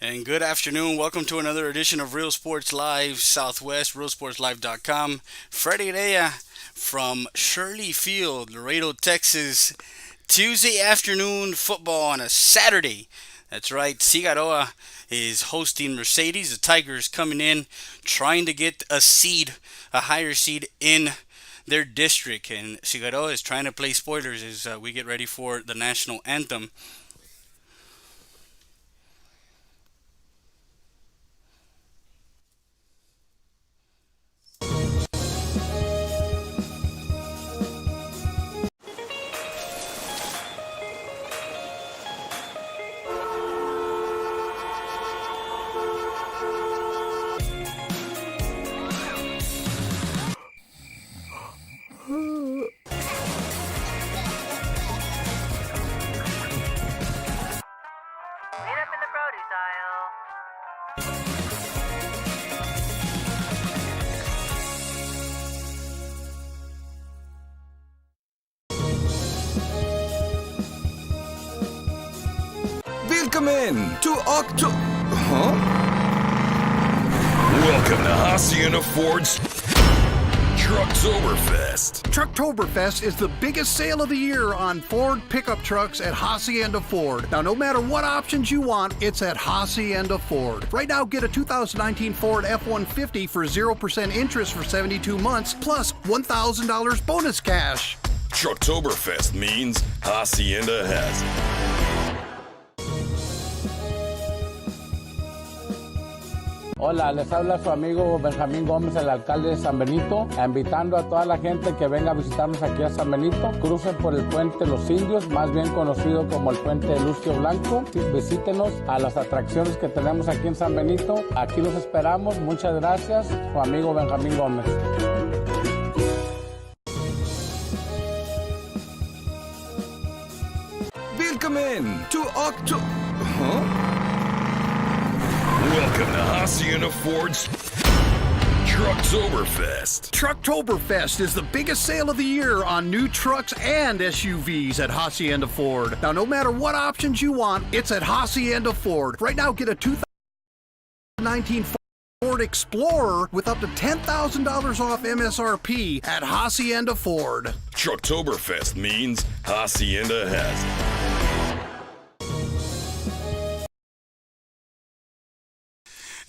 And good afternoon. Welcome to another edition of Real Sports Live Southwest, realsportslive.com. Friday day from Shirley Field, Laredo, Texas. Tuesday afternoon football on a Saturday. That's right. Cigarroa is hosting Mercedes. The Tigers coming in trying to get a higher seed in their district. And Cigarroa is trying to play spoilers as we get ready for the national anthem. Meet up in the produce aisle. Willkommen to Welcome to Hacienda Ford's Trucktoberfest. Trucktoberfest is the biggest sale of the year on Ford pickup trucks at Hacienda Ford. Now, no matter what options you want, it's at Hacienda Ford. Right now, get a 2019 Ford F-150 for 0% interest for 72 months, plus $1,000 bonus cash. Trucktoberfest means Hacienda has it. Hola, les habla su amigo Benjamín Gómez, el alcalde de San Benito, invitando a toda la gente que venga a visitarnos aquí a San Benito. Crucen por el puente Los Indios, más bien conocido como el puente de Lucio Blanco. Visítenos a las atracciones que tenemos aquí en San Benito. Aquí los esperamos. Muchas gracias. Su amigo Benjamín Gómez. Willkommen to Welcome to Hacienda Ford's Trucktoberfest. Trucktoberfest is the biggest sale of the year on new trucks and SUVs at Hacienda Ford. Now, no matter what options you want, it's at Hacienda Ford. Right now, get a 2019 Ford Explorer with up to $10,000 off MSRP at Hacienda Ford. Trucktoberfest means Hacienda has it.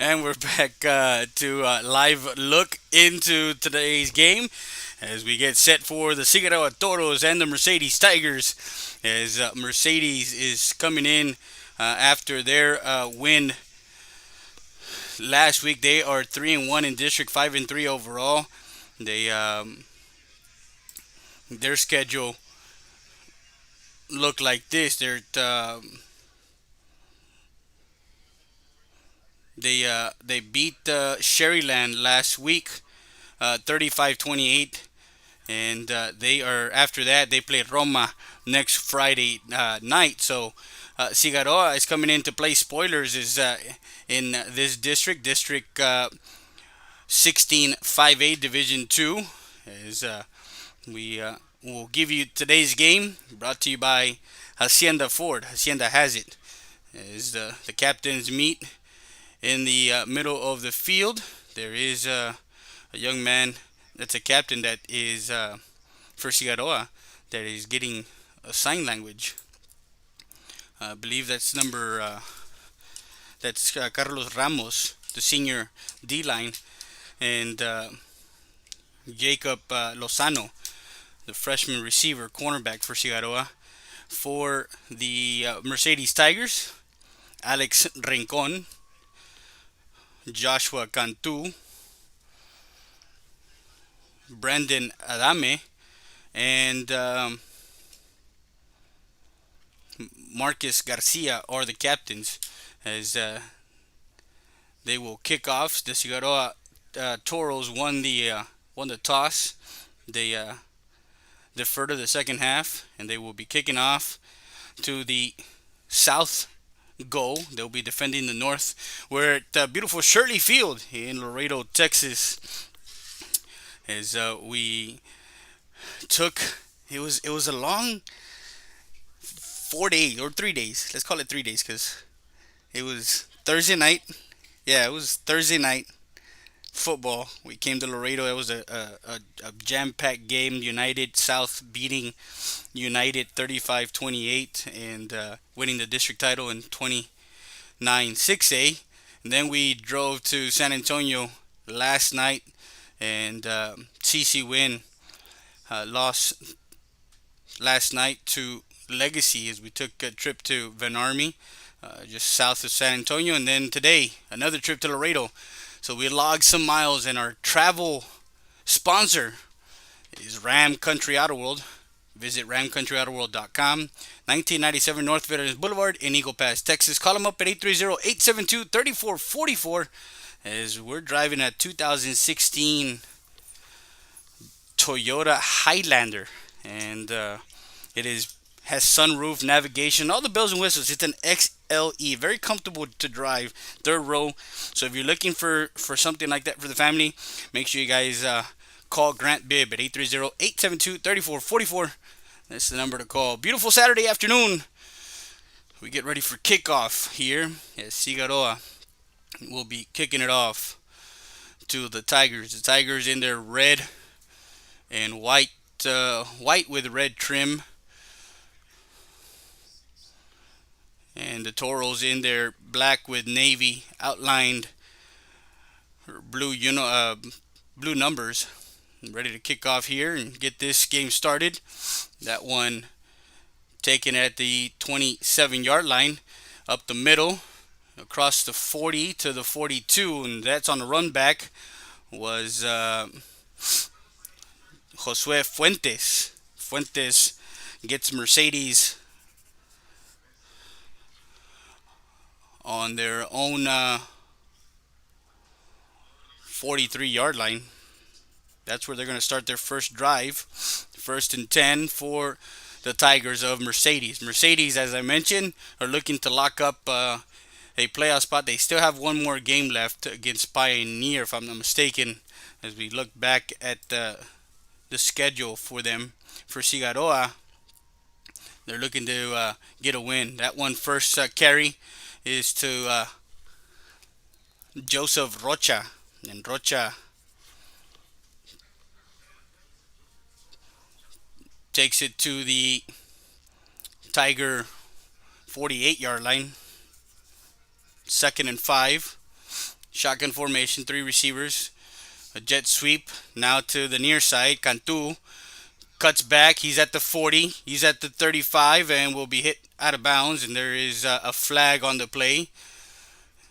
And we're back to live look into today's game as we get set for the Cigarroa Toros and the Mercedes Tigers. As Mercedes is coming in after their win last week. They are 3-1 in district, 5-3 overall. They their schedule look like this. They beat Sherryland last week, 35-28, and they are after that they play Roma next Friday night. So Cigarroa is coming in to play spoilers is in this district 16 5A Division 2. As we will give you today's game brought to you by Hacienda Ford. Hacienda has it. As the captains meet in the middle of the field, there is a young man that's a captain that is for Cigarroa that is getting a sign language. I believe that's Carlos Ramos, the senior D line, and Jacob Lozano, the freshman receiver cornerback for Cigarroa. For the Mercedes Tigers, Alex Rincon, Joshua Cantu, Brandon Adame, and Marcus Garcia are the captains as they will kick off. The Cigarroa Toros won the toss. They defer to the second half, and they will be kicking off to the south goal. They'll be defending the north. We're at beautiful Shirley Field in Laredo, Texas. As we took, it was a long 4 days or 3 days. Let's call it 3 days because it was Thursday night. Yeah, it was Thursday night football. We came to Laredo. It was a jam-packed game. United South beating United 35-28 and winning the district title in 29 6A. And then we drove to San Antonio last night and CC win lost last night to Legacy as we took a trip to Van Army, just south of San Antonio, and then today another trip to Laredo. So we logged some miles, and our travel sponsor is Ram Country Auto World. Visit ramcountryautoworld.com, 1997 North Veterans Boulevard in Eagle Pass, Texas. Call them up at 830-872-3444 as we're driving a 2016 Toyota Highlander, and it is has sunroof, navigation, all the bells and whistles. It's an XLE, very comfortable to drive, third row. So if you're looking for something like that for the family, make sure you guys call Grant Bibb at 830-872-3444. That's the number to call. Beautiful Saturday afternoon. We get ready for kickoff here at Cigarroa. We'll be kicking it off to the Tigers. The Tigers in their red and white with red trim, and the Toros in their black with navy outlined blue blue numbers. I'm ready to kick off here and get this game started. That one taken at the 27-yard line, up the middle, across the 40 to the 42, and that's on the run back was Josue Fuentes. Fuentes gets Mercedes on their own 43-yard line. That's where they're going to start their first drive. First and 10 for the Tigers of Mercedes. Mercedes, as I mentioned, are looking to lock up a playoff spot. They still have one more game left against Pioneer, if I'm not mistaken, as we look back at the schedule for them. For Cigarroa, they're looking to get a win. That one first carry is to Joseph Rocha, and Rocha takes it to the Tiger 48-yard line. Second and 5. Shotgun formation, 3 receivers. A jet sweep now to the near side. Cantu cuts back. He's at the 40. He's at the 35 and will be hit out of bounds. And there is a flag on the play.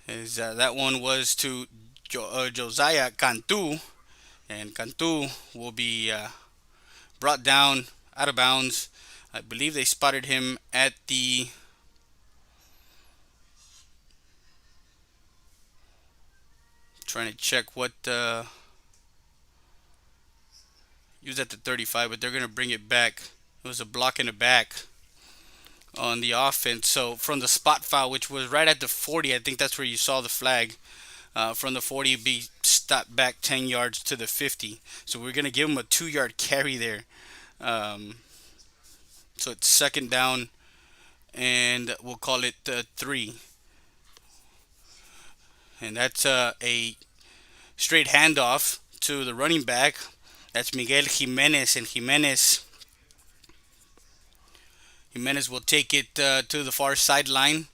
As that one was to Josiah Cantu. And Cantu will be brought down out of bounds. I believe they spotted him at the trying to check what he was at the 35, but they're going to bring it back. It was a block in the back on the offense. So from the spot foul, which was right at the 40, I think that's where you saw the flag. From the 40, be stopped back 10 yards to the 50. So we're going to give him a 2-yard carry there. So it's second down, and we'll call it 3. And that's a straight handoff to the running back. That's Miguel Jimenez, and Jimenez will take it to the far sideline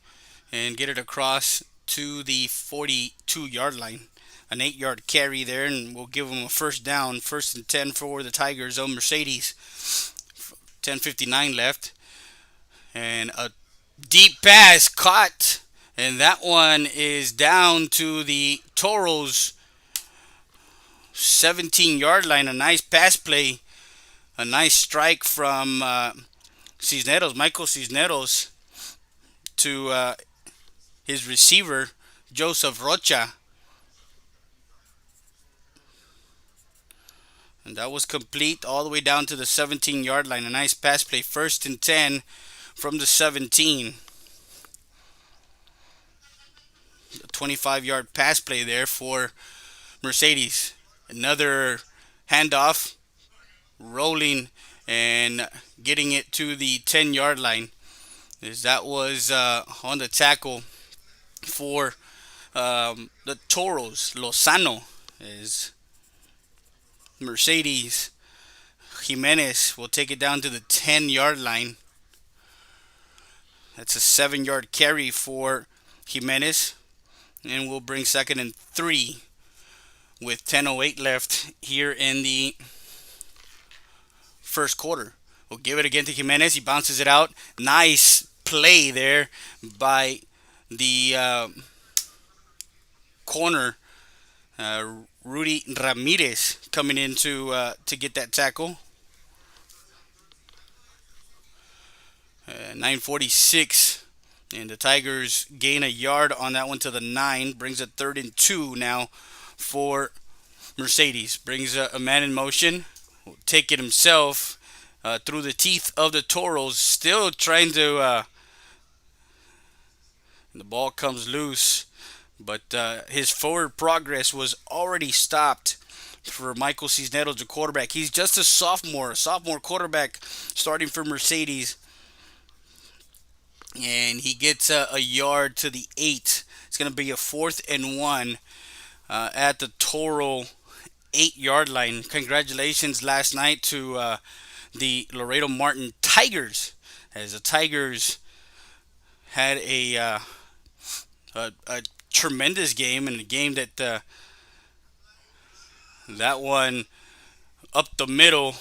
and get it across to the 42-yard line. An 8-yard carry there, and we'll give them a first down. First and 10 for the Tigers of Mercedes. 10:59 left. And a deep pass caught. And that one is down to the Toros 17-yard line. A nice pass play. A nice strike from Michael Cisneros, to his receiver, Joseph Rocha. And that was complete all the way down to the 17-yard line. A nice pass play. First and 10 from the 17. A 25-yard pass play there for Mercedes. Another handoff, rolling and getting it to the 10-yard line. As that was on the tackle for The Toros, Lozano is Mercedes. Jimenez will take it down to the 10-yard line. That's a 7-yard carry for Jimenez. And we'll bring second and 3 with 10:08 left here in the first quarter. We'll give it again to Jimenez. He bounces it out. Nice play there by the corner, Rudy Ramirez, coming in to get that tackle. 9:46, and the Tigers gain a yard on that one to the 9. Brings a 3rd and 2 now for Mercedes. Brings a man in motion. Will take it himself through the teeth of the Toros. Still trying to. The ball comes loose, but his forward progress was already stopped for Michael Cisneros, the quarterback. He's just a sophomore quarterback starting for Mercedes. And he gets a yard to the 8. It's going to be a 4th and 1 at the Toro 8-yard line. Congratulations last night to the Laredo Martin Tigers, as the Tigers had a tremendous game, and a game that that one up the middle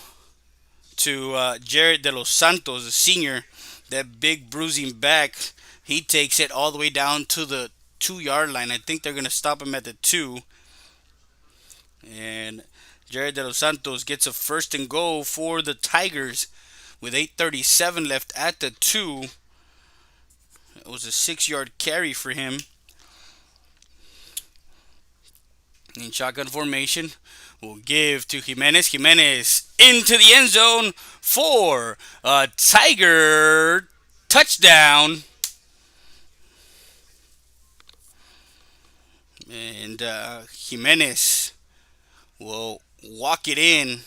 to Jared De Los Santos, a senior. That big bruising back, he takes it all the way down to the 2-yard line. I think they're going to stop him at the 2. And Jared De Los Santos gets a 1st and goal for the Tigers with 8:37 left at the 2. It was a 6-yard carry for him. In shotgun formation, we'll give to Jimenez. Jimenez into the end zone for a Tiger touchdown. And Jimenez will walk it in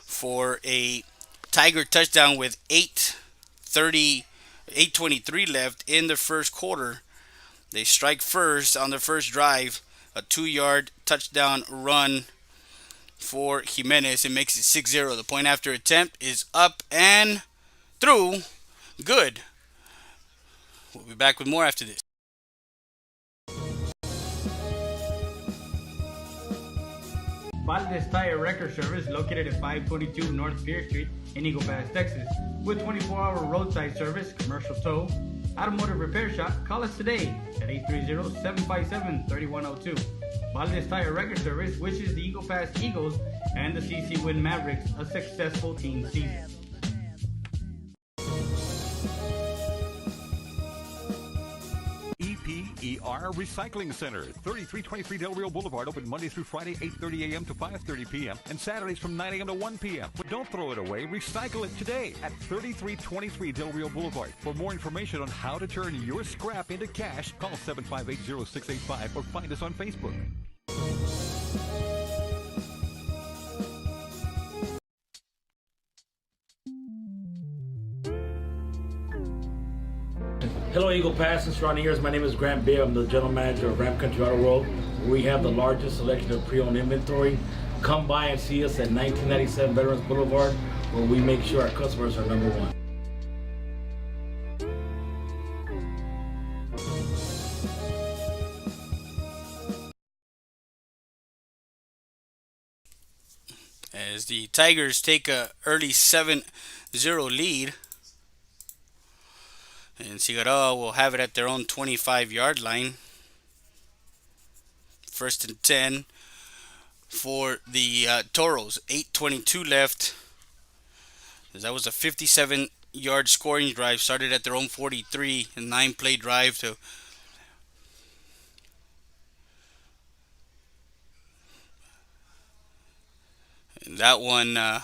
for a Tiger touchdown with 8:23 left in the first quarter. They strike first on their first drive. A 2-yard touchdown run for Jimenez. It makes it 6-0. The point after attempt is up and through. Good. We'll be back with more after this. Valdez Tire Record Service, located at 522 North Pierce Street in Eagle Pass, Texas. With 24-hour roadside service, commercial tow, automotive repair shop, call us today at 830-757-3102. Valdez Tire Record Service wishes the Eagle Pass Eagles and the CC Win Mavericks a successful team season. EPER Recycling Center, 3323 Del Rio Boulevard, open Monday through Friday, 8:30 a.m. to 5:30 p.m. and Saturdays from 9 a.m. to 1 p.m. But don't throw it away. Recycle it today at 3323 Del Rio Boulevard. For more information on how to turn your scrap into cash, call 758-0685 or find us on Facebook. Hello, Eagle Pass and surrounding areas. My name is Grant Beer. I'm the general manager of Ram Country Auto World. We have the largest selection of pre-owned inventory. Come by and see us at 1997 Veterans Boulevard, where we make sure our customers are number one. As the Tigers take a early 7-0 lead. And Cigarroa will have it at their own 25-yard line. 1st and 10 for the Toros. 8:22 left. That was a 57-yard scoring drive. Started at their own 43. A 9-play drive to and that one, the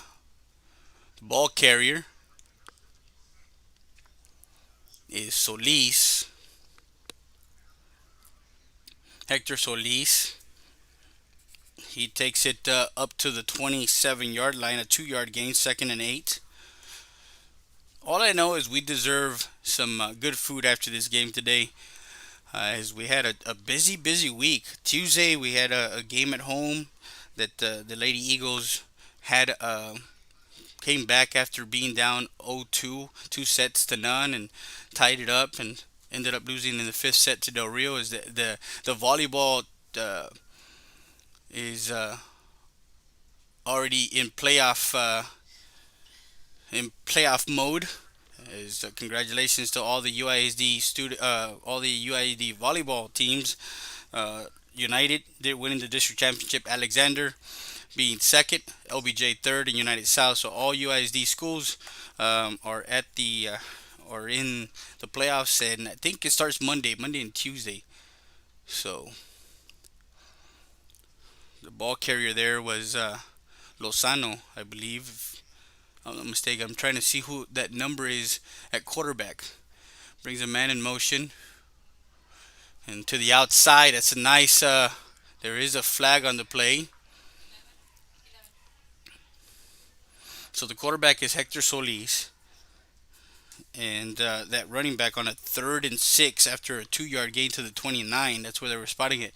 ball carrier is Solis. Hector Solis. He takes it up to the 27-yard line, a 2-yard gain, 2nd and 8. All I know is we deserve some good food after this game today. as we had a busy week. Tuesday we had a game at home that the Lady Eagles had came back after being down 0-2, 2 sets to none, and tied it up and ended up losing in the fifth set to Del Rio. Is the volleyball is already in playoff mode. Is congratulations to all the all the UISD volleyball teams. United did winning the district championship. Alexander being second, LBJ third, and United South. So all UISD schools are at the are in the playoffs, and I think it starts Monday and Tuesday. So the ball carrier there was Lozano, I believe. If I'm not mistaken. I'm trying to see who that number is at quarterback. Brings a man in motion. And to the outside, that's a nice, there is a flag on the play. So the quarterback is Hector Solis. And that running back on a 3rd and 6 after a 2-yard gain to the 29. That's where they were spotting it.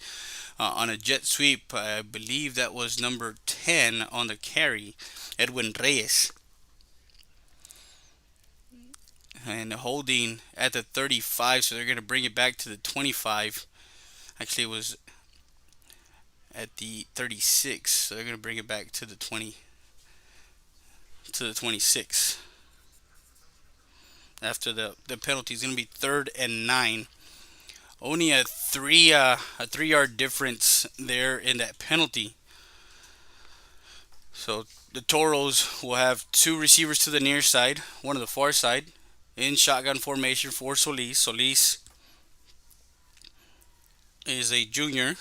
On a jet sweep, I believe that was number 10 on the carry, Edwin Reyes. And holding at the 35, so they're going to bring it back to the 25. Actually, it was at the 36, so they're going to bring it back to the 26. After the penalty is going to be 3rd and 9. Only a 3-yard difference there in that penalty. So the Toros will have 2 receivers to the near side, one to the far side, in shotgun formation for Solis. Solis is a junior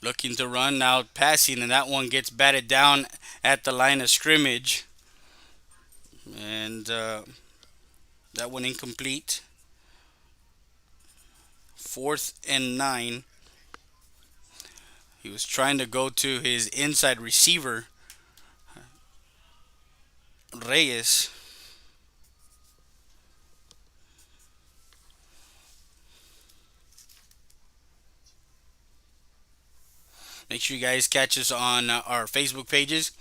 looking to run, now passing, and that one gets batted down at the line of scrimmage. And that one incomplete. 4th and 9. He was trying to go to his inside receiver, Reyes. Make sure you guys catch us on our Facebook pages,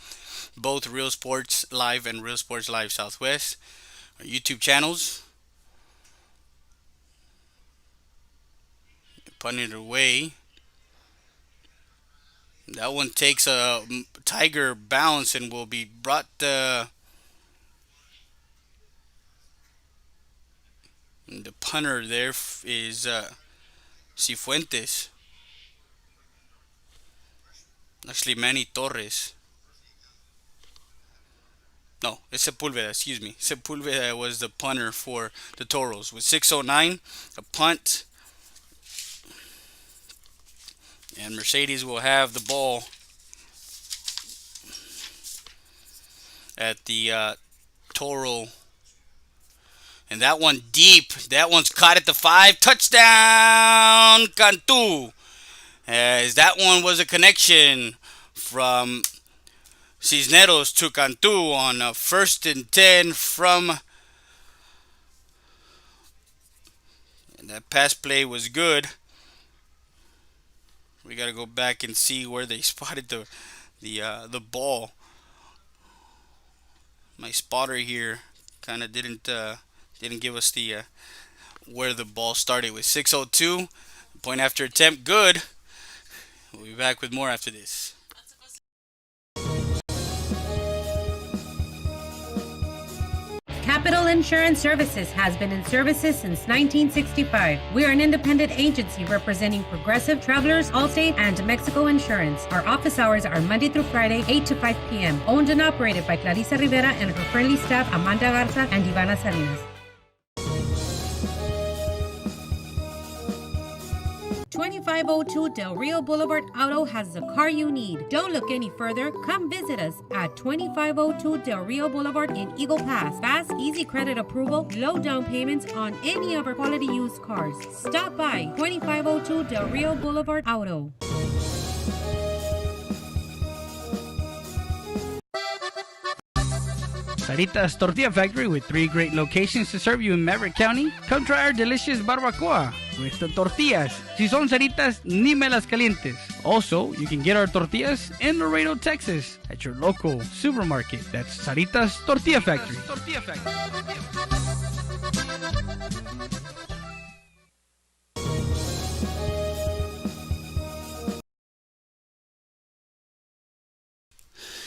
both Real Sports Live and Real Sports Live Southwest. Our YouTube channels. Punting it away. That one takes a tiger bounce and will be brought the punter there is Cifuentes. Actually, Manny Torres. No, it's Sepulveda, excuse me. Sepulveda was the punter for the Toros. With 6:09, a punt. And Mercedes will have the ball at the Toro. And that one deep. That one's caught at the 5. Touchdown, Cantu. As that one was a connection from Cisneros to Cantu on 1st and 10 from. And that pass play was good. We got to go back and see where they spotted the ball. My spotter here kind of didn't give us the where the ball started. With 6:02, point after attempt, good. We'll be back with more after this. Capital Insurance Services has been in services since 1965. We are an independent agency representing Progressive, Travelers, Allstate, and Mexico Insurance. Our office hours are Monday through Friday, 8 to 5 p.m. Owned and operated by Clarissa Rivera and her friendly staff, Amanda Garza and Ivana Salinas. 2502 Del Rio Boulevard Auto has the car you need. Don't look any further. Come visit us at 2502 Del Rio Boulevard in Eagle Pass. Fast, easy credit approval, low down payments on any of our quality used cars. Stop by 2502 Del Rio Boulevard Auto. Saritas Tortilla Factory, with 3 great locations to serve you in Maverick County. Come try our delicious barbacoa with the tortillas. Si son Saritas, ni me las calientes. Also, you can get our tortillas in Laredo, Texas at your local supermarket. That's Saritas Tortilla Factory.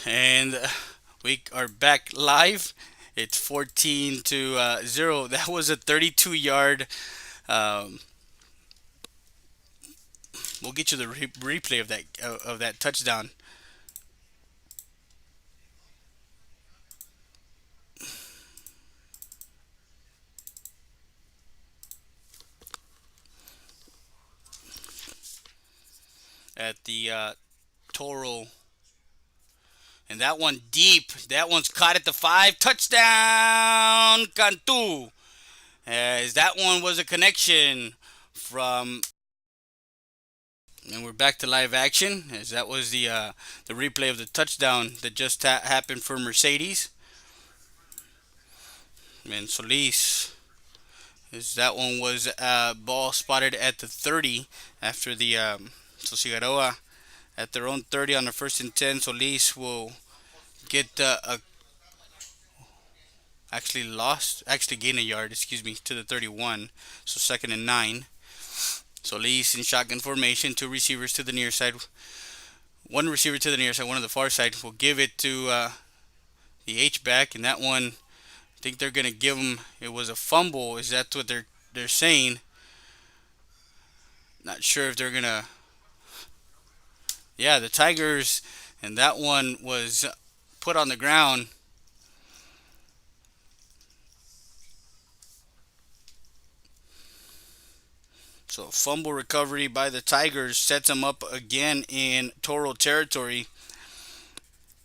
And we are back live. It's 14 to 0. That was a 32-yard. We'll get you the replay of that touchdown. At the Toro. And that one deep. That one's caught at the 5. Touchdown, Cantu. As that one was a connection from. And we're back to live action. As that was the replay of the touchdown that just happened for Mercedes. And Solis. As that one was ball spotted at the 30 after the so Cigarroa at their own 30 on the 1st and 10. Solis will get actually gain a yard, to the 31. So 2nd and 9. Solis in shotgun formation, 2 receivers to the near side. 1 receiver to the near side, 1 on the far side. Will give it to the H-back, and that one, I think they're going to give him, it was a fumble. Is that what they're saying? Not sure if they're going to. Yeah, the Tigers, and that one was put on the ground. So fumble recovery by the Tigers sets them up again in Toro territory.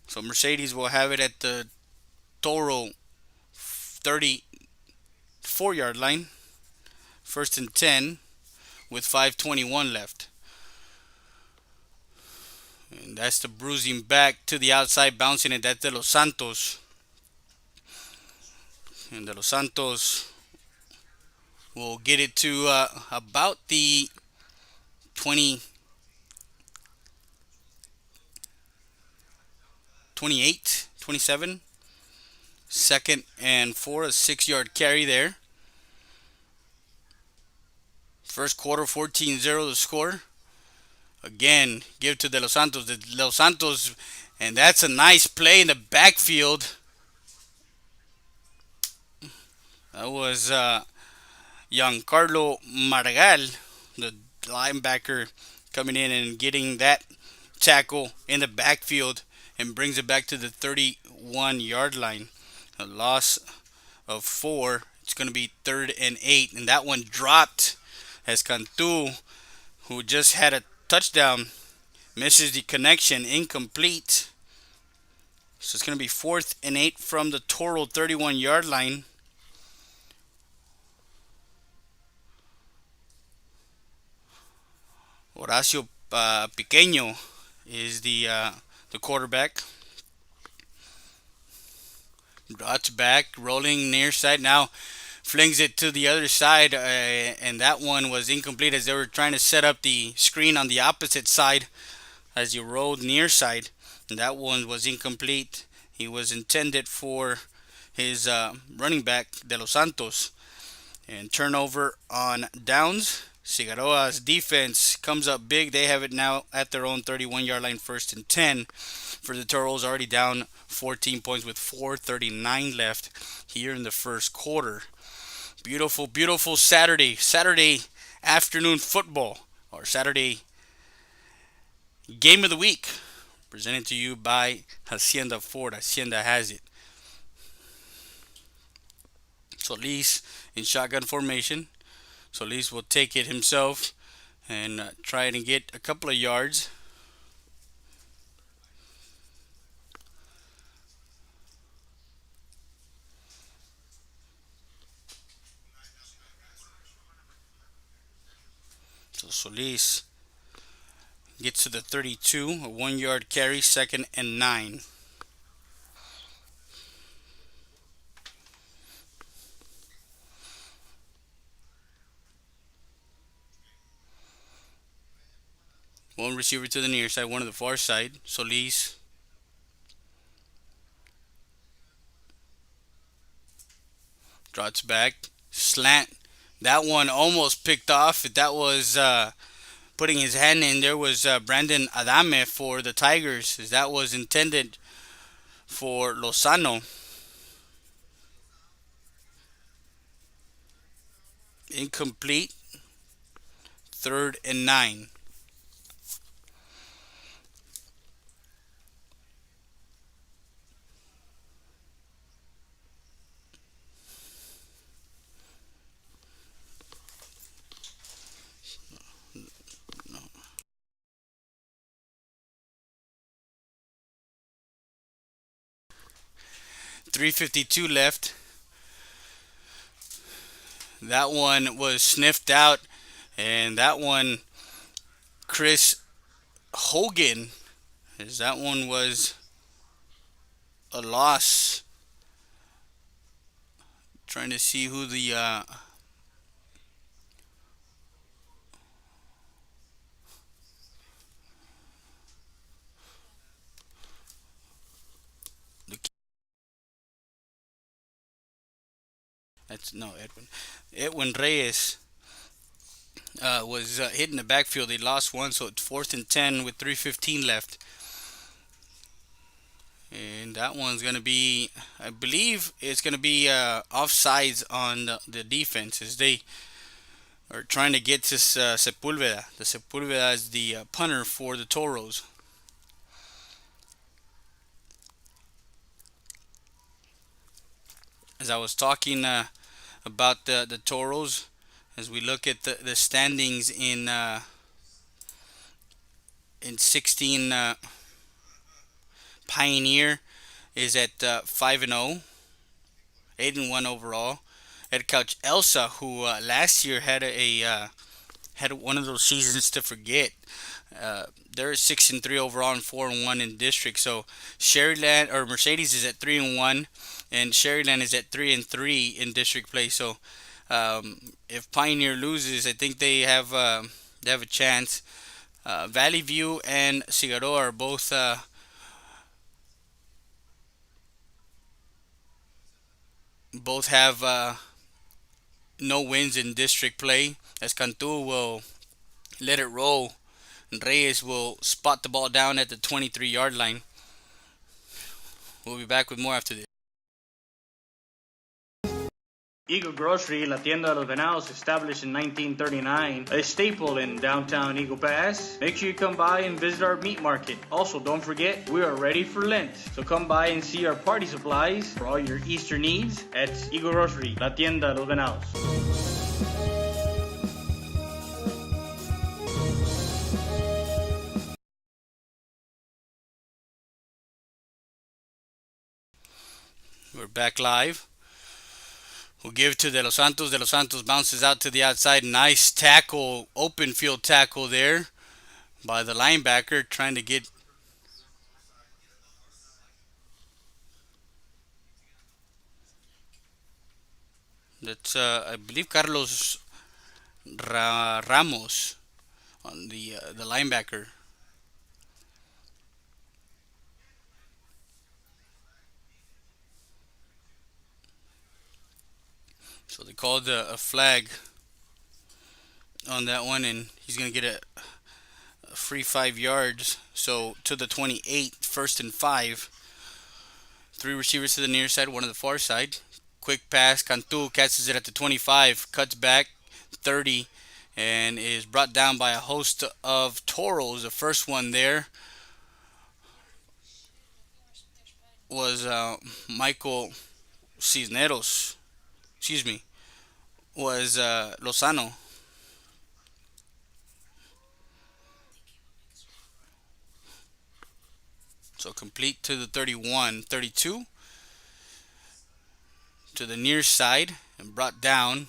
So Mercedes will have it at the Toro 34-yard line. 1st and 10 with 5:21 left. And that's the bruising back to the outside, bouncing it. That's De Los Santos. And De Los Santos will get it to about the 28, 27. 2nd and 4, a 6-yard carry there. First quarter, 14-0 the score. Again, give to De Los Santos. De Los Santos, and that's a nice play in the backfield. That was Giancarlo Margal, the linebacker, coming in and getting that tackle in the backfield and brings it back to the 31-yard line. A loss of 4. It's going to be 3rd and 8, and that one dropped as Cantu, who just had a touchdown, misses the connection, incomplete. So it's going to be 4th and 8 from the Toro 31-yard line. Horacio Pequeño is the quarterback. Drops back, rolling near side. Now flings it to the other side, and that one was incomplete as they were trying to set up the screen on the opposite side as you rolled near side. And that one was incomplete. He was intended for his running back, De Los Santos. And turnover on downs. Cigarroa's defense comes up big. They have it now at their own 31-yard line, 1st and 10. For the Toros, already down 14 points with 4:39 left here in the first quarter. Beautiful, beautiful Saturday afternoon football, or Saturday game of the week, presented to you by Hacienda Ford. Hacienda has it. Solis in shotgun formation. Solis will take it himself and try and get a couple of yards. So Solis gets to the 32, a 1-yard carry, 2nd and 9. receiver to the near side, one to the far side. Solis. Drops back. Slant. That one almost picked off. If that was putting his hand in, there was Brandon Adame for the Tigers. As that was intended for Lozano. Incomplete. 3rd and 9. 3:52 left. That one was sniffed out, and that one, Chris Hogan, as that one was a loss. Trying to see who the that's no Edwin. Edwin Reyes was hit in the backfield. They lost one, so it's 4th and 10 with 3:15 left. And that one's gonna be, I believe, it's gonna be offsides on the defense as they are trying to get to Sepulveda. The Sepulveda is the punter for the Toros. As I was talking about the Toros, as we look at the standings in 16, Pioneer is at 5-0, 8-1 overall. Head coach Elsa, who last year had one of those seasons to forget. They're 6-3 overall and 4-1 in district. So Sherryland or Mercedes is at 3-1, and Sherryland is at 3-3 in district play. So if Pioneer loses, I think they have a chance. Valley View and Cigarroa are both have no wins in district play. As Cantu will let it roll, and Reyes will spot the ball down at the 23-yard line. We'll be back with more after this. Eagle Grocery, La Tienda de los Venados, established in 1939, a staple in downtown Eagle Pass. Make sure you come by and visit our meat market. Also, don't forget, we are ready for Lent. So come by and see our party supplies for all your Easter needs at Eagle Grocery, La Tienda de los Venados. We're back live. We'll give to De Los Santos. De Los Santos bounces out to the outside. Nice tackle, open field tackle there by the linebacker trying to get. That's, I believe, Carlos Ramos on the linebacker. So they called a flag on that one, and he's going to get a free 5 yards. So to the 28, 1st and 5. 3 receivers to the near side, one to the far side. Quick pass. Cantu catches it at the 25, cuts back 30, and is brought down by a host of Toros. The first one there was Michael Cisneros. Excuse me. Was Lozano. So complete to the 31, 32. To the near side and brought down.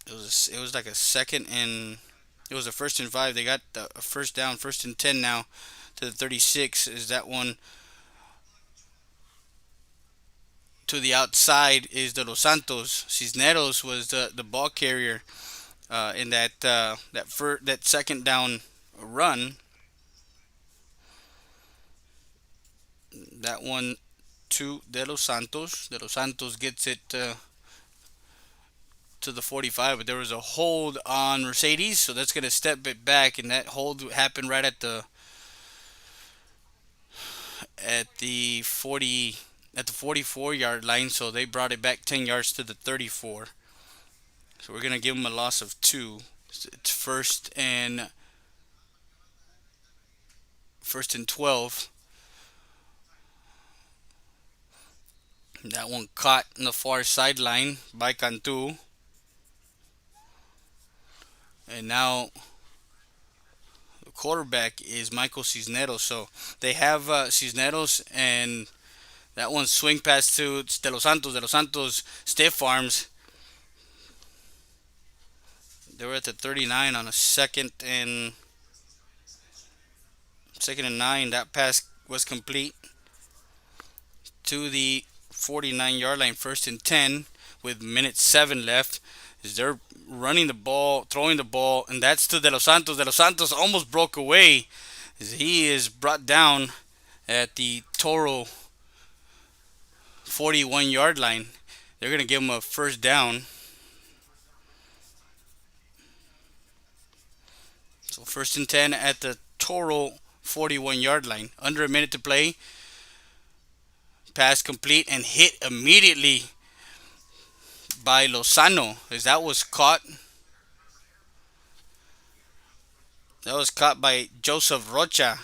It was like a second and it was a 1st and 5. They got the first down, 1st and 10 now to the 36. Is that one to the outside is De Los Santos. Cisneros was the ball carrier in that second down run. That one to De Los Santos. De Los Santos gets it to the 45, but there was a hold on Mercedes, so that's going to step it back, and that hold happened right at the 44-yard line, so they brought it back 10 yards to the 34. So we're going to give them a loss of 2. It's first and 12. That one caught in the far sideline by Cantu. And now the quarterback is Michael Cisneros. So they have Cisneros, and that one swing pass to De Los Santos. De Los Santos stiff arms. They were at the 39 on a second and 9. That pass was complete to the 49-yard line, 1st and 10 with minute 7 left. As they're running the ball, throwing the ball, and that's to De Los Santos. De Los Santos almost broke away as he is brought down at the Toro 41-yard line. They're going to give him a first down. So 1st and 10 at the Toro 41-yard line. Under a minute to play. Pass complete and hit immediately by Lozano, as that was caught. That was caught by Joseph Rocha.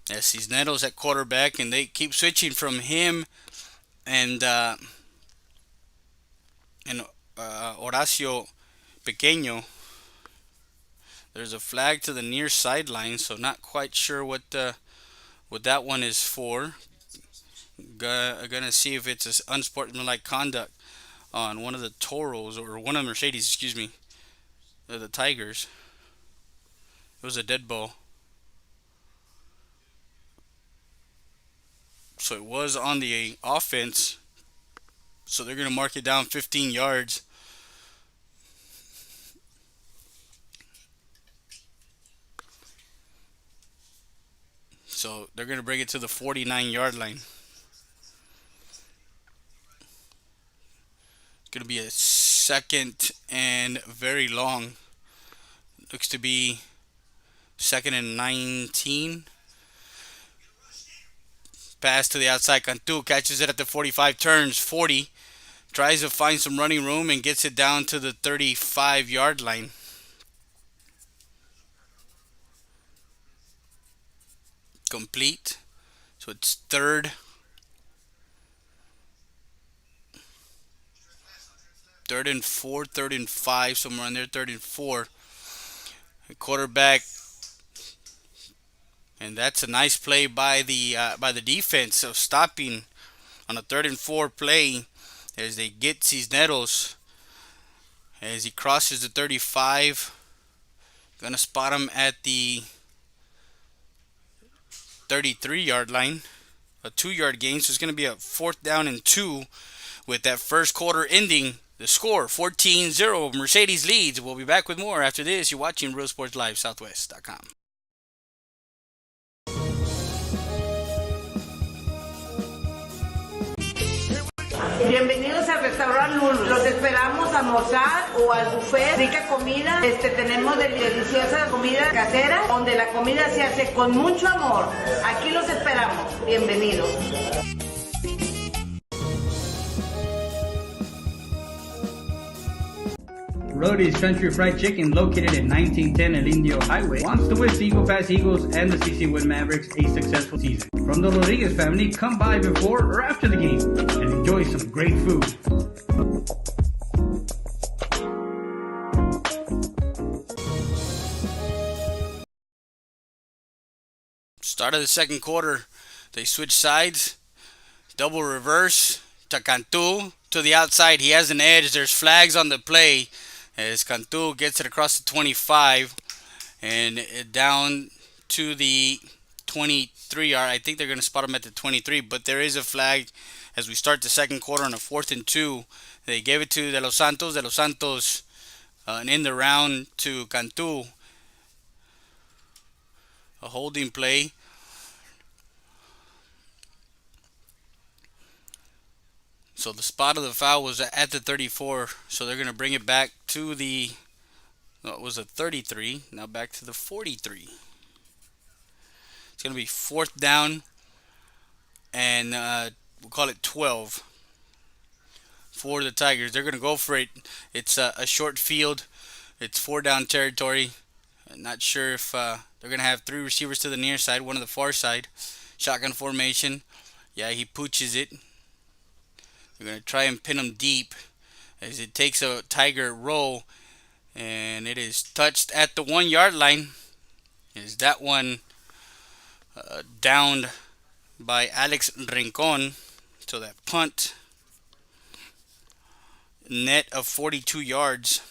As Cisneros at quarterback, and they keep switching from him and Horacio Pequeño. There's a flag to the near sideline, so not quite sure what that one is for. Gonna see if it's unsportsmanlike conduct on one of the Toros, or one of the Mercedes, excuse me, the Tigers. It was a dead ball. So it was on the offense. So they're going to mark it down 15 yards. So they're going to bring it to the 49-yard line. It's going to be a second and very long. Looks to be 2nd and 19. Pass to the outside. Cantu catches it at the 45, turns 40. Tries to find some running room and gets it down to the 35-yard line. Complete. So it's 3rd and 4, 3rd and 5, somewhere in there, 3rd and 4. The quarterback, and that's a nice play by the defense of stopping on a 3rd and 4 play as they get Cisneros as he crosses the 35. Gonna spot him at the 33-yard line. A 2-yard gain, so it's gonna be a 4th down and 2 with that first quarter ending. The score 14-0. Mercedes leads. We'll be back with more after this. You're watching Real Sports Live, Southwest.com. Bienvenidos al restaurante Lulu. Los esperamos a almorzar o al buffet. Rica comida. Tenemos deliciosa comida casera, donde la comida se hace con mucho amor. Aquí los esperamos. Bienvenidos. Rody's Country Fried Chicken, located at 1910 El Indio Highway, wants to wish the Eagle Pass Eagles and the CC Wind Mavericks a successful season. From the Rodriguez family, come by before or after the game and enjoy some great food. Start of the second quarter, they switch sides, double reverse to Cantu to the outside. He has an edge. There's flags on the play as Cantu gets it across the 25 and down to the 23 yard. I think they're going to spot him at the 23, but there is a flag as we start the second quarter on a 4th and 2. They gave it to De Los Santos. De Los Santos in the round to Cantu. A holding play. So the spot of the foul was at the 34. So they're going to bring it back to the, it was a 33. Now back to the 43. It's going to be 4th down and we'll call it 12 for the Tigers. They're going to go for it. It's a short field. It's 4 down territory. I'm not sure if they're going to have 3 receivers to the near side, 1 to the far side. Shotgun formation. Yeah, he pooches it. They're going to try and pin him deep as it takes a Tiger roll. And it is touched at the 1 yard line. Is that one downed by Alex Rincon? So that punt, net of 42 yards.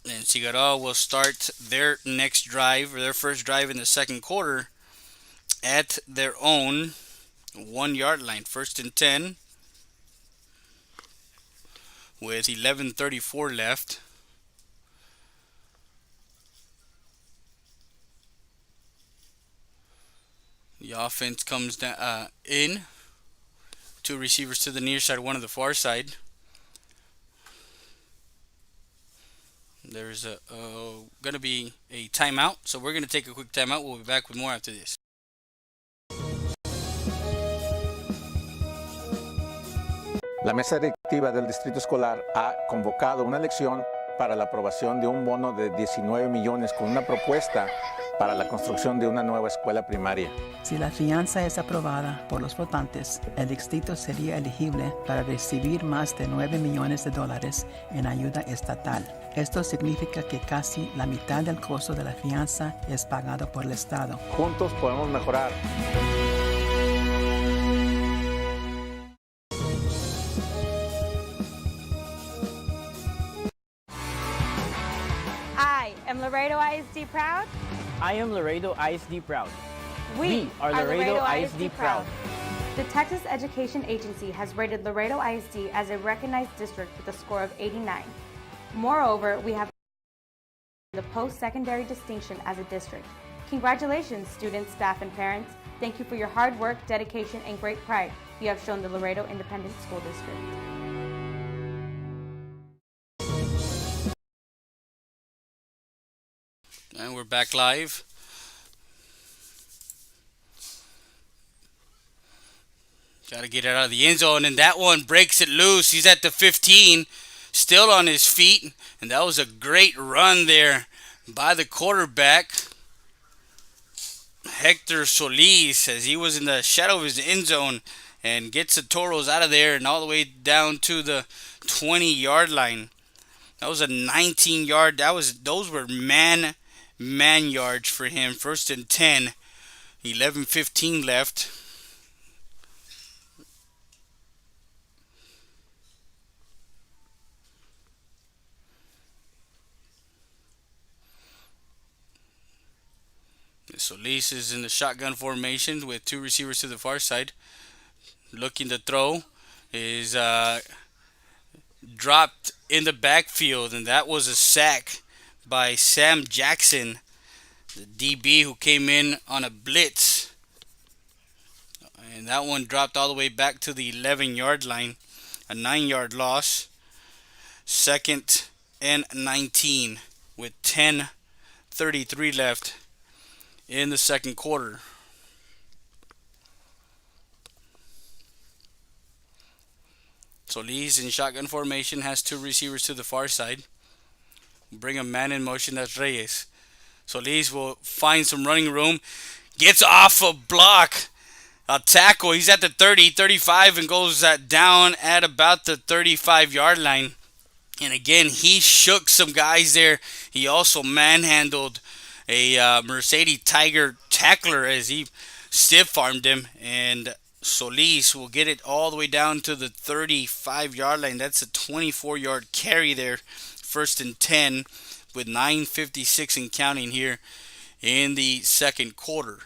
And Cigarroa will start their next drive, or their first drive in the second quarter, at their own 1 yard line. 1st and 10 with 11:34 left. The offense comes down, in. 2 receivers to the near side, 1 to the far side. There's going to be a timeout, so we're going to take a quick timeout. We'll be back with more after this. La mesa directiva del Distrito Escolar ha convocado una elección para la aprobación de un bono de 19 millones con una propuesta para la construcción de una nueva escuela primaria. Si la fianza es aprobada por los votantes, el distrito sería elegible para recibir más de 9 millones de dólares en ayuda estatal. Esto significa que casi la mitad del costo de la fianza es pagado por el Estado. Juntos podemos mejorar. I am Laredo ISD proud. I am Laredo ISD proud. We are Laredo ISD proud. The Texas Education Agency has rated Laredo ISD as a recognized district with a score of 89. Moreover, we have the post-secondary distinction as a district. Congratulations, students, staff, and parents. Thank you for your hard work, dedication, and great pride you have shown the Laredo Independent School District. And we're back live. Got to get it out of the end zone, and that one breaks it loose. He's at the 15, still on his feet, and that was a great run there by the quarterback, Hector Solis, as he was in the shadow of his end zone, and gets the Toros out of there and all the way down to the 20-yard line. That was a 19-yard. Those were man yards for him. 1st and 10. 11:15 left. Solis is in the shotgun formation with 2 receivers to the far side. Looking to throw. Is dropped in the backfield, and that was a sack by Sam Jackson, the DB who came in on a blitz. And that one dropped all the way back to the 11-yard line. A 9-yard loss. 2nd and 19 with 10:33 left in the second quarter. Solis in shotgun formation has 2 receivers to the far side. Bring a man in motion, that's Reyes. Solis will find some running room. Gets off a block. A tackle. He's at the 30, 35, and goes down at about the 35-yard line. And again, he shook some guys there. He also manhandled a Mercedes Tiger tackler as he stiff-armed him. And Solis will get it all the way down to the 35-yard line. That's a 24-yard carry there. 1st and 10 with 9:56 and counting here in the second quarter.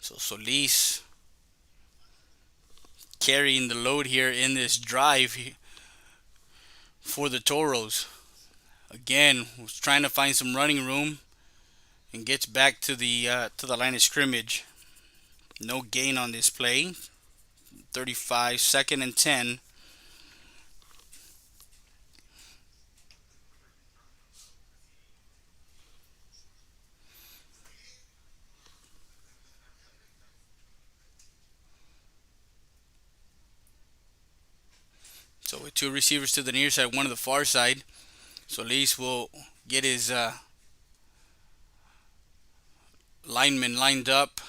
So Solis carrying the load here in this drive for the Toros. Again, was trying to find some running room and gets back to the line of scrimmage. No gain on this play. 35, second and 10. So with two receivers to the near side, one to the far side, Solis will get his linemen lined up.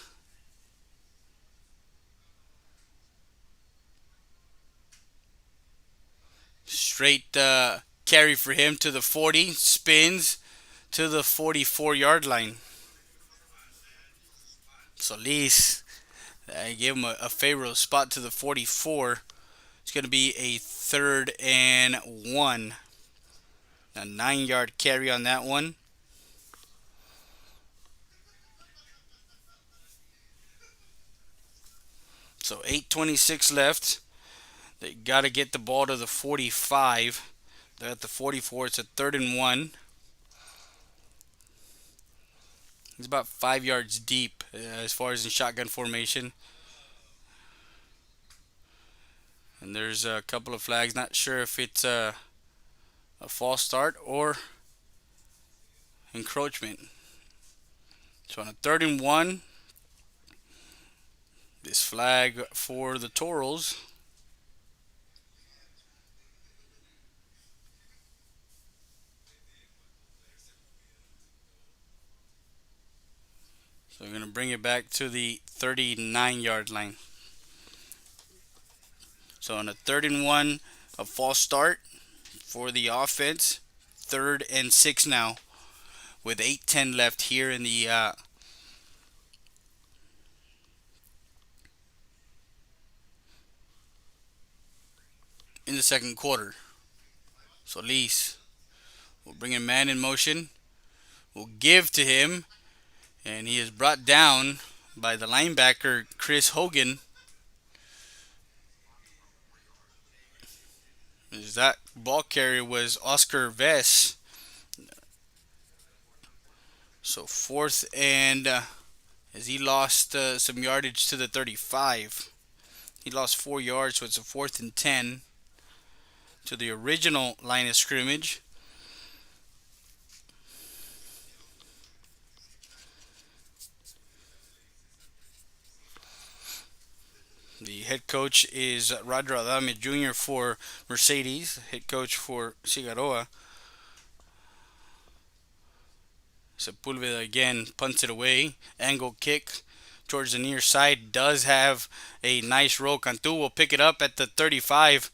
Straight carry for him to the 40, spins to the 44-yard line. Solis, I gave him a favorable spot to the 44. It's going to be a 3rd and 1. A 9-yard carry on that one. So 8:26 left. They got to get the ball to the 45. They're at the 44. It's a 3rd and 1. He's about 5 yards deep as far as in shotgun formation. And there's a couple of flags. Not sure if it's a false start or encroachment. So on a 3rd and 1, this flag for the Toros. So we're going to bring it back to the 39-yard line. So on a 3rd and 1, a false start for the offense. 3rd and 6 now with 8:10 left here in the second quarter. Solis will bring a man in motion. Will give to him. And he is brought down by the linebacker, Chris Hogan. As that ball carrier was Oscar Vess. So 4th and as he lost some yardage to the 35. He lost 4 yards, so it's a 4th and 10 to the original line of scrimmage. The head coach is Roger Adame Jr. for Mercedes, head coach for Cigarroa. Sepulveda again punts it away. Angle kick towards the near side. Does have a nice roll. Cantu will pick it up at the 35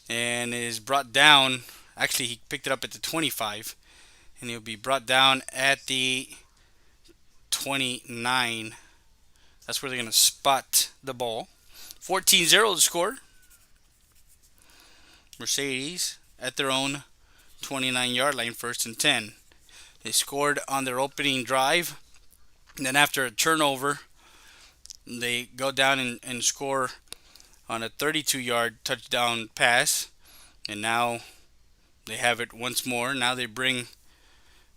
and is brought down. Actually, he picked it up at the 25. And he'll be brought down at the 29. That's where they're going to spot the ball. 14-0 the score. Mercedes at their own 29-yard line, 1st and 10. They scored on their opening drive. And then after a turnover, they go down and score on a 32-yard touchdown pass. And now they have it once more. Now they bring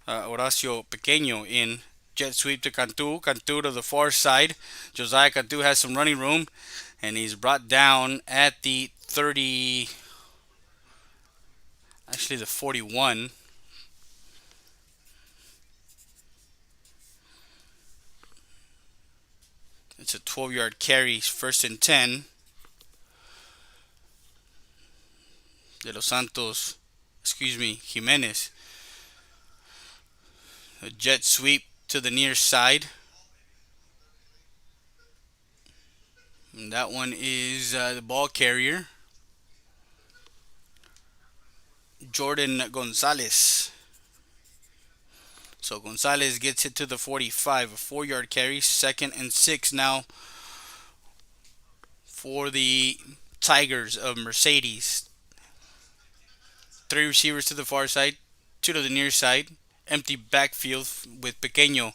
Horacio Pequeño in. Jet sweep to Cantu. Cantu to the far side. Josiah Cantu has some running room. And he's brought down at the 30, actually the 41. It's a 12-yard carry, 1st and 10. Jimenez. A jet sweep to the near side. And that one is the ball carrier, Jordan Gonzalez. So Gonzalez gets it to the 45, a 4-yard carry, 2nd and 6 now for the Tigers of Mercedes. 3 receivers to the far side, 2 to the near side. Empty backfield with Pequeño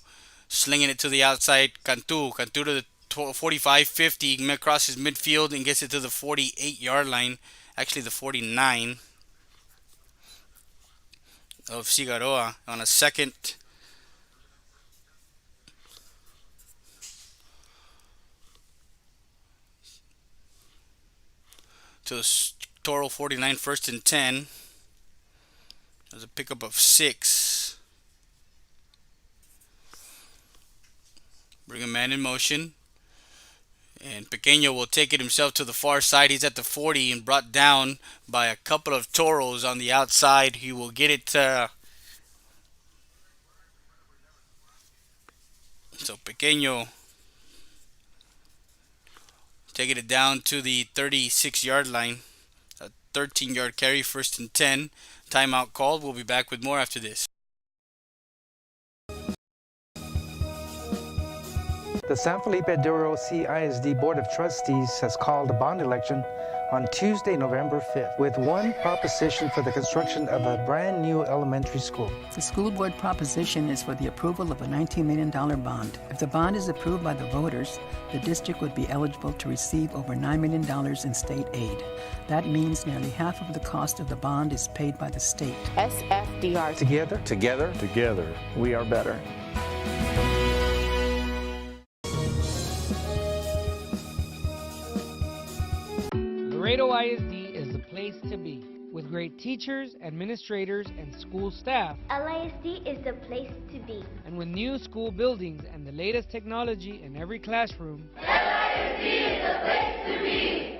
slinging it to the outside. Cantu to the 45, 50, crosses midfield and gets it to the 48-yard line. Actually, the 49 of Cigarroa on a second. To the Toro 49, 1st and 10. There's a pickup of 6. Bring a man in motion. And Pequeño will take it himself to the far side. He's at the 40 and brought down by a couple of Toros on the outside. He will get it. So Pequeño taking it down to the 36-yard line. A 13-yard carry, 1st and 10. Timeout called. We'll be back with more after this. The San Felipe Duro CISD Board of Trustees has called a bond election on Tuesday, November 5th, with one proposition for the construction of a brand new elementary school. The school board proposition is for the approval of a $19 million bond. If the bond is approved by the voters, the district would be eligible to receive over $9 million in state aid. That means nearly half of the cost of the bond is paid by the state. SFDR. Together, we are better. Laredo ISD is the place to be. With great teachers, administrators, and school staff. LISD is the place to be. And with new school buildings and the latest technology in every classroom. LISD is the place to be.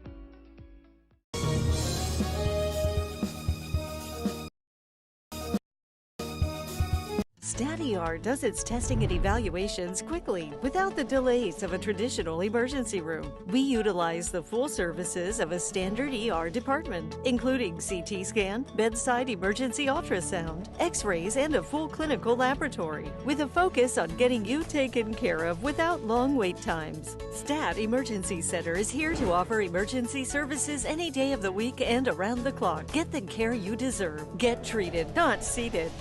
StatER does its testing and evaluations quickly, without the delays of a traditional emergency room. We utilize the full services of a standard ER department, including CT scan, bedside emergency ultrasound, x-rays, and a full clinical laboratory, with a focus on getting you taken care of without long wait times. Stat Emergency Center is here to offer emergency services any day of the week and around the clock. Get the care you deserve. Get treated, not seated.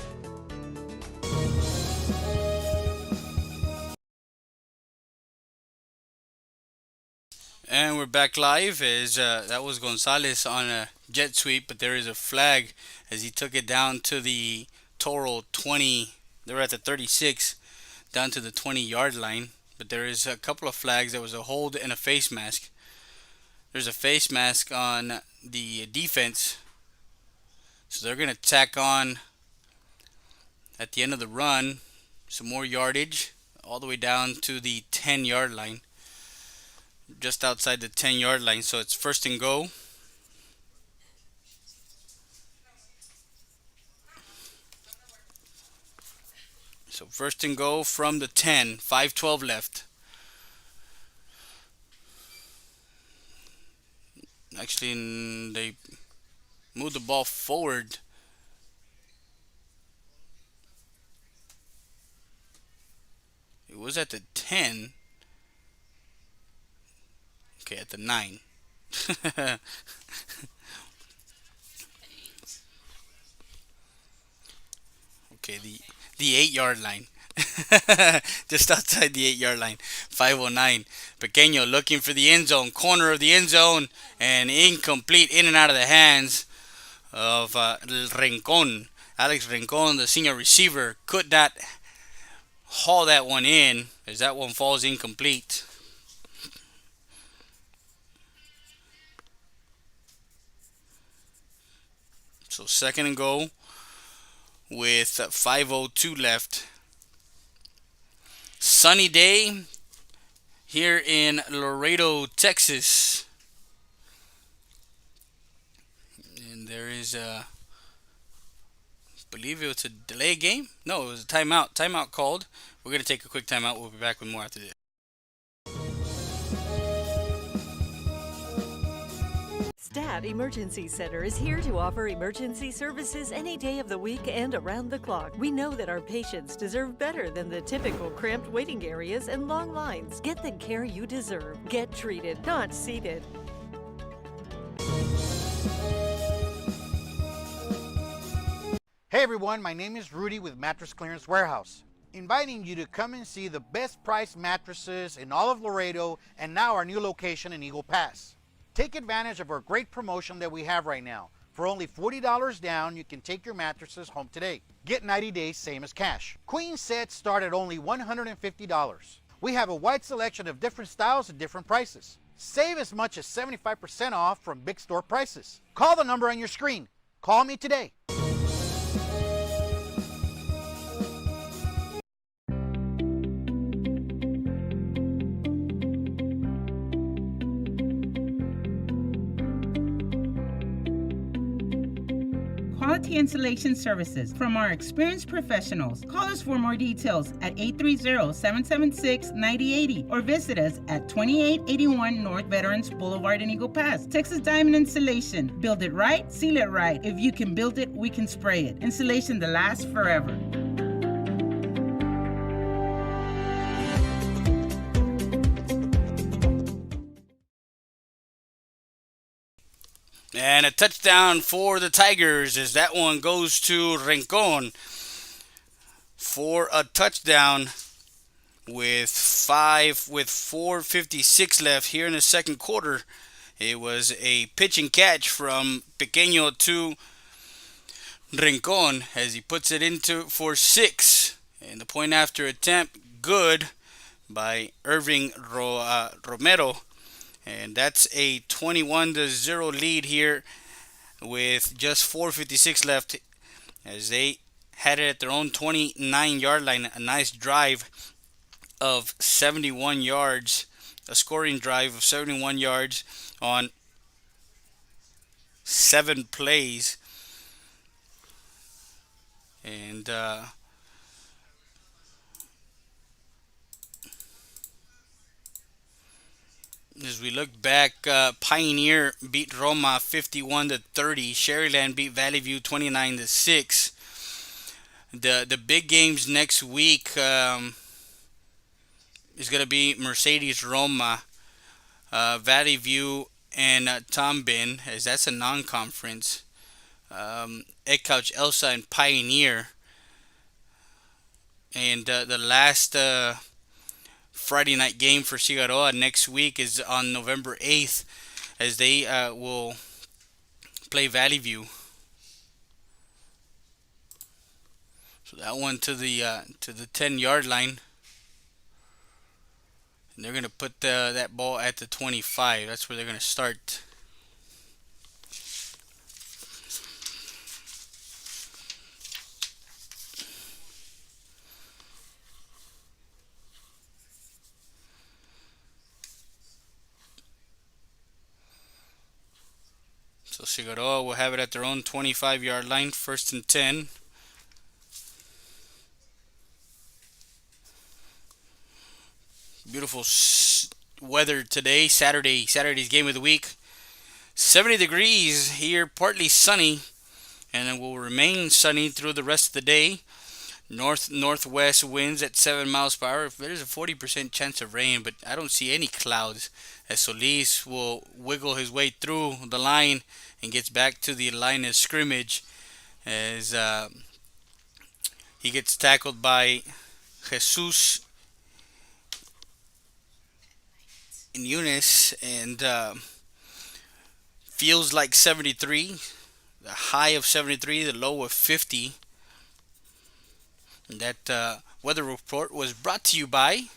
And we're back live as that was Gonzalez on a jet sweep, but there is a flag as he took it down to the Toro 20. They were at the 36, down to the 20-yard line. But there is a couple of flags. There was a hold and a face mask. There's a face mask on the defense. So they're going to tack on at the end of the run some more yardage all the way down to the 10-yard line. Just outside the 10-yard line, so it's 1st and go. So 1st and go from the 10, 5:12 left. Actually, they moved the ball forward. It was at the 10. Okay, at the 9. Okay, the 8-yard line. Just outside the 8-yard line. 5:09. Pequeño looking for the end zone. Corner of the end zone. And incomplete, in and out of the hands of Rincon. Alex Rincon, the senior receiver, could not haul that one in as that one falls incomplete. So 2nd and go with 5:02 left. Sunny day here in Laredo, Texas. And there is I believe it was a delay game. No, it was a timeout. Timeout called. We're going to take a quick timeout. We'll be back with more after this. Stat Emergency Center is here to offer emergency services any day of the week and around the clock. We know that our patients deserve better than the typical cramped waiting areas and long lines. Get the care you deserve. Get treated, not seated. Hey everyone, my name is Rudy with Mattress Clearance Warehouse, inviting you to come and see the best price mattresses in all of Laredo and now our new location in Eagle Pass. Take advantage of our great promotion that we have right now. For only $40 down, you can take your mattresses home today. Get 90 days same as cash. Queen sets start at only $150. We have a wide selection of different styles at different prices. Save as much as 75% off from big store prices. Call the number on your screen. Call me today. Quality installation services from our experienced professionals. Call us for more details at 830-776-9080 or visit us at 2881 North Veterans Boulevard in Eagle Pass. Texas Diamond Installation. Build it right, seal it right. If you can build it, we can spray it. Installation that lasts forever. And a touchdown for the Tigers as that one goes to Rincon for a touchdown with 4:56 left here in the second quarter. It was a pitch and catch from Pequeño to Rincon as he puts it into for 6. And the point after attempt, good by Irving Romero. And that's a 21-0 lead here with just 4:56 left as they had it at their own 29-yard line. A nice drive of 71 yards, a scoring drive of 71 yards on 7 plays. And as we look back, Pioneer beat Roma 51-30. Sherryland beat Valley View 29-6. The big games next week is going to be Mercedes Roma, Valley View, and Tombin, as that's a non-conference. Egg Couch Elsa and Pioneer. And the last Friday night game for Cigarroa next week is on November 8th as they will play Valley View. So that one to the 10-yard line. And they're going to put that ball at the 25. That's where they're going to start. So Cigarroa will have it at their own 25-yard line, 1st and 10. Beautiful weather today, Saturday's game of the week. 70 degrees here, partly sunny, and it will remain sunny through the rest of the day. Northwest winds at 7 miles per hour. There's a 40% chance of rain, but I don't see any clouds as Solis will wiggle his way through the line and gets back to the line of scrimmage as he gets tackled by Jesus in Eunice and feels like 73, the high of 73, the low of 50. And that weather report was brought to you by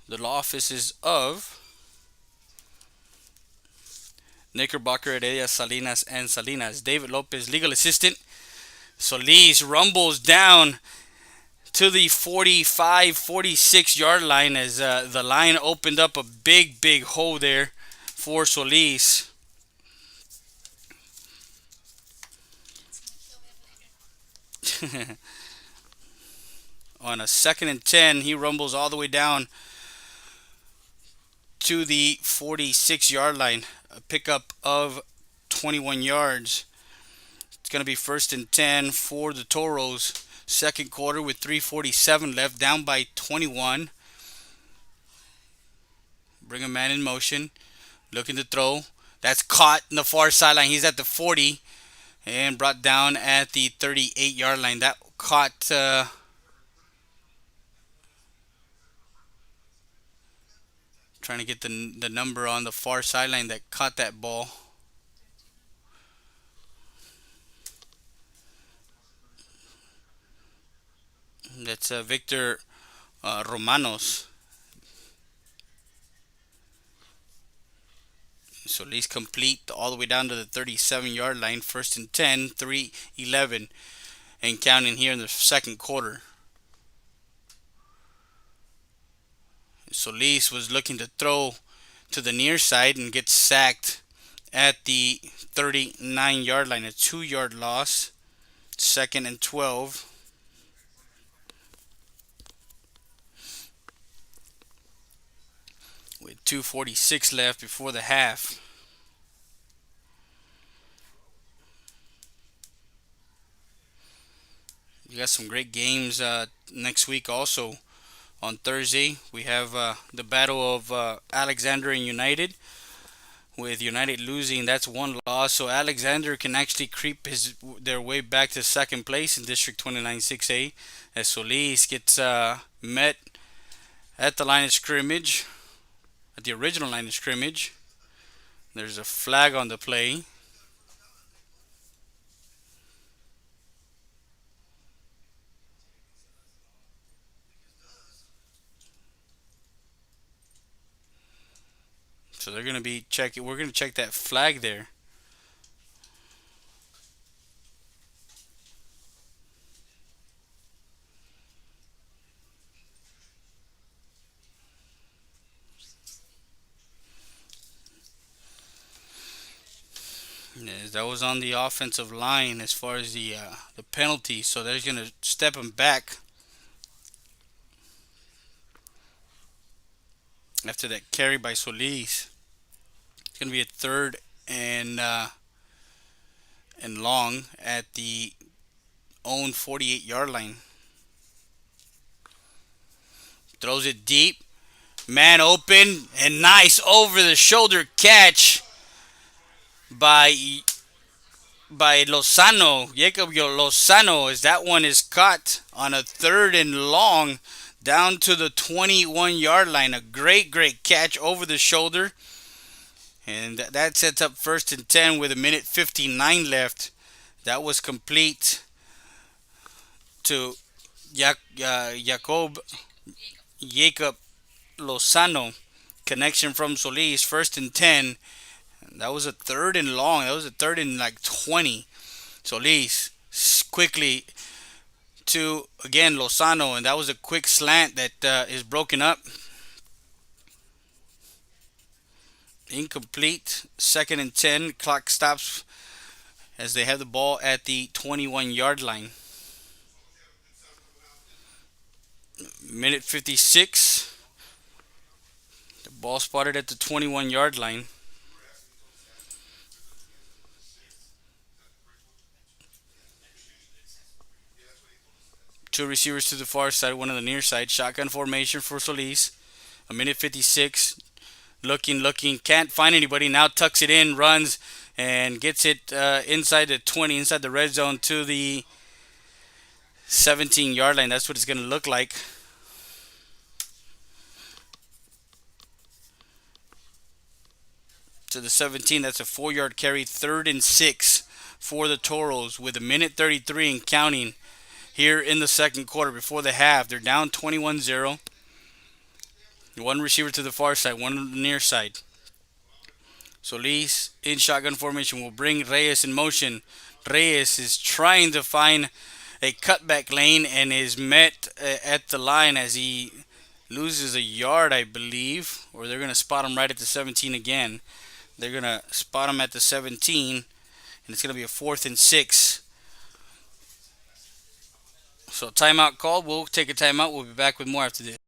the law offices of Knickerbocker, Heredia, Salinas, and Salinas. David Lopez, legal assistant. Solis rumbles down to the 45, 46 yard line as the line opened up a big hole there for Solis. On a 2nd and 10, he rumbles all the way down to the 46 yard line. A pickup of 21 yards. It's going to be 1st and 10 for the Toros. Second quarter with 3:47 left, down by 21. Bring a man in motion, looking to throw. That's caught in the far sideline. He's at the 40 and brought down at the 38-yard line. That caught. Trying to get the number on the far sideline that caught that ball. That's Victor Romanos. So Solis complete all the way down to the 37-yard line. First and 10, 3-11, and counting here in the second quarter. Solis was looking to throw to the near side and gets sacked at the 39-yard line. A 2-yard loss. Second and 12. With 2:46 left before the half. We got some great games next week also. On Thursday, we have the battle of Alexander and United. With United losing, that's one loss. So Alexander can actually creep their way back to second place in District 29 6A. As Solis gets met at the line of scrimmage. At the original line of scrimmage. There's a flag on the play. So they're going to be checking. We're going to check that flag there. Yes, that was on the offensive line as far as the penalty. So they're going to step him back after that carry by Solis. It's going to be a third and long at the own 48-yard line. Throws it deep. Man open and nice over-the-shoulder catch by Lozano. Jacob Lozano, as that one is caught on a third and long down to the 21-yard line. A great catch over the shoulder. And that sets up first and 10 with a minute 59 left. That was complete to Jacob Lozano. Connection from Solis. First and 10. That was a third and long. That was a third and like 20. Solis quickly to, again, Lozano. And that was a quick slant that is broken up. Incomplete. Second and 10. Clock stops as they have the ball at the 21-yard line. Minute 56. The ball spotted at the 21-yard line. Two receivers to the far side, one on the near side. Shotgun formation for Solis. A minute 56. Looking, can't find anybody. Now tucks it in, runs, and gets it inside the 20, inside the red zone to the 17-yard line. That's what it's going to look like. To the 17, that's a 4-yard carry. Third and 6 for the Toros with a minute 33 and counting here in the second quarter before the half. They're down 21-0. One receiver to the far side, one on the near side. Solis in shotgun formation will bring Reyes in motion. Reyes is trying to find a cutback lane and is met at the line as he loses a yard, I believe. Or they're going to spot him right at the 17 again. They're going to spot him at the 17. And it's going to be a 4th and 6. So timeout called. We'll take a timeout. We'll be back with more after this.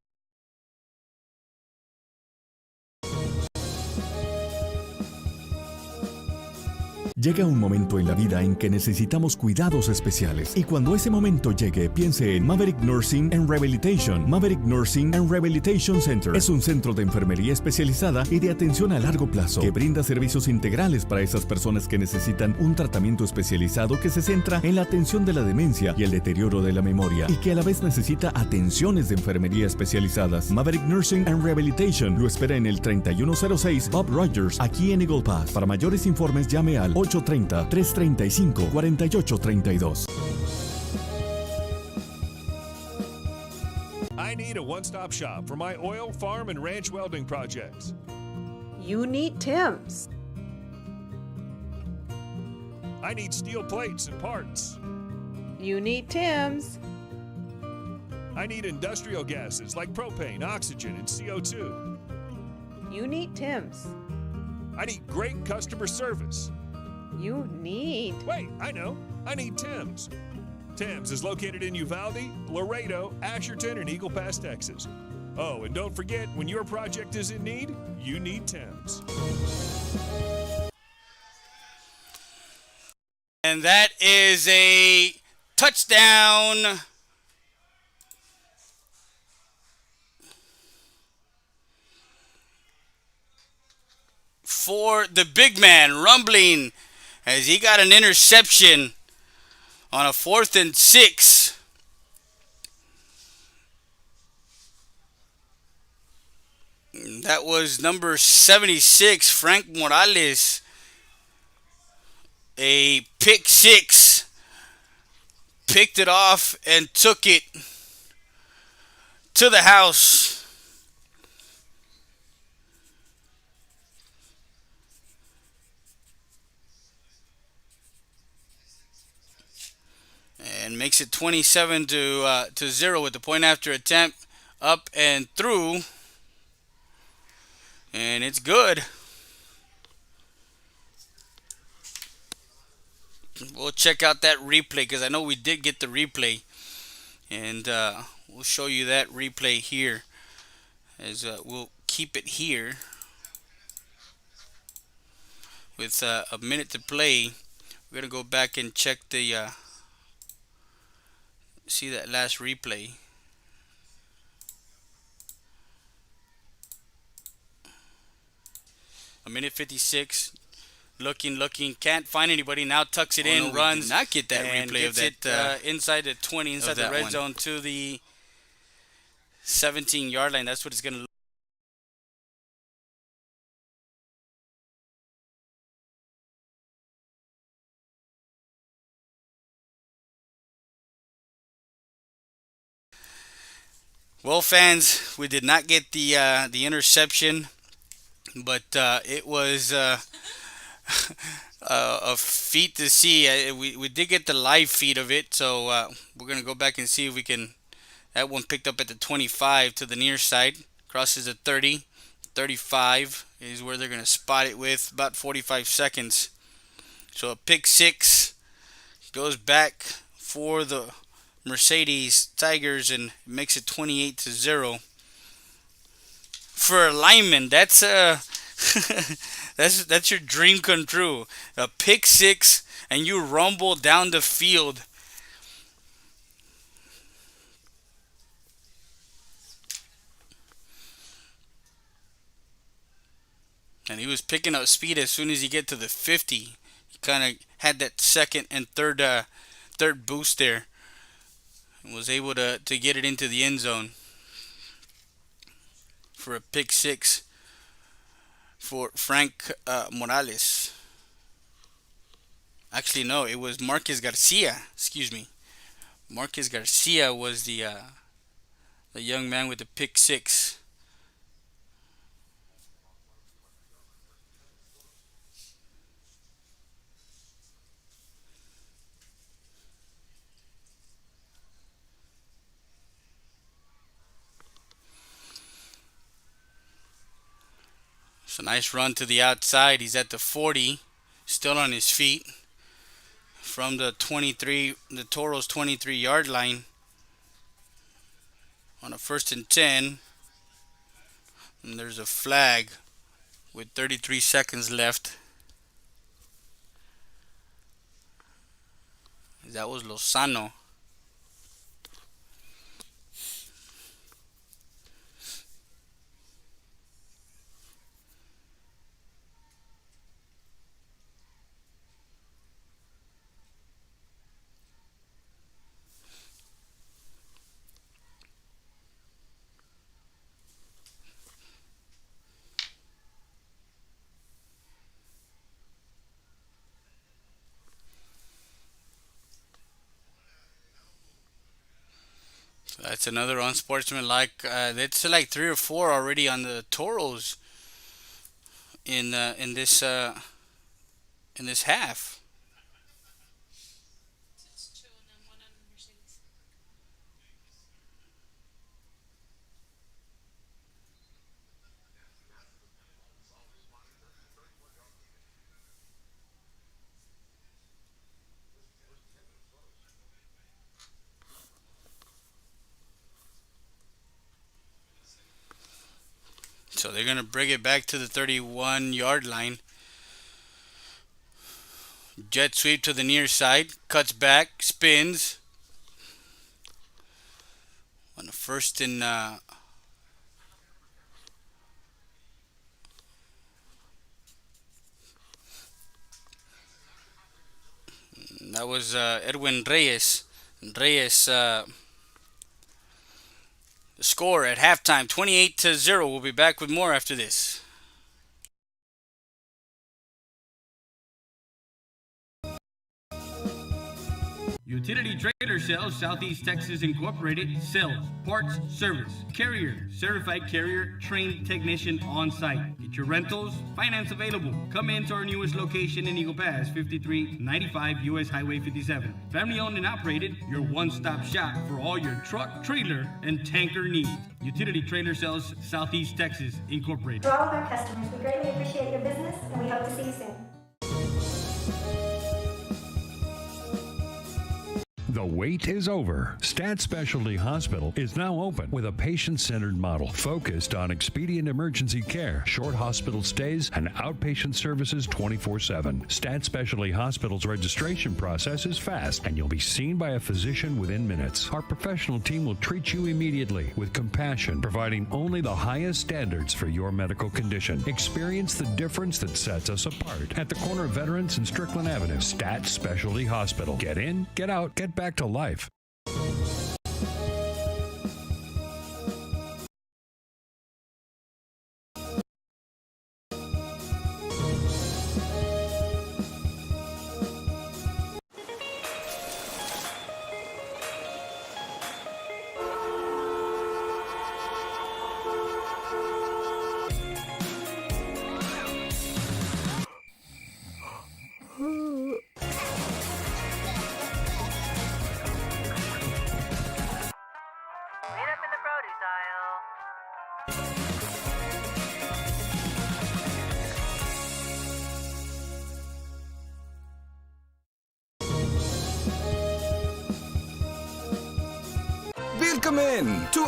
Llega un momento en la vida en que necesitamos cuidados especiales. Y cuando ese momento llegue, piense en Maverick Nursing and Rehabilitation. Maverick Nursing and Rehabilitation Center es un centro de enfermería especializada y de atención a largo plazo que brinda servicios integrales para esas personas que necesitan un tratamiento especializado que se centra en la atención de la demencia y el deterioro de la memoria y que a la vez necesita atenciones de enfermería especializadas. Maverick Nursing and Rehabilitation lo espera en el 3106 Bob Rogers, aquí en Eagle Pass. Para mayores informes llame al 830-335-4832. I need a one-stop shop for my oil, farm, and ranch welding projects. You need Tim's. I need steel plates and parts. You need Tim's. I need industrial gases like propane, oxygen, and CO2. You need Tim's. I need great customer service. You need... Wait, I know. I need Tim's. Tim's is located in Uvalde, Laredo, Asherton, and Eagle Pass, Texas. Oh, and don't forget, when your project is in need, you need Tim's. And that is a touchdown for the big man, Rumbling, as he got an interception on a 4th and 6. That was number 76, Frank Morales. A pick six. Picked it off and took it to the house. And makes it 27 to 0 with the point after attempt, up and through, and it's good. We'll check out that replay because I know we did get the replay, and we'll show you that replay here. As we'll keep it here with a minute to play. We're gonna go back and check the. See that last replay. A minute 56. Looking. Can't find anybody. Now tucks it in, runs. Did not get that replay of that. It, inside the 20, inside the red zone to the 17-yard line. That's what it's gonna look. Well, fans, we did not get the interception, but it was a feat to see. We did get the live feed of it, so we're gonna go back and see if we can. That one picked up at the 25 to the near side, crosses the 30, 35 is where they're gonna spot it with about 45 seconds. So a pick six goes back for the Mercedes Tigers and makes it 28 to 0. For a lineman, that's that's your dream come true. A pick six and you rumble down the field. And he was picking up speed as soon as he get to the 50. He kind of had that second and third boost there. Was able to get it into the end zone for a pick six for Frank Morales. Actually, no, it was Marquez Garcia. Excuse me. Marquez Garcia was the young man with the pick six. It's a nice run to the outside. He's at the 40, still on his feet. From the 23, the Toros 23-yard line on a 1st and 10. And there's a flag with 33 seconds left. That was Lozano. That's another unsportsmanlike. That's like three or four already on the Toros in this half. So they're gonna bring it back to the 31-yard line. Jet sweep to the near side, cuts back, spins. On the first and that was Edwin Reyes. Reyes the score at halftime 28-0. We'll be back with more after this. Utility Trailer Sales Southeast Texas Incorporated sells parts, service, carrier, certified carrier, trained technician on site. Get your rentals, finance available. Come into our newest location in Eagle Pass, 5395 US Highway 57. Family owned and operated, your one-stop shop for all your truck, trailer, and tanker needs. Utility Trailer Sales Southeast Texas Incorporated. To all of our customers, we greatly appreciate your business and we hope to see you soon. The wait is over. Stat Specialty Hospital is now open with a patient-centered model focused on expedient emergency care, short hospital stays, and outpatient services 24/7. Stat Specialty Hospital's registration process is fast, and you'll be seen by a physician within minutes. Our professional team will treat you immediately with compassion, providing only the highest standards for your medical condition. Experience the difference that sets us apart at the corner of Veterans and Strickland Avenue. Stat Specialty Hospital. Get in, get out, get back to life. Willkommen to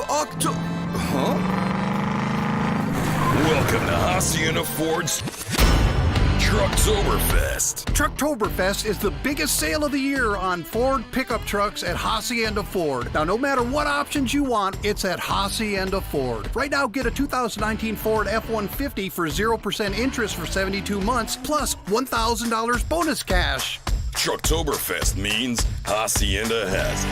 Welcome to Hacienda Ford's Trucktoberfest. Trucktoberfest is the biggest sale of the year on Ford pickup trucks at Hacienda Ford. Now, no matter what options you want, it's at Hacienda Ford. Right now, get a 2019 Ford F-150 for 0% interest for 72 months, plus $1,000 bonus cash. Trucktoberfest means Hacienda has it.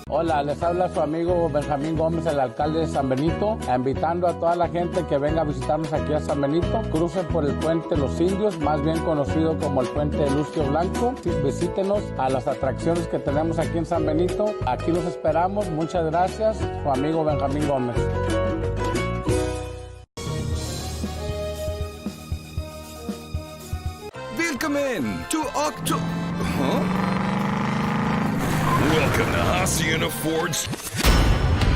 Hola, les habla su amigo Benjamín Gómez, el alcalde de San Benito, invitando a toda la gente que venga a visitarnos aquí a San Benito. Crucen por el puente Los Indios, más bien conocido como el puente de Lucio Blanco. Visítenos a las atracciones que tenemos aquí en San Benito. Aquí los esperamos. Muchas gracias. Su amigo Benjamín Gómez. Willkommen to Welcome to Hacienda Ford's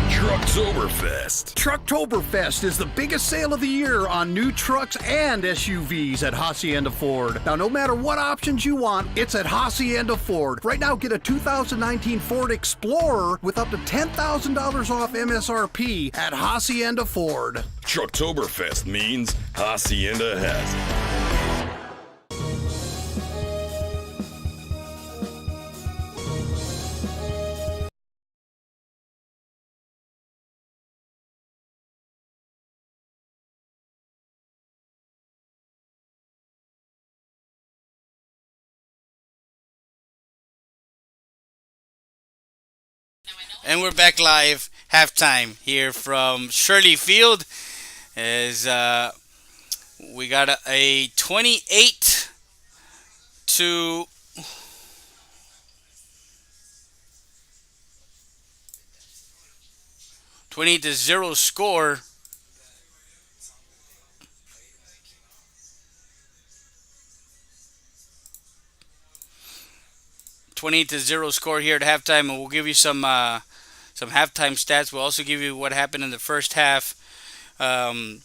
Trucktoberfest. Trucktoberfest is the biggest sale of the year on new trucks and SUVs at Hacienda Ford. Now, no matter what options you want, it's at Hacienda Ford. Right now, get a 2019 Ford Explorer with up to $10,000 off MSRP at Hacienda Ford. Trucktoberfest means Hacienda has it. And we're back live, halftime here from Shirley Field. As we got a to 28 to 0 score. 28 to 0 score here at halftime, and we'll give you some halftime stats. We'll also give you what happened in the first half. Um,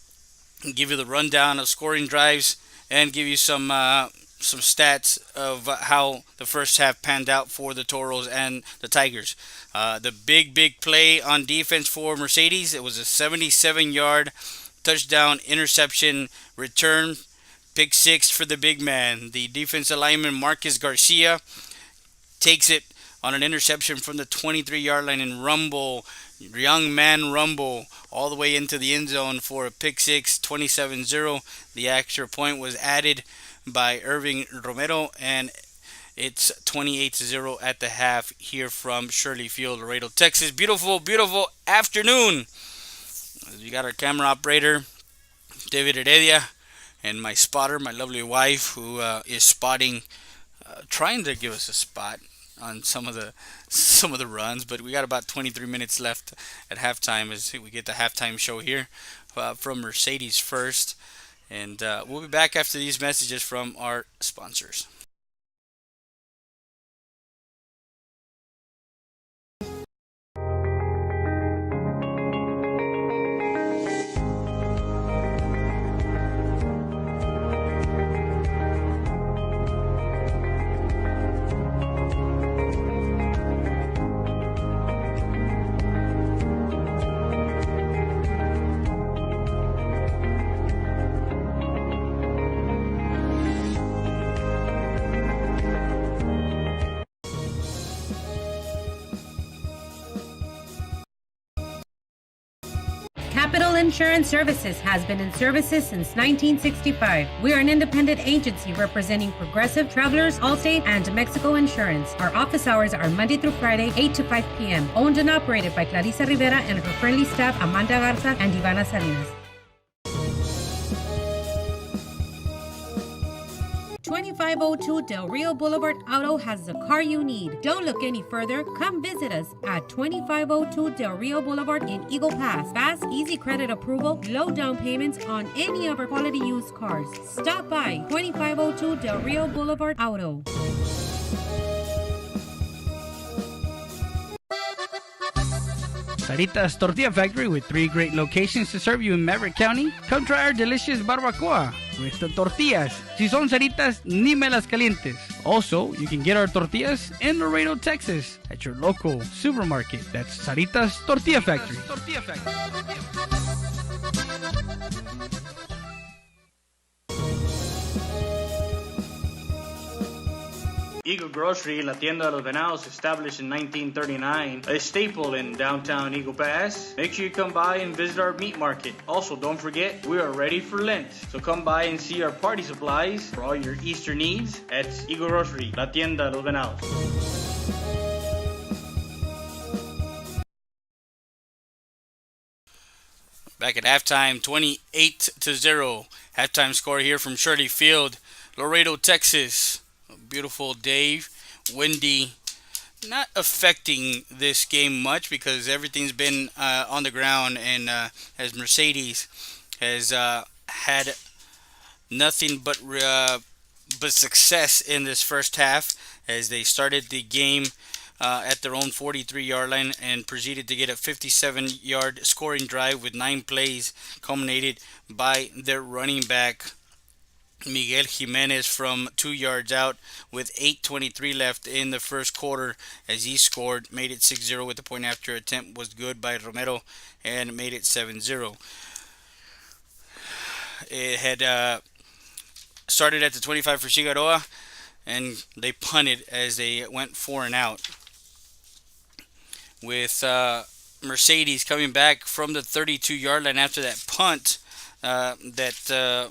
Give you the rundown of scoring drives and give you some stats of how the first half panned out for the Toros and the Tigers. The big play on defense for Mercedes. It was a 77-yard touchdown interception return, pick six for the big man. The defensive lineman Marcus Garcia takes it on an interception from the 23-yard line and young man rumble all the way into the end zone for a pick six, 27-0. The extra point was added by Irving Romero, and it's 28-0 at the half here from Shirley Field, Laredo, Texas. Beautiful afternoon. We got our camera operator, David Heredia, and my spotter, my lovely wife, who is spotting, trying to give us a spot on some of the runs, but we got about 23 minutes left at halftime as we get the halftime show here from Mercedes first, and we'll be back after these messages from our sponsors. Capital Insurance Services has been in services since 1965. We are an independent agency representing Progressive, Travelers, Allstate, and Mexico Insurance. Our office hours are Monday through Friday, 8 to 5 p.m. Owned and operated by Clarissa Rivera and her friendly staff, Amanda Garza and Ivana Salinas. 2502 Del Rio Boulevard Auto has the car you need. Don't look any further. Come visit us at 2502 Del Rio Boulevard in Eagle Pass. Fast, easy credit approval, low down payments on any of our quality used cars. Stop by 2502 Del Rio Boulevard Auto. Saritas Tortilla Factory with 3 great locations to serve you in Maverick County. Come try our delicious barbacoa with the tortillas. Si son Saritas, ni me las calientes. Also, you can get our tortillas in Laredo, Texas at your local supermarket. That's Saritas Tortilla Factory. Eagle Grocery, La Tienda de los Venados, established in 1939, a staple in downtown Eagle Pass. Make sure you come by and visit our meat market. Also, don't forget, we are ready for Lent. So come by and see our party supplies for all your Easter needs at Eagle Grocery, La Tienda de los Venados. Back at halftime, 28-0. Halftime score here from Shirley Field, Laredo, Texas. A beautiful day, windy, not affecting this game much because everything's been on the ground, and as Mercedes has had nothing but success in this first half as they started the game at their own 43-yard line and proceeded to get a 57-yard scoring drive with 9 plays culminated by their running back Miguel Jimenez from 2 yards out with 8:23 left in the first quarter as he scored, made it 6-0 with the point after attempt was good by Romero and made it 7-0. It had started at the 25 for Cigarroa and they punted as they went 4 and out. With Mercedes coming back from the 32-yard line after that punt that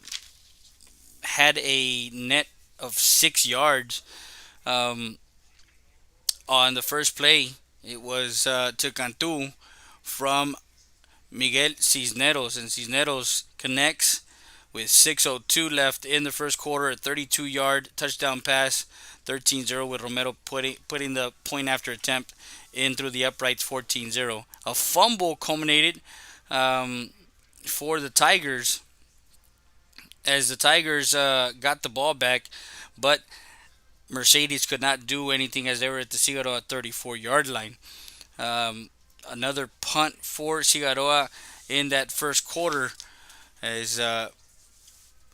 had a net of 6 yards on the first play. It was to Cantu from Miguel Cisneros, and Cisneros connects with 6:02 left in the first quarter. A 32-yard touchdown pass, 13-0, with Romero putting the point after attempt in through the uprights, 14-0. A fumble culminated for the Tigers as the Tigers got the ball back, but Mercedes could not do anything as they were at the Cigarroa 34-yard line. Another punt for Cigarroa in that first quarter as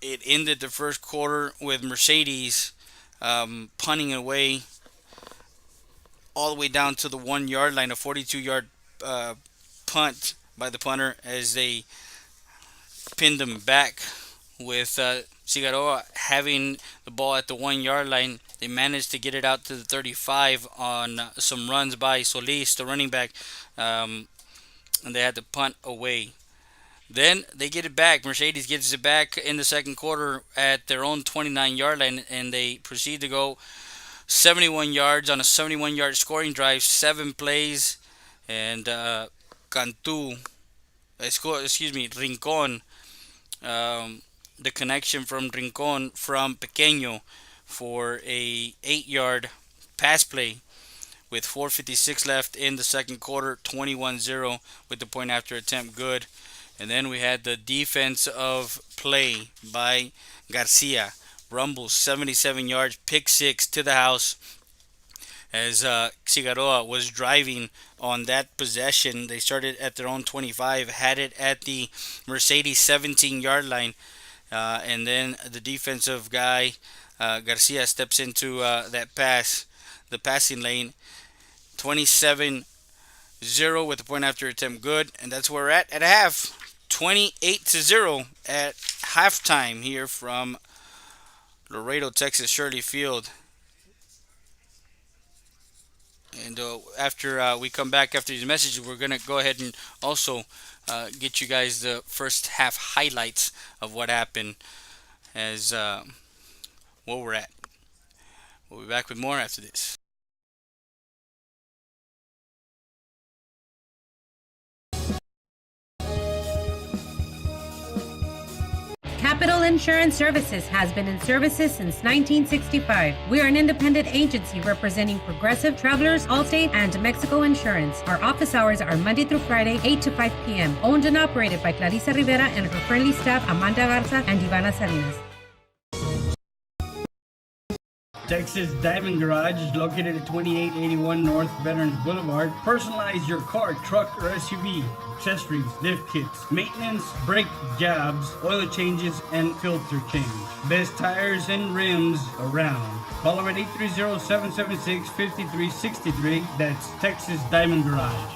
it ended the first quarter with Mercedes punting away all the way down to the 1-yard line, a 42-yard punt by the punter as they pinned them back with Cigarroa having the ball at the 1-yard line. They managed to get it out to the 35 on some runs by Solis, the running back, and they had to punt away. Then they get it back. Mercedes gets it back in the second quarter at their own 29-yard line, and they proceed to go 71 yards on a 71-yard scoring drive, 7 plays, and Rincon, the connection from Rincon from Pequeño for a 8-yard pass play with 4:56 left in the second quarter, 21-0 with the point after attempt good. And then we had the defense of play by Garcia. Rumbles 77 yards, pick 6 to the house as Cigarroa was driving on that possession. They started at their own 25, had it at the Mercedes 17-yard line, and then the defensive guy, Garcia, steps into that pass, the passing lane, 27-0 with the point after attempt good, and that's where we're at half. 28-0 at halftime here from Laredo, Texas, Shirley Field. And after we come back after these messages, we're going to go ahead and also get you guys the first half highlights of what happened as where we're at. We'll be back with more after this. Capital Insurance Services has been in services since 1965. We are an independent agency representing Progressive, Travelers, Allstate, and Mexico Insurance. Our office hours are Monday through Friday, 8 to 5 p.m. Owned and operated by Clarissa Rivera and her friendly staff, Amanda Garza and Ivana Salinas. Texas Diamond Garage is located at 2881 North Veterans Boulevard. Personalize your car, truck, or SUV. Accessories, lift kits, maintenance, brake jobs, oil changes, and filter change. Best tires and rims around. Call them at 830-776-5363. That's Texas Diamond Garage.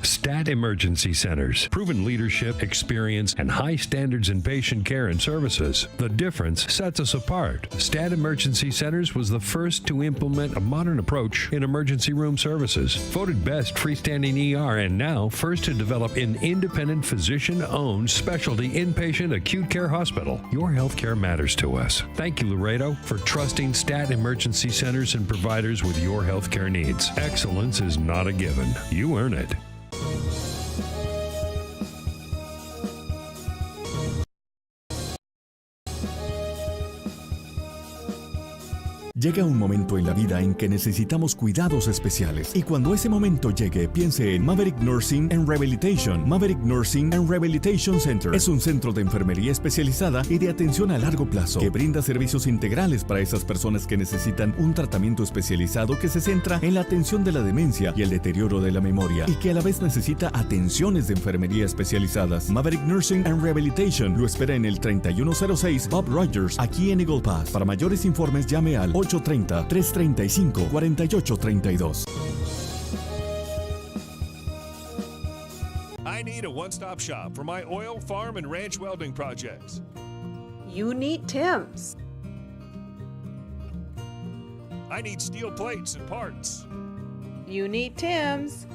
Stat Emergency Centers. Proven leadership, experience, and high standards in patient care and services. The difference sets us apart. Stat Emergency Centers was the first to implement a modern approach in emergency room services. Voted best freestanding ER and now first to develop an independent physician-owned specialty inpatient acute care hospital. Your healthcare matters to us. Thank you, Laredo, for trusting Stat Emergency Centers and providers with your healthcare needs. Excellence is not a given. You earn it. Llega un momento en la vida en que necesitamos cuidados especiales. Y cuando ese momento llegue, piense en Maverick Nursing and Rehabilitation. Maverick Nursing and Rehabilitation Center es un centro de enfermería especializada y de atención a largo plazo que brinda servicios integrales para esas personas que necesitan un tratamiento especializado que se centra en la atención de la demencia y el deterioro de la memoria y que a la vez necesita atenciones de enfermería especializadas. Maverick Nursing and Rehabilitation lo espera en el 3106 Bob Rogers, aquí en Eagle Pass. Para mayores informes llame al 830-335-4832. I need a one-stop shop for my oil, farm, and ranch welding projects. You need Tim's. I need steel plates and parts. You need Tim's.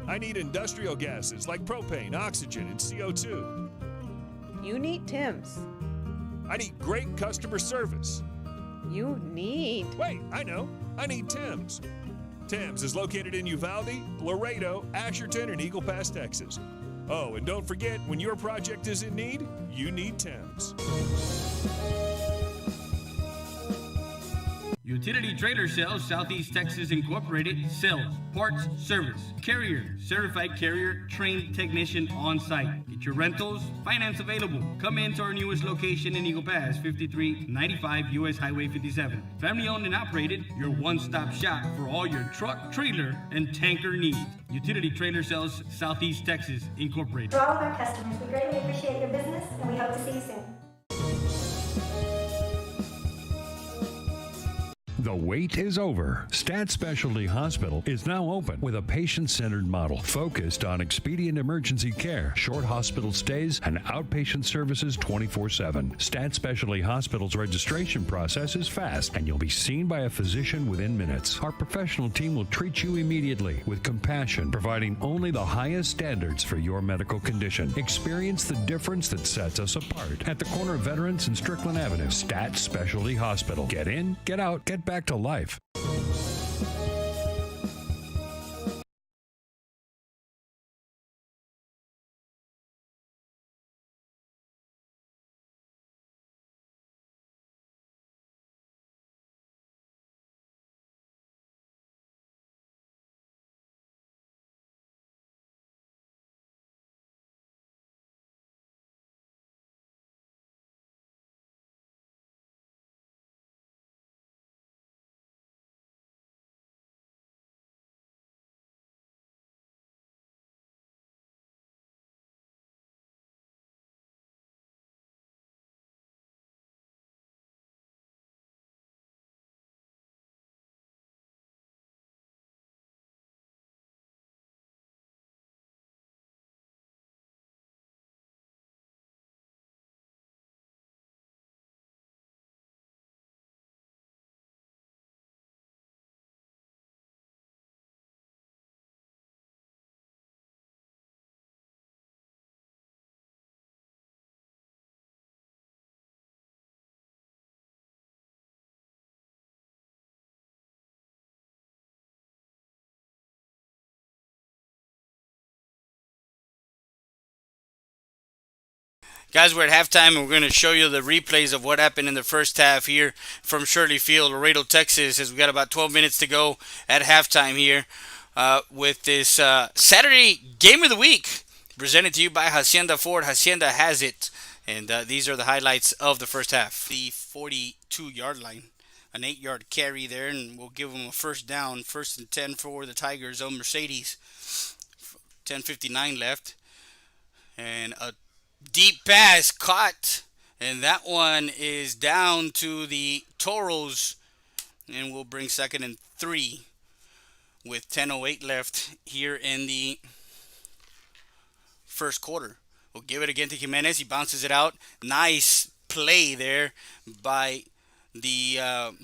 I need industrial gases like propane, oxygen, and CO2. You need Tim's. I need great customer service. You need. Wait, I know. I need Tim's. Tim's is located in Uvalde, Laredo, Asherton, and Eagle Pass, Texas. Oh, and don't forget, when your project is in need, you need Tim's. Utility Trailer Sales Southeast Texas Incorporated sells parts, service, carrier, certified carrier, trained technician on site. Get your rentals, finance available. Come into our newest location in Eagle Pass, 5395 US Highway 57. Family owned and operated, your one-stop shop for all your truck, trailer, and tanker needs. Utility Trailer Sales Southeast Texas Incorporated. To all of our customers, we greatly appreciate your business and we hope to see you soon. The wait is over. Stat Specialty Hospital is now open with a patient-centered model focused on expedient emergency care, short hospital stays, and outpatient services 24/7. Stat Specialty Hospital's registration process is fast, and you'll be seen by a physician within minutes. Our professional team will treat you immediately with compassion, providing only the highest standards for your medical condition. Experience the difference that sets us apart at the corner of Veterans and Strickland Avenue. Stat Specialty Hospital. Get in, get out, get back to life. Guys, we're at halftime, and we're going to show you the replays of what happened in the first half here from Shirley Field, Laredo, Texas, as we got about 12 minutes to go at halftime here with this Saturday Game of the Week presented to you by Hacienda Ford. Hacienda has it, and these are the highlights of the first half. The 42-yard line, an 8-yard carry there, and we'll give them a first down, 1st and 10 for the Tigers of Mercedes. 10:59 left, and a deep pass caught, and that one is down to the Toros, and we'll bring 2nd and 3 with 10:08 left here in the first quarter. We'll give it again to Jimenez. He bounces it out. Nice play there by the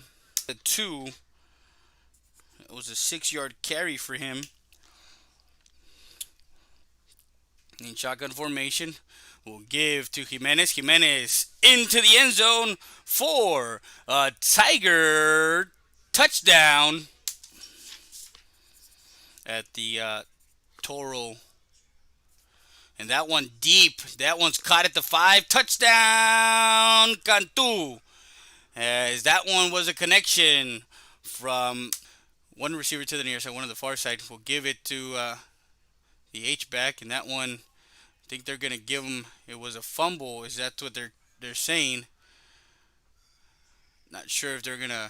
2. It was a 6-yard carry for him. In shotgun formation, we'll give to Jimenez. Jimenez into the end zone for a Tiger touchdown at the Toro. And that one deep. That one's caught at the 5. Touchdown, Cantu. As that one was a connection from one receiver to the near side, one on the far side. We'll give it to the H-back, and that one, I think they're going to give him, it was a fumble. Is that what they're saying? Not sure if they're going to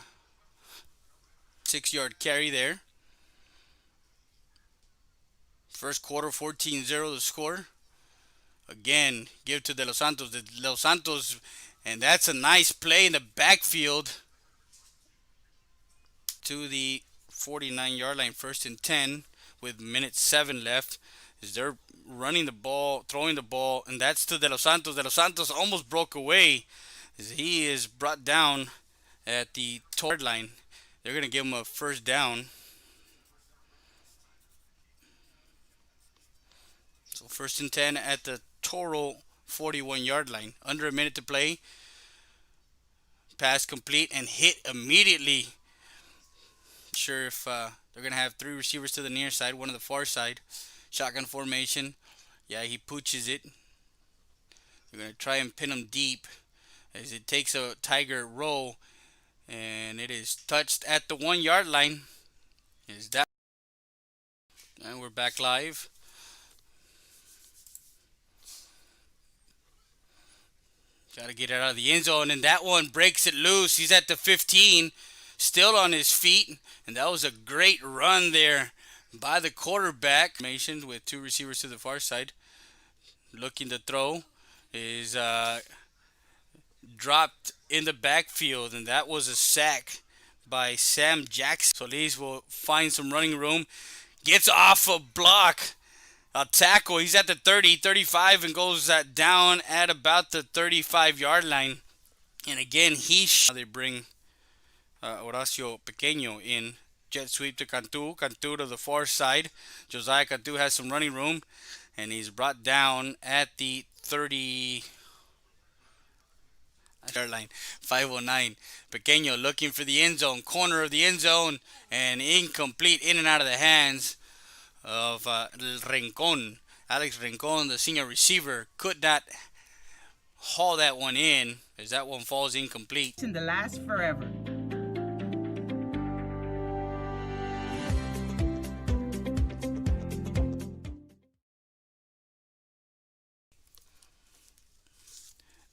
6-yard carry there. First quarter, 14-0 the score. Again, give to De Los Santos. De Los Santos, and that's a nice play in the backfield to the 49-yard line, 1st and 10 with minute 7 left. As they're running the ball, throwing the ball, and that's to De Los Santos. De Los Santos almost broke away as he is brought down at the yard line. They're going to give him a first down. So 1st and 10 at the Toro 41-yard line. Under a minute to play. pass complete and hit immediately. Sure if they're going to have 3 receivers to the near side, 1 to the far side. Shotgun formation. Yeah, he pooches it. They're going to try and pin him deep as it takes a Tiger roll. And it is touched at the 1-yard line. Is that? And we're back live. Got to get it out of the end zone. And that one breaks it loose. He's at the 15. Still on his feet. And that was a great run there by the quarterback. With 2 receivers to the far side. Looking to throw. Is dropped in the backfield. And that was a sack by Sam Jackson. Solis will find some running room. Gets off a block. A tackle. He's at the 30, 35 and goes down at about the 35-yard line. And again, they bring Horacio Pequeño in. Jet sweep to Cantu. Cantu to the far side. Josiah Cantu has some running room. And he's brought down at the 30-yard line. 509. Pequeño looking for the end zone. Corner of the end zone. And incomplete, in and out of the hands of Rincon. Alex Rincon, the senior receiver, could not haul that one in as that one falls incomplete. In the last forever.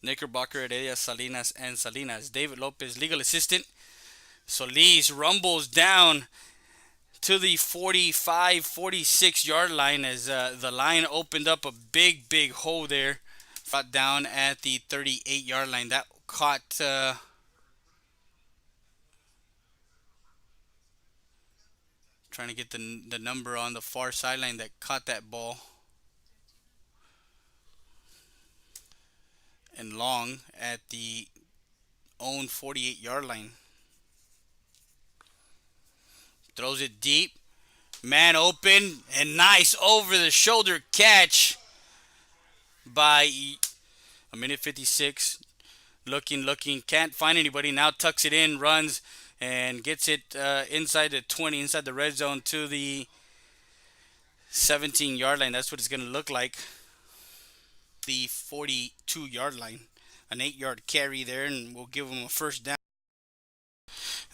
Knickerbocker, Heredia, Salinas, and Salinas. David Lopez, legal assistant. Solis rumbles down to the 45, 46-yard line as the line opened up a big hole there. Fought down at the 38-yard line. That caught trying to get the number on the far sideline that caught that ball. And long at the own 48-yard line. Throws it deep. Man open. And nice over-the-shoulder catch by a minute 56. Looking. Can't find anybody. Now tucks it in. Runs. And gets it inside the 20. Inside the red zone to the 17-yard line. That's what it's going to look like. The 42-yard line. An 8-yard carry there. And we'll give them a first down.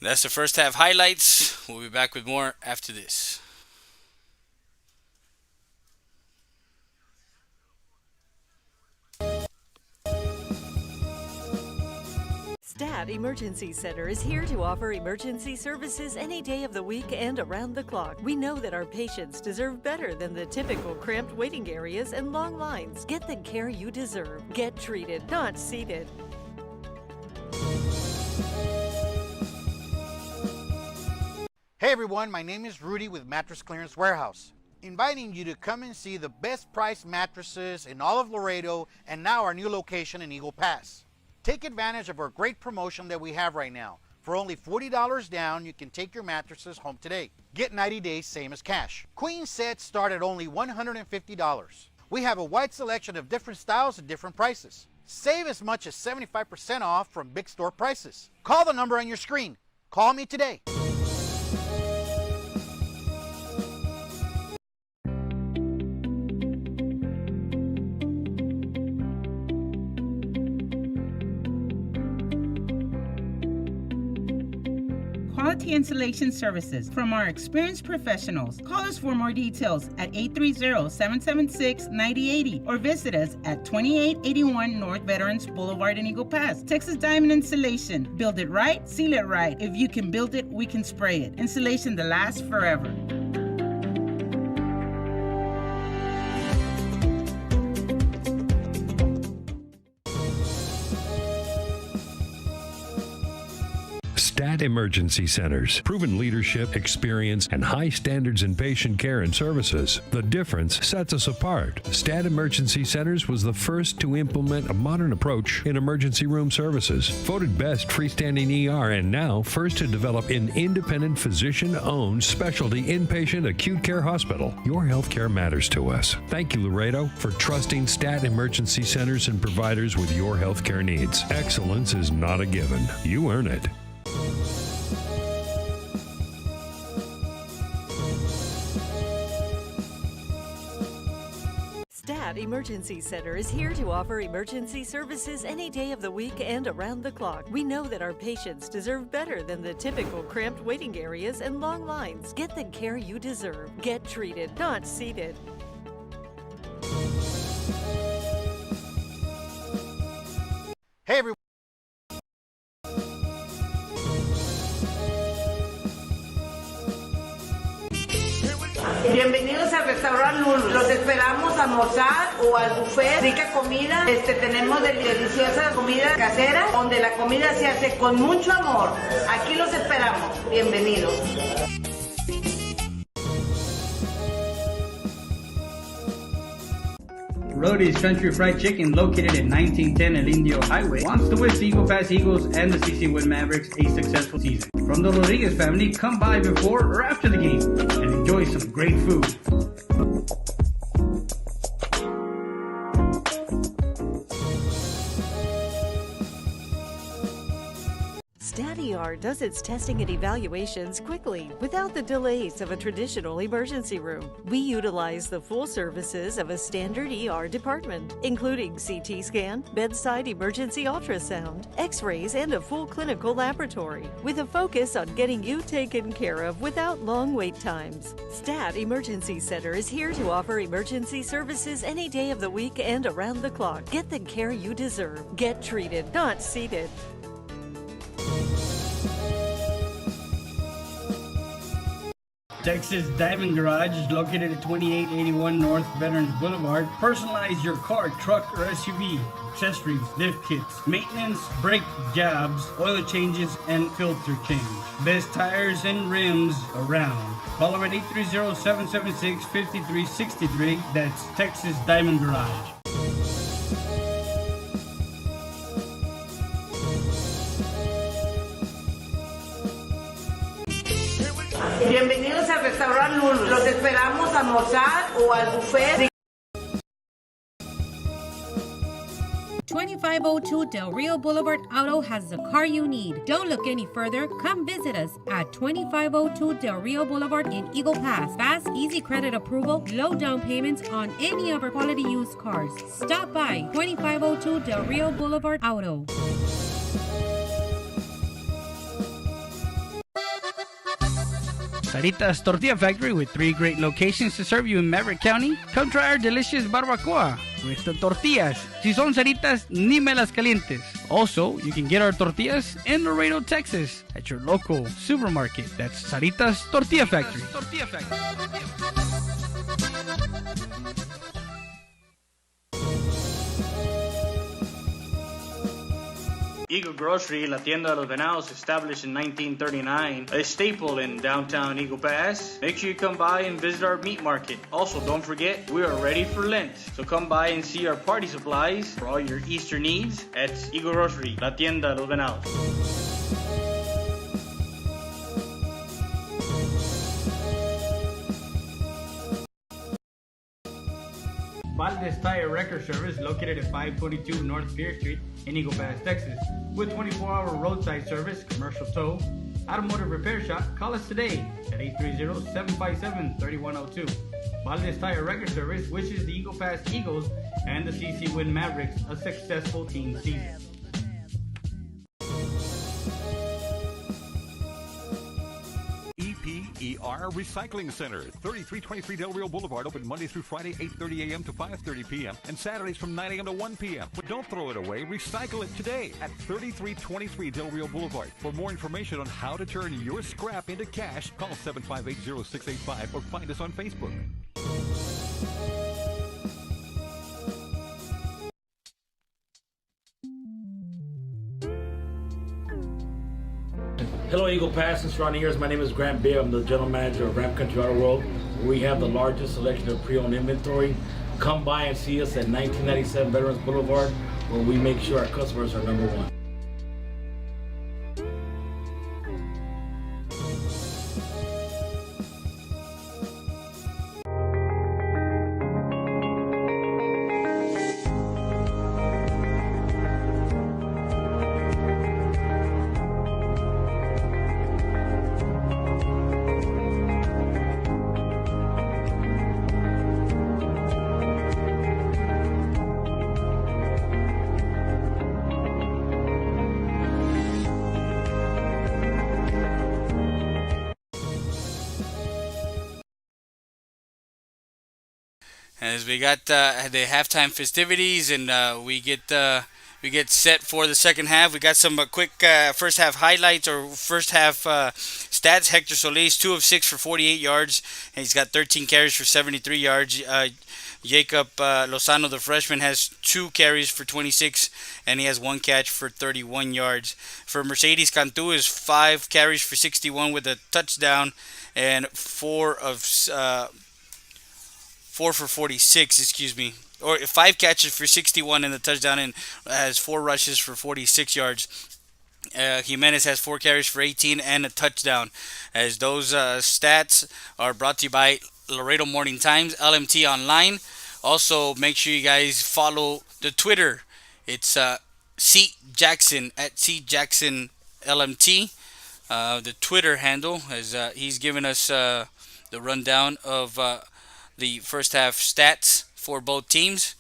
That's the first half highlights. We'll be back with more after this. Stat Emergency Center is here to offer emergency services any day of the week and around the clock. We know that our patients deserve better than the typical cramped waiting areas and long lines. Get the care you deserve. Get treated, not seated. Hey everyone, my name is Rudy with Mattress Clearance Warehouse, inviting you to come and see the best price mattresses in all of Laredo and now our new location in Eagle Pass. Take advantage of our great promotion that we have right now. For only $40 down, you can take your mattresses home today. Get 90 days same as cash. Queen sets start at only $150. We have a wide selection of different styles at different prices. Save as much as 75% off from big store prices. Call the number on your screen. Call me today. Quality installation services from our experienced professionals. Call us for more details at 830-776-9080 or visit us at 2881 North Veterans Boulevard in Eagle Pass. Texas Diamond Installation. Build it right, seal it right. If you can build it, we can spray it. Installation that lasts forever. STAT Emergency Centers. Proven leadership, experience, and high standards in patient care and services. The difference sets us apart. STAT Emergency Centers was the first to implement a modern approach in emergency room services. Voted best freestanding ER and now first to develop an independent physician-owned specialty inpatient acute care hospital. Your healthcare matters to us. Thank you, Laredo, for trusting STAT Emergency Centers and providers with your healthcare needs. Excellence is not a given. You earn it. STAT Emergency Center is here to offer emergency services any day of the week and around the clock. We know that our patients deserve better than the typical cramped waiting areas and long lines. Get the care you deserve. Get treated, not seated. Hey everyone. Bienvenidos al restaurante Lulu. Los esperamos a almorzar o al buffet. Rica comida. Tenemos deliciosa comida casera, donde la comida se hace con mucho amor. Aquí los esperamos. Bienvenidos. Rody's Country Fried Chicken, located at 1910 El Indio Highway, wants to wish the Eagle Pass Eagles and the CC Wind Mavericks a successful season. From the Rodriguez family, come by before or after the game and enjoy some great food. STAT ER does its testing and evaluations quickly without the delays of a traditional emergency room. We utilize the full services of a standard ER department, including CT scan, bedside emergency ultrasound, x-rays, and a full clinical laboratory, with a focus on getting you taken care of without long wait times. STAT Emergency Center is here to offer emergency services any day of the week and around the clock. Get the care you deserve. Get treated, not seated. Texas Diamond Garage is located at 2881 North Veterans Boulevard. Personalize your car, truck, or SUV. Accessories, lift kits, maintenance, brake jobs, oil changes, and filter change. Best tires and rims around. Call them at 830-776-5363. That's Texas Diamond Garage. Bienvenidos al restaurante Lulu. Los esperamos a almorzar o al buffet. 2502 Del Rio Boulevard Auto has the car you need. Don't look any further. Come visit us at 2502 Del Rio Boulevard in Eagle Pass. Fast, easy credit approval, low down payments on any of our quality used cars. Stop by 2502 Del Rio Boulevard Auto. Sarita's Tortilla Factory, with 3 great locations to serve you in Maverick County. Come try our delicious barbacoa with the tortillas. Si son Saritas, ni me las calientes. Also, you can get our tortillas in Laredo, Texas at your local supermarket. That's Sarita's Tortilla Factory. Eagle Grocery, La Tienda de los Venados, established in 1939, a staple in downtown Eagle Pass. Make sure you come by and visit our meat market. Also, don't forget, we are ready for Lent. So come by and see our party supplies for all your Easter needs at Eagle Grocery, La Tienda de los Venados. Valdez Tire Record Service, located at 522 North Pierce Street in Eagle Pass, Texas. With 24-hour roadside service, commercial tow, automotive repair shop, call us today at 830-757-3102. Valdez Tire Record Service wishes the Eagle Pass Eagles and the CC Wind Mavericks a successful team season. EPER Recycling Center, 3323 Del Rio Boulevard, open Monday through Friday, 8:30 a.m. to 5:30 p.m. and Saturdays from 9 a.m. to 1 p.m. But don't throw it away. Recycle it today at 3323 Del Rio Boulevard. For more information on how to turn your scrap into cash, call 758-0685 or find us on Facebook. Hello, Eagle Pass and surrounding areas. My name is Grant Beer. I'm the general manager of Ram Country Auto World, where we have the largest selection of pre-owned inventory. Come by and see us at 1997 Veterans Boulevard, where we make sure our customers are number one. As we got the halftime festivities, and we get set for the second half. We got some quick first half highlights or first half stats. Hector Solis, 2 of 6 for 48 yards, and he's got 13 carries for 73 yards. Jacob Lozano, the freshman, has 2 carries for 26, and he has 1 catch for 31 yards. For Mercedes Cantu is 5 carries for 61 with a touchdown, and 4 for 46, excuse me, or 5 catches for 61 and the touchdown, and has 4 rushes for 46 yards. Jimenez has 4 carries for 18 and a touchdown. As those stats are brought to you by Laredo Morning Times, LMT Online. Also, make sure you guys follow the Twitter. It's C Jackson at C Jackson LMT. The Twitter handle, as he's given us the rundown of the first half stats for both teams.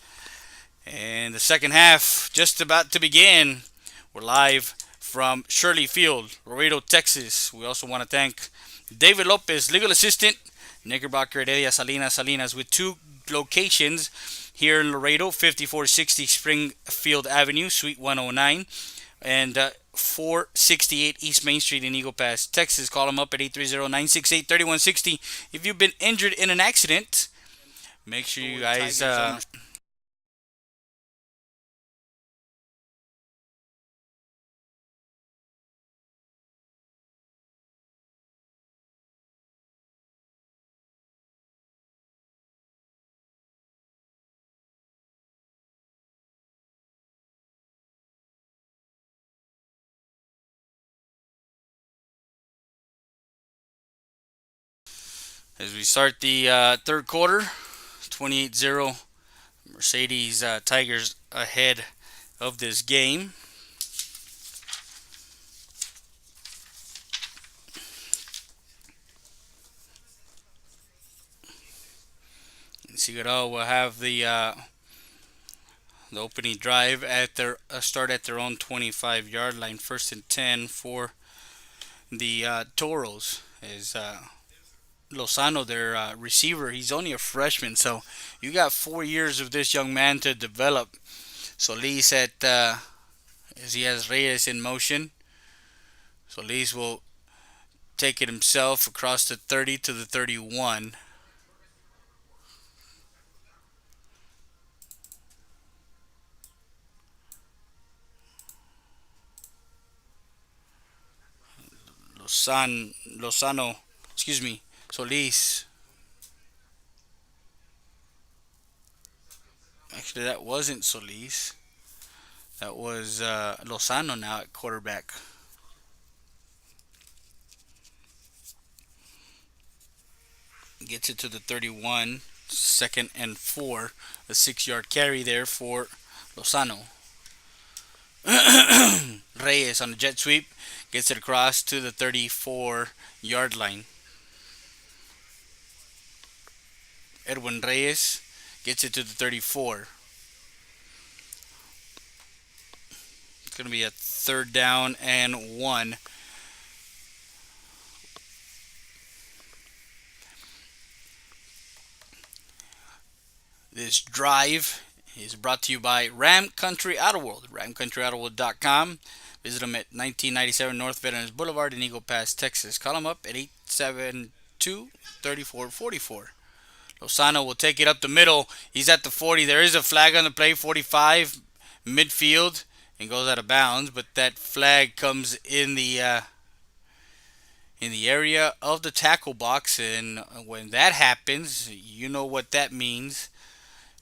And the second half just about to begin. We're live from Shirley Field, Laredo, Texas. We also want to thank David Lopez, legal assistant, Knickerbocker, Heredia, Salinas, with 2 locations here in Laredo, 5460 Springfield Avenue, Suite 109, and 468 East Main Street in Eagle Pass, Texas. Call them up at 830-968-3160. If you've been injured in an accident, make sure you guys as we start the third quarter. 28-0 Mercedes Tigers ahead of this game. And Cigarroa will have the opening drive at their start at their own 25-yard line. 1st and 10 for the Toros. As Lozano, their receiver, he's only a freshman, so you got 4 years of this young man to develop. Solis as he has Reyes in motion. Solis will take it himself across the 30 to the 31. Lozano, excuse me, Solis. Actually, that wasn't Solis. That was Lozano now at quarterback. Gets it to the 31. 2nd and 4. A 6-yard carry there for Lozano. Reyes on the jet sweep. Gets it across to the 34-yard line. Edwin Reyes gets it to the 34. It's going to be a 3rd down and 1. This drive is brought to you by Ram Country Auto World, ramcountryautoworld.com. Visit them at 1997 North Veterans Boulevard in Eagle Pass, Texas. Call them up at 872-3444. Lozano will take it up the middle. He's at the 40. There is a flag on the play, 45, midfield, and goes out of bounds. But that flag comes in the in the area of the tackle box, and when that happens, you know what that means.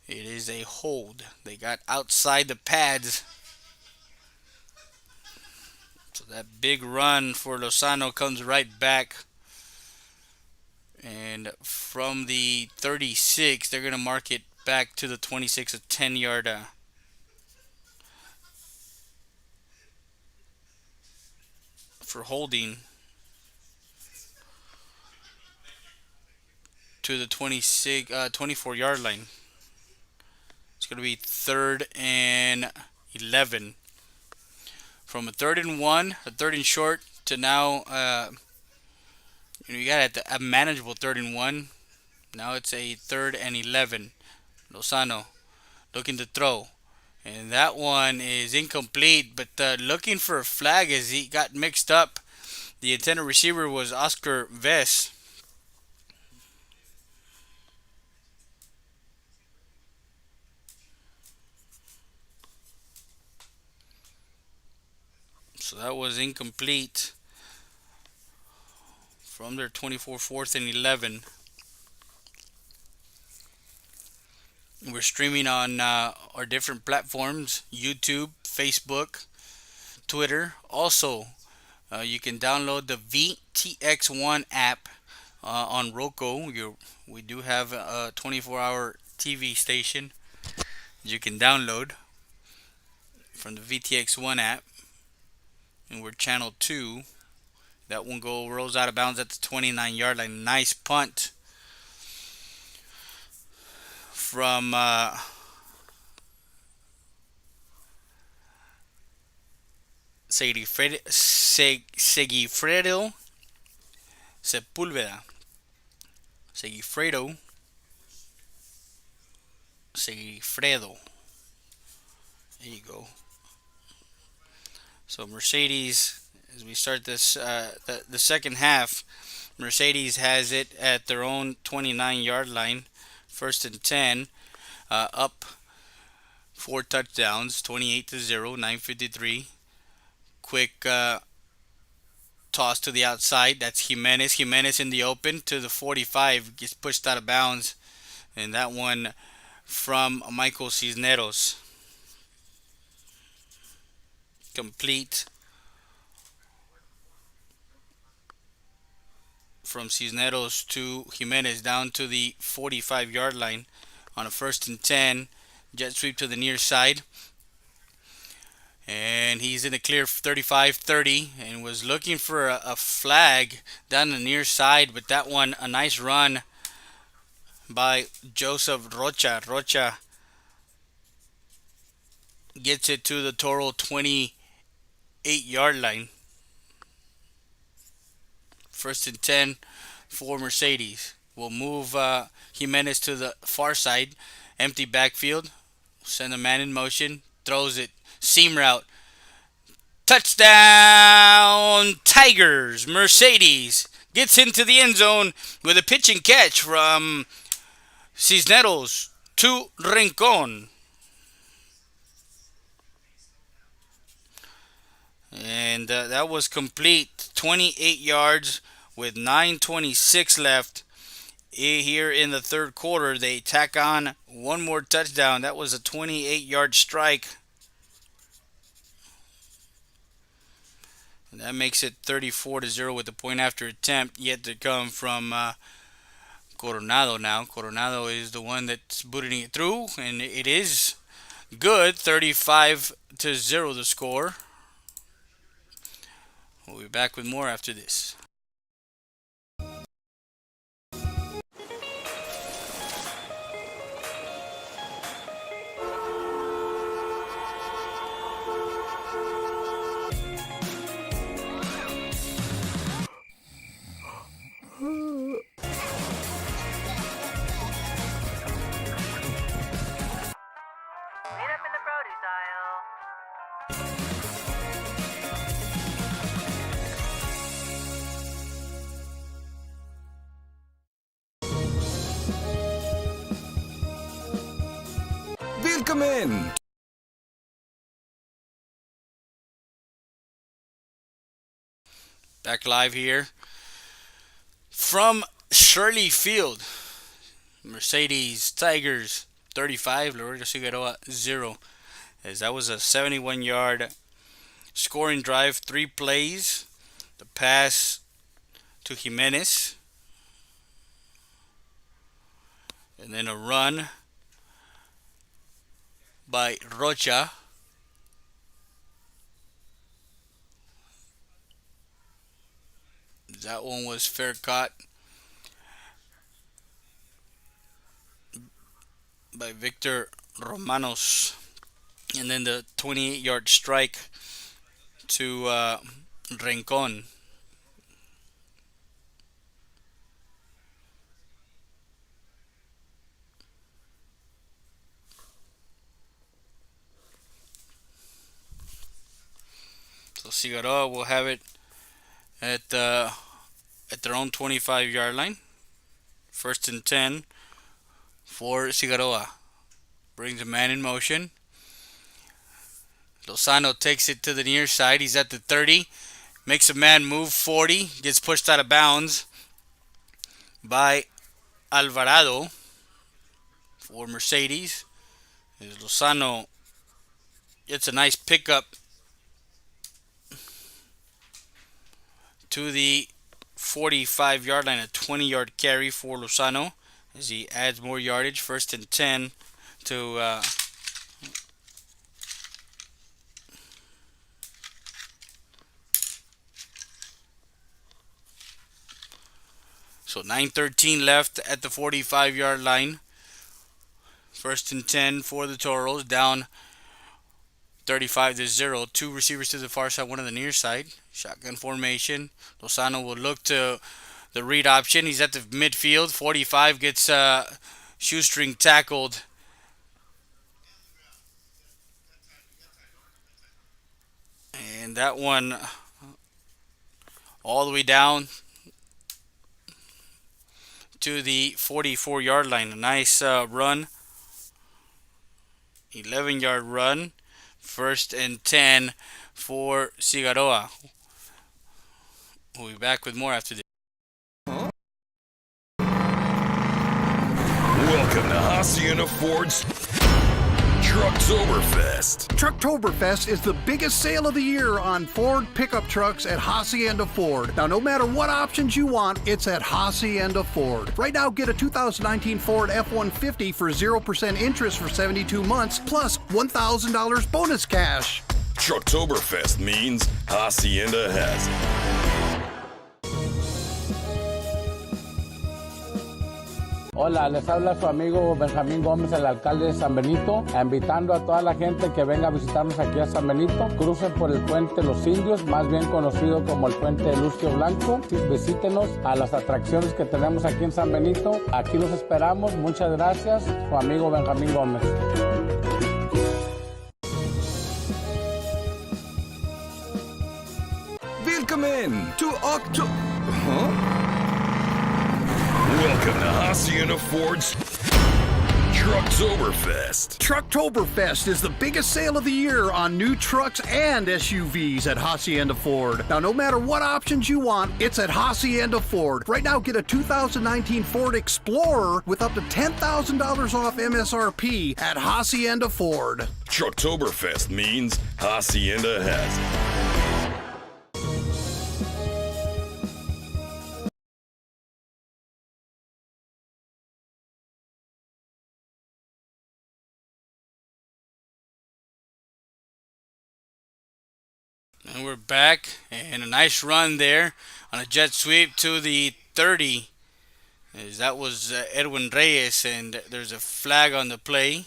It is a hold. They got outside the pads. So that big run for Lozano comes right back. And from the 36, they're going to mark it back to the 26, a 10-yard for holding to the 24-yard line. It's going to be 3rd and 11. From a 3rd and 1, a 3rd and short, to now, you got a manageable 3rd and 1. Now it's a 3rd and 11. Lozano looking to throw. And that one is incomplete, but looking for a flag as he got mixed up. The intended receiver was Oscar Vess. So that was incomplete from their 24, 4th and 11. We're streaming on our different platforms, YouTube, Facebook, Twitter. Also, you can download the VTX1 app on Roku. We do have a 24-hour TV station you can download from the VTX1 app. And we're channel 2. That one rolls out of bounds at the 29-yard line. Nice punt from Segifredo Sepúlveda. Segifredo. There you go. So Mercedes, as we start this the second half, Mercedes has it at their own 29-yard line, 1st and 10, up 4 touchdowns, 28-0, 9:53. Quick toss to the outside. That's Jimenez. Jimenez in the open to the 45, gets pushed out of bounds, and that one from Michael Cisneros. Complete from Cisneros to Jimenez down to the 45-yard line on a 1st and 10. Jet sweep to the near side. And he's in the clear 35-30 and was looking for a flag down the near side, but that one, a nice run by Joseph Rocha. Rocha gets it to the Toro 28-yard line. 1st and 10 for Mercedes. We'll move Jimenez to the far side. Empty backfield. Send a man in motion. Throws it. Seam route. Touchdown Tigers. Mercedes gets into the end zone with a pitch and catch from Cisneros to Rincon. And that was complete. 28 yards with 9:26 left here in the third quarter. They tack on one more touchdown. That was a 28-yard strike. And that makes it 34-0 with the point after attempt yet to come from Coronado now. Coronado is the one that's booting it through, and it is good. 35-0 the score. We'll be back with more after this. Welcome in. Back live here From Shirley Field, Mercedes Tigers 35, Laredo Cigarroa 0. As that was a 71-yard scoring drive, 3 plays. The pass to Jimenez, and then a run by Rocha. That one was fair caught by Victor Romanos. And then the 28-yard strike to Rincon. So Cigarroa will have it at their own 25-yard line. 1st and 10 for Cigarroa. Brings a man in motion. Lozano takes it to the near side. He's at the 30. Makes a man move 40. Gets pushed out of bounds by Alvarado for Mercedes. As Lozano gets a nice pickup to the 45-yard line. A 20-yard carry for Lozano as he adds more yardage. 1st and 10 to so 9:13 left at the 45-yard line. 1st and 10 for the Toros. Down 35-0. 2 receivers to the far side, 1 on the near side. Shotgun formation. Lozano will look to the read option. He's at the midfield. 45 gets shoestring tackled. And that one all the way down to the 44-yard line. A nice run. 11-yard run. 1st and 10 for Cigarroa. We'll be back with more after this. Welcome to Hacienda Ford's Trucktoberfest. Trucktoberfest is the biggest sale of the year on Ford pickup trucks at Hacienda Ford. Now, no matter what options you want, it's at Hacienda Ford. Right now, get a 2019 Ford F-150 for 0% interest for 72 months, plus $1,000 bonus cash. Trucktoberfest means Hacienda has it. Hola, les habla su amigo Benjamín Gómez, el alcalde de San Benito, invitando a toda la gente que venga a visitarnos aquí a San Benito. Crucen por el puente Los Indios, más bien conocido como el puente de Lucio Blanco. Visítenos a las atracciones que tenemos aquí en San Benito. Aquí los esperamos. Muchas gracias. Su amigo Benjamín Gómez. Willkommen to October. Welcome to Hacienda Ford's Trucktoberfest. Trucktoberfest is the biggest sale of the year on new trucks and SUVs at Hacienda Ford. Now, no matter what options you want, it's at Hacienda Ford. Right now, get a 2019 Ford Explorer with up to $10,000 off MSRP at Hacienda Ford. Trucktoberfest means Hacienda has it. And we're back, and a nice run there on a jet sweep to the 30. As that was Edwin Reyes, and there's a flag on the play.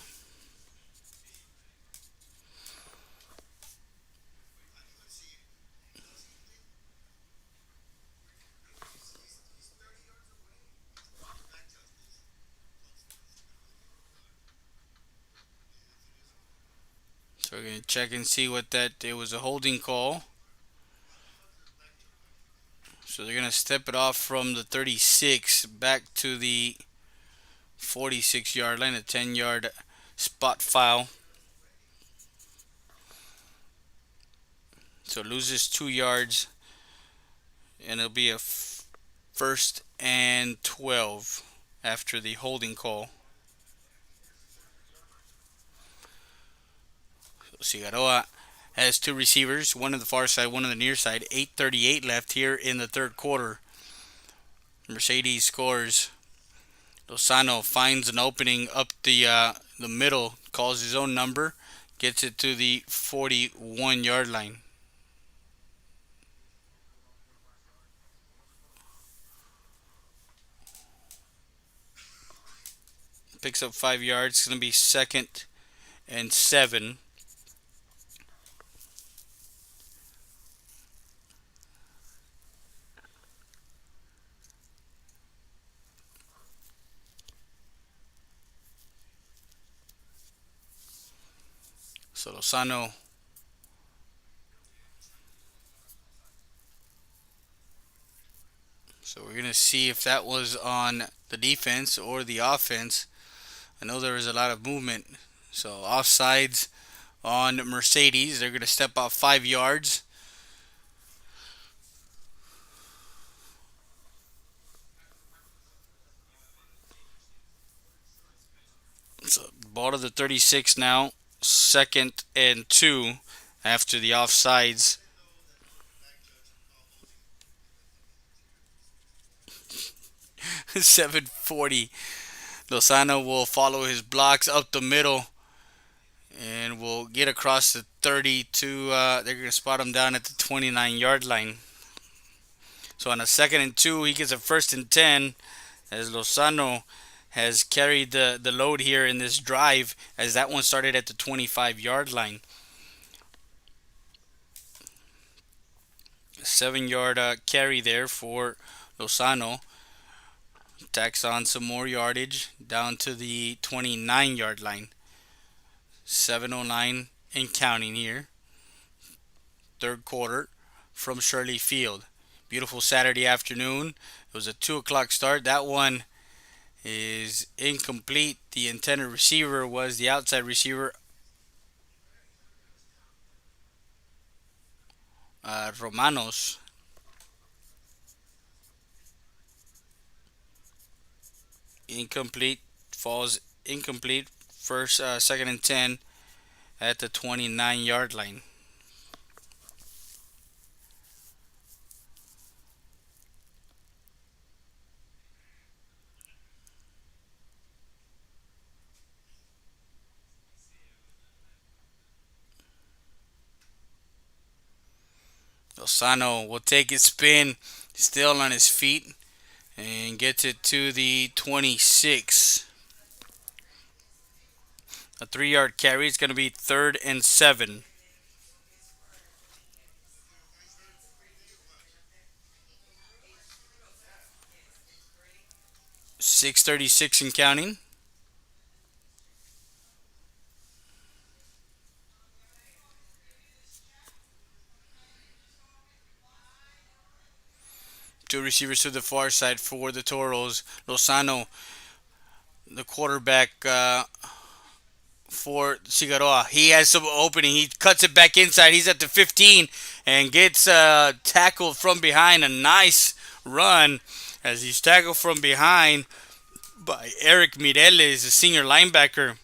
So we're going to check and see what it was a holding call. So they're going to step it off from the 36 back to the 46-yard line, a 10-yard spot foul. So loses 2 yards, and it'll be a First and 12 after the holding call. Cigarroa has two receivers, one on the far side, one on the near side. 8:38 left here in the third quarter. Mercedes scores. Lozano finds an opening up the middle, calls his own number, gets it to the 41-yard line. Picks up 5 yards. It's going to be 2nd and 7. So Lozano So we're going to see if that was on the defense or the offense. I know there was a lot of movement. So offsides on Mercedes. They're going to step out 5 yards. So ball to the 36 now. 2nd and 2 after the offsides. .740. Lozano will follow his blocks up the middle and will get across the 30 to, they're going to spot him down at the 29-yard line. So on a 2nd and 2, he gets a 1st and 10 as Lozano has carried the load here in this drive as that one started at the 25-yard line. 7-yard carry there for Lozano. Tacks on some more yardage down to the 29-yard line. 7:09 and counting here. Third quarter from Shirley Field. Beautiful Saturday afternoon. It was a 2 o'clock start. That one is incomplete. The intended receiver was the outside receiver, Romanos. Incomplete. Falls incomplete. First, 2nd and 10 at the 29-yard line. Lozano will take his spin, still on his feet, and gets it to the 26. A 3-yard carry. It's going to be 3rd and 7. .636 and counting. Two receivers to the far side for the Toros. Lozano, the quarterback for Cigarroa. He has some opening. He cuts it back inside. He's at the 15 and gets tackled from behind. A nice run as he's tackled from behind by Eric Mireles, the senior linebacker.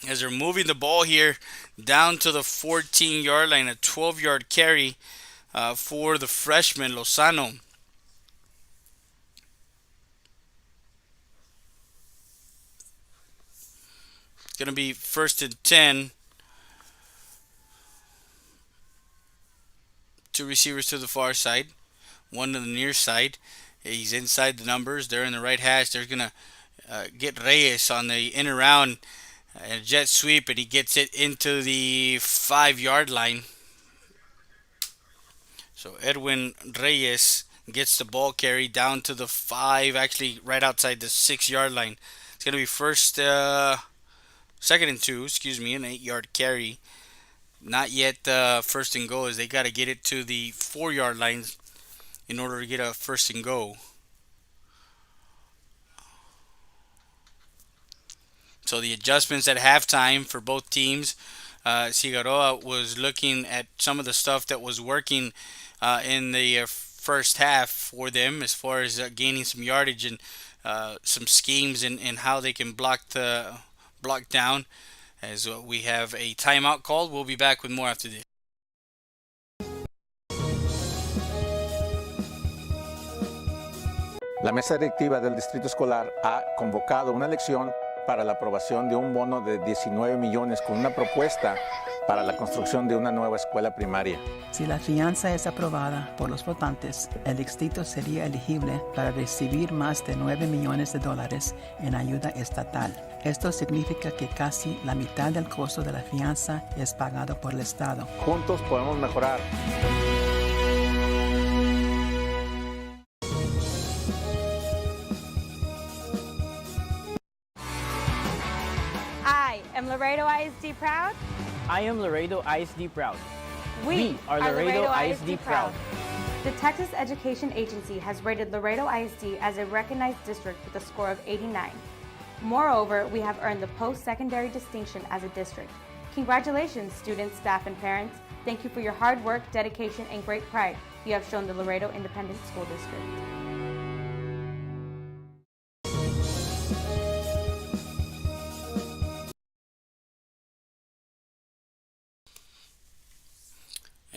As they're moving the ball here down to the 14-yard line. A 12-yard carry for the freshman Lozano. Going to be 1st and 10. Two receivers to the far side, one to the near side. He's inside the numbers. They're in the right hash. They're going to get Reyes on the in around jet sweep, and he gets it into the 5-yard line. So Edwin Reyes gets the ball carry down to the 5, actually right outside the 6-yard line. It's going to be 2nd and 2, an 8-yard carry. Not yet 1st and goal, as they got to get it to the 4-yard line in order to get a 1st and goal. So the adjustments at halftime for both teams. Cigarroa was looking at some of the stuff that was working in the first half for them as far as gaining some yardage and some schemes and how they can block down. As we have a timeout called, we'll be back with more after this. La mesa directiva del Distrito Escolar ha convocado una elección para la aprobación de un bono de 19 millones con una propuesta para la construcción de una nueva escuela primaria. Si la fianza es aprobada por los votantes, el distrito sería elegible para recibir más de 9 millones de dólares en ayuda estatal. Esto significa que casi la mitad del costo de la fianza es pagado por el Estado. Juntos podemos mejorar. I am Laredo ISD proud. I am Laredo ISD proud. We are Laredo ISD proud. The Texas Education Agency has rated Laredo ISD as a recognized district with a score of 89. Moreover, we have earned the post-secondary distinction as a district. Congratulations, students, staff, and parents. Thank you for your hard work, dedication, and great pride you have shown the Laredo Independent School District.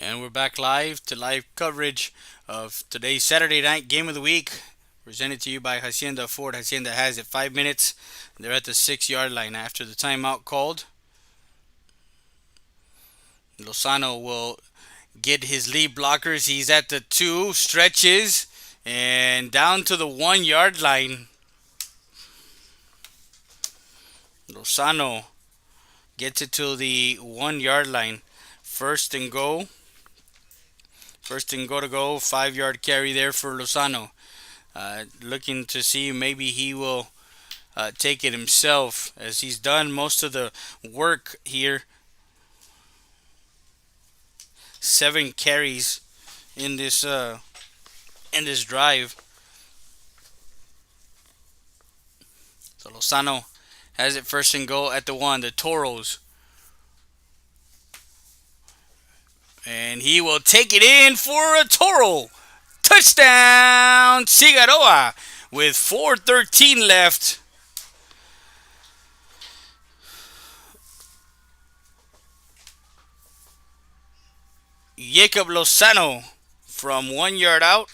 And we're back live to live coverage of today's Saturday night game of the week, presented to you by Hacienda Ford. Hacienda has it 5 minutes. They're at the 6-yard line after the timeout called. Lozano will get his lead blockers. He's at the 2, stretches, and down to the 1-yard line. Lozano gets it to the 1-yard line. First and go. First and go to go. 5-yard carry there for Lozano. Looking to see maybe he will take it himself, as he's done most of the work here. 7 carries in this drive. So Lozano has it first and goal at the 1. The Toros. And he will take it in for a Toro. Touchdown, Cigarroa, with 4:13 left. Jacob Lozano from 1 yard out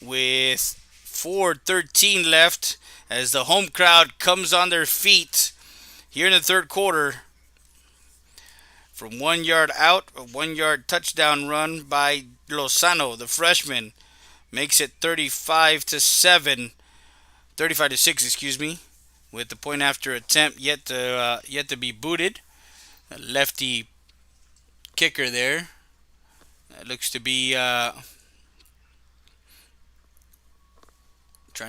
with 4:13 left as the home crowd comes on their feet here in the third quarter. From 1 yard out, a 1-yard touchdown run by Lozano, the freshman, makes it 35-6, excuse me, with the point after attempt yet to be booted. A lefty kicker there. That looks to be trying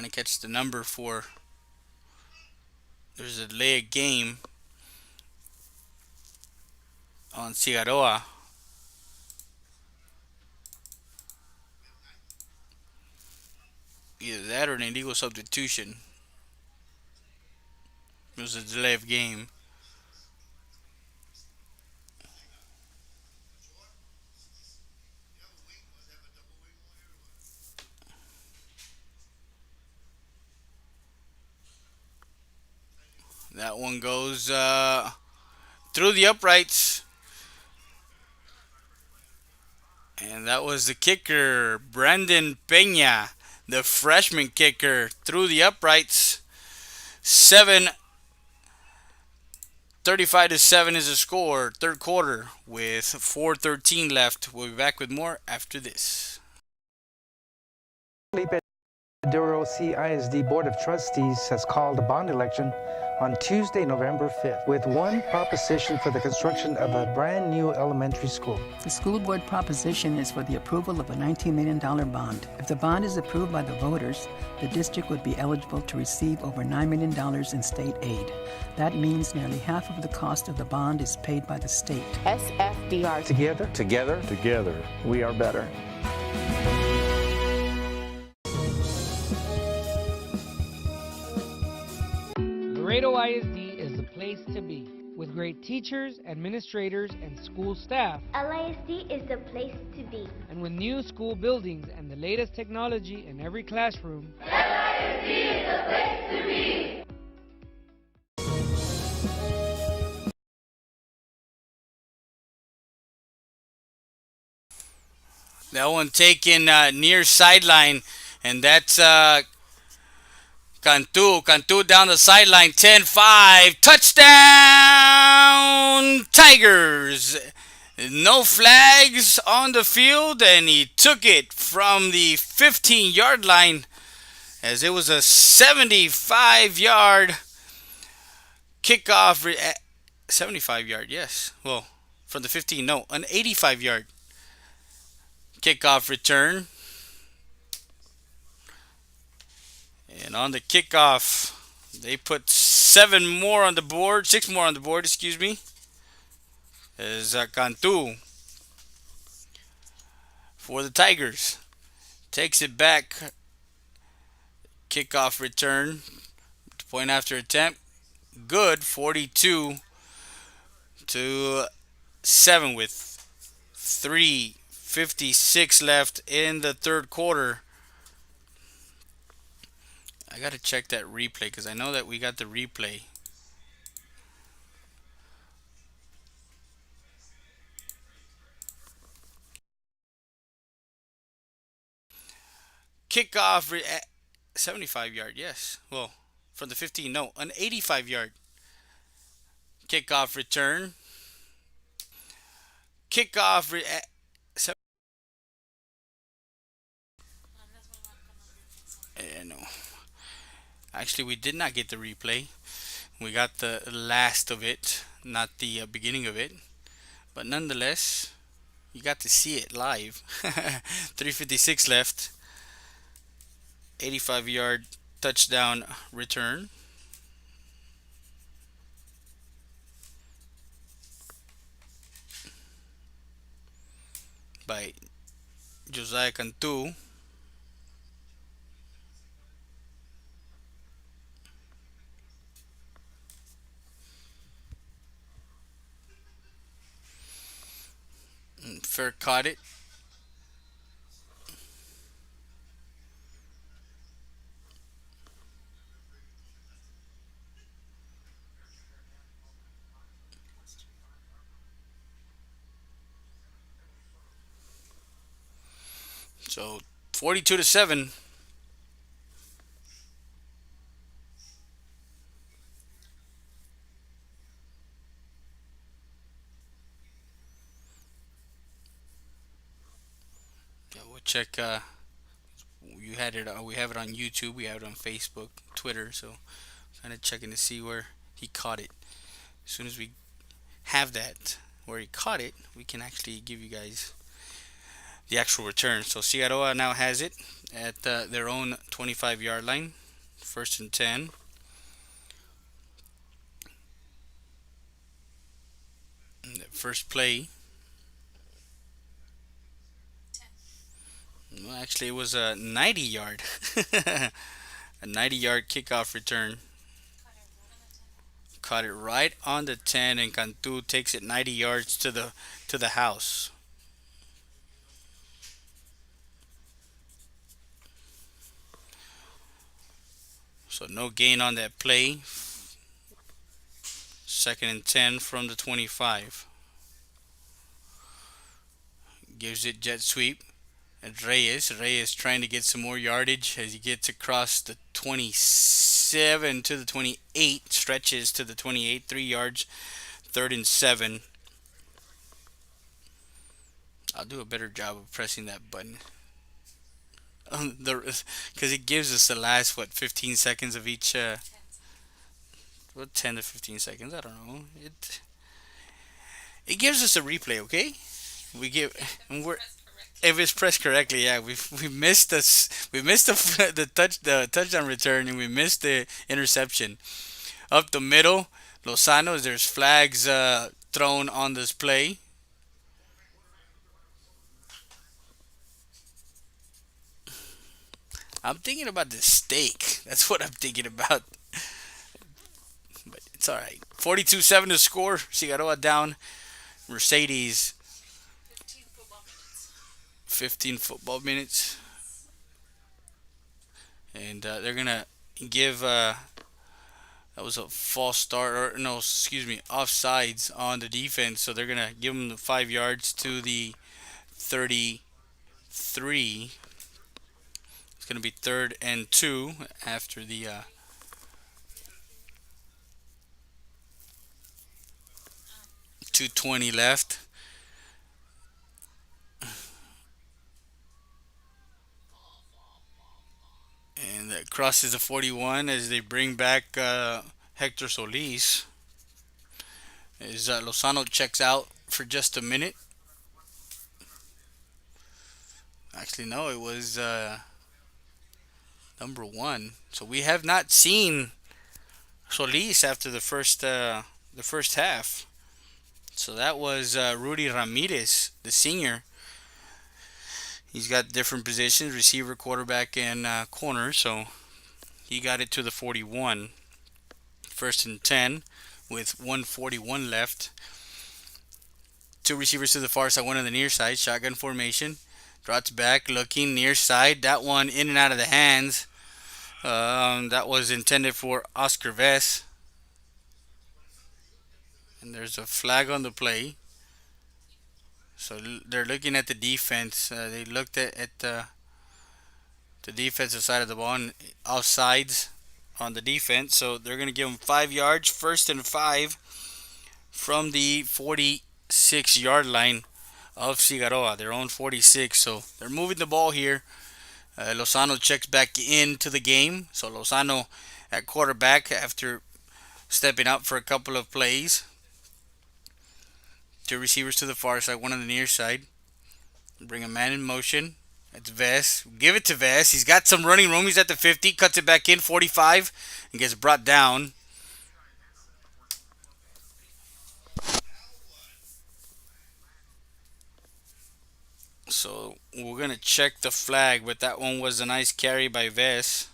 to catch the number for. There's a delay of game on Cigarroa. Either that or an illegal substitution. It was a delay of game. That one goes through the uprights. And that was the kicker, Brandon Peña, the freshman kicker, through the uprights. 35-7 is the score, third quarter, with 4:13 left. We'll be back with more after this. Cigarroa ISD Board of Trustees has called a bond election on Tuesday, November 5th, with one proposition for the construction of a brand new elementary school. The school board proposition is for the approval of a $19 million bond. If the bond is approved by the voters, the district would be eligible to receive over $9 million in state aid. That means nearly half of the cost of the bond is paid by the state. SFDR. Together, we are better. Laredo ISD is the place to be. with great teachers, administrators, and school staff. LISD is the place to be. And with new school buildings and the latest technology in every classroom, That one taken near sideline, and that's Cantu. Cantu down the sideline, 10-5. Touchdown, Tigers. No flags on the field, and he took it from the 15-yard line as it was a 75-yard kickoff. 75-yard, yes. Well, from the 15, no, an 85-yard kickoff return. And on the kickoff, they put 6 more on the board, excuse me. As Cantu for the Tigers takes it back. Kickoff return, point after attempt, good, 42-7 with 3:56 left in the third quarter. I gotta check that replay because I know that we got the replay. Kickoff, 75-yard, yes. Well, from the 15, no, an 85-yard kickoff return. Kickoff, no. Actually, we did not get the replay. We got the last of it, not the beginning of it. But nonetheless, you got to see it live. 3:56 left. 85-yard touchdown return. By Josiah Cantu. Fair caught it. So 42-7. Yeah, we'll check. You had it. We have it on YouTube. We have it on Facebook, Twitter. So kind of checking to see where he caught it. As soon as we have that where he caught it, we can actually give you guys the actual return. So Cigarroa now has it at their own 25-yard line. 1st and 10. And the first play. Well, actually, it was a 90-yard. A 90-yard kickoff return. Caught it right on the 10, and Cantu takes it 90 yards to the house. So no gain on that play. 2nd and 10 from the 25. Gives it jet sweep. And Reyes trying to get some more yardage as he gets across the 27 to the 28. Stretches to the 28. 3 yards. 3rd and 7. I'll do a better job of pressing that button. Because it gives us the last 15 seconds of each 10 to 15 seconds, I don't know, it gives us a replay. Okay, we're if it's pressed correctly. Yeah, we missed the touchdown return, and we missed the interception. Up the middle, Lozano, there's flags thrown on this play. I'm thinking about the steak. That's what I'm thinking about. But it's alright. 42-7 to score. Cigarroa down. Mercedes 15 football minutes. And they're going to give that was a false start, or no, excuse me, offsides on the defense. So they're going to give them the 5 yards to the 33. It's going to be 3rd and 2 after the 2:20 left. And that crosses the 41 as they bring back Hector Solis. As Lozano checks out for just a minute. Actually, no, it was number 1. So we have not seen Solis after the first half. So that was Rudy Ramirez, the senior. He's got different positions: receiver, quarterback, and corner. So he got it to the 41. 1st and 10 with 1:41 left. 2 receivers to the far side, one on the near side. Shotgun formation. Drops back, looking near side. That one in and out of the hands. That was intended for Oscar Vest. And there's a flag on the play. So they're looking at the defense. They looked at the defensive side of the ball and offsides on the defense. So they're going to give them 5 yards, 1st and 5 from the 46-yard line of Cigarroa, their own 46. So they're moving the ball here. Lozano checks back into the game. So Lozano at quarterback after stepping up for a couple of plays. 2 receivers to the far side, one on the near side. Bring a man in motion. That's Vest. Give it to Vest. He's got some running room. He's at the 50. Cuts it back in, 45, and gets brought down. So we're going to check the flag, but that one was a nice carry by Vest.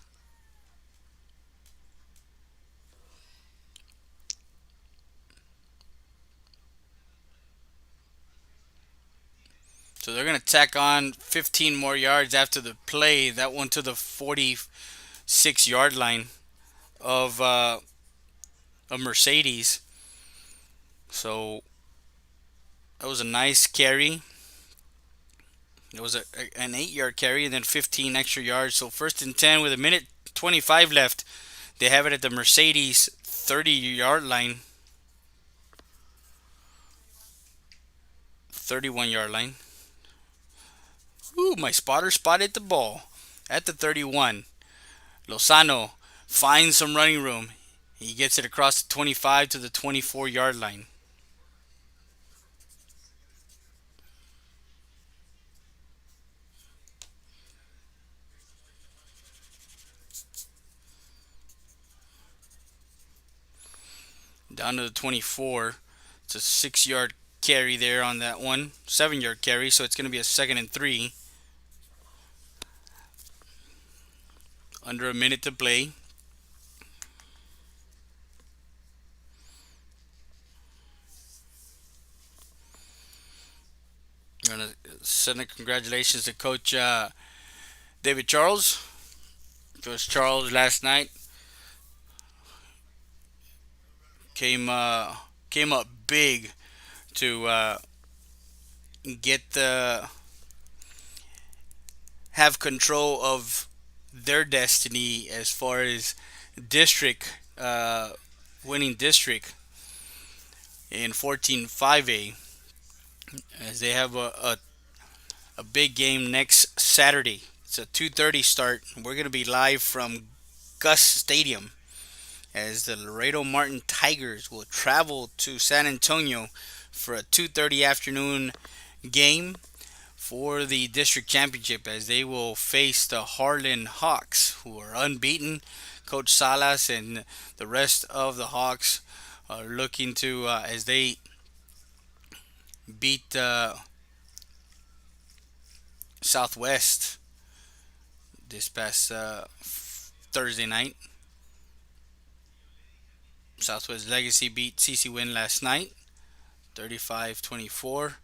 So they're going to tack on 15 more yards after the play. That one to the 46-yard line of a Mercedes. So that was a nice carry. It was an 8-yard carry and then 15 extra yards. So 1st and 10 with 1:25 left. They have it at the Mercedes 30-yard line. 31-yard line. Ooh, my spotter spotted the ball at the 31. Lozano finds some running room. He gets it across the 25 to the 24-yard line. Down to the 24. It's a 6-yard carry there on that one. 7-yard carry, so it's going to be a 2nd and 3. Under a minute to play. I'm going to send a congratulations to Coach David Charles. Coach Charles last night came up big to have control of their destiny as far as district winning district in 14-5A, as they have a big game next Saturday. It's a 2:30 start. We're going to be live from Gus Stadium as the Laredo Martin Tigers will travel to San Antonio for a 2:30 afternoon game for the district championship, as they will face the Harlan Hawks, who are unbeaten. Coach Salas and the rest of the Hawks are looking to, as they beat Southwest this past Thursday night. Southwest Legacy beat CC Win last night, 35-24.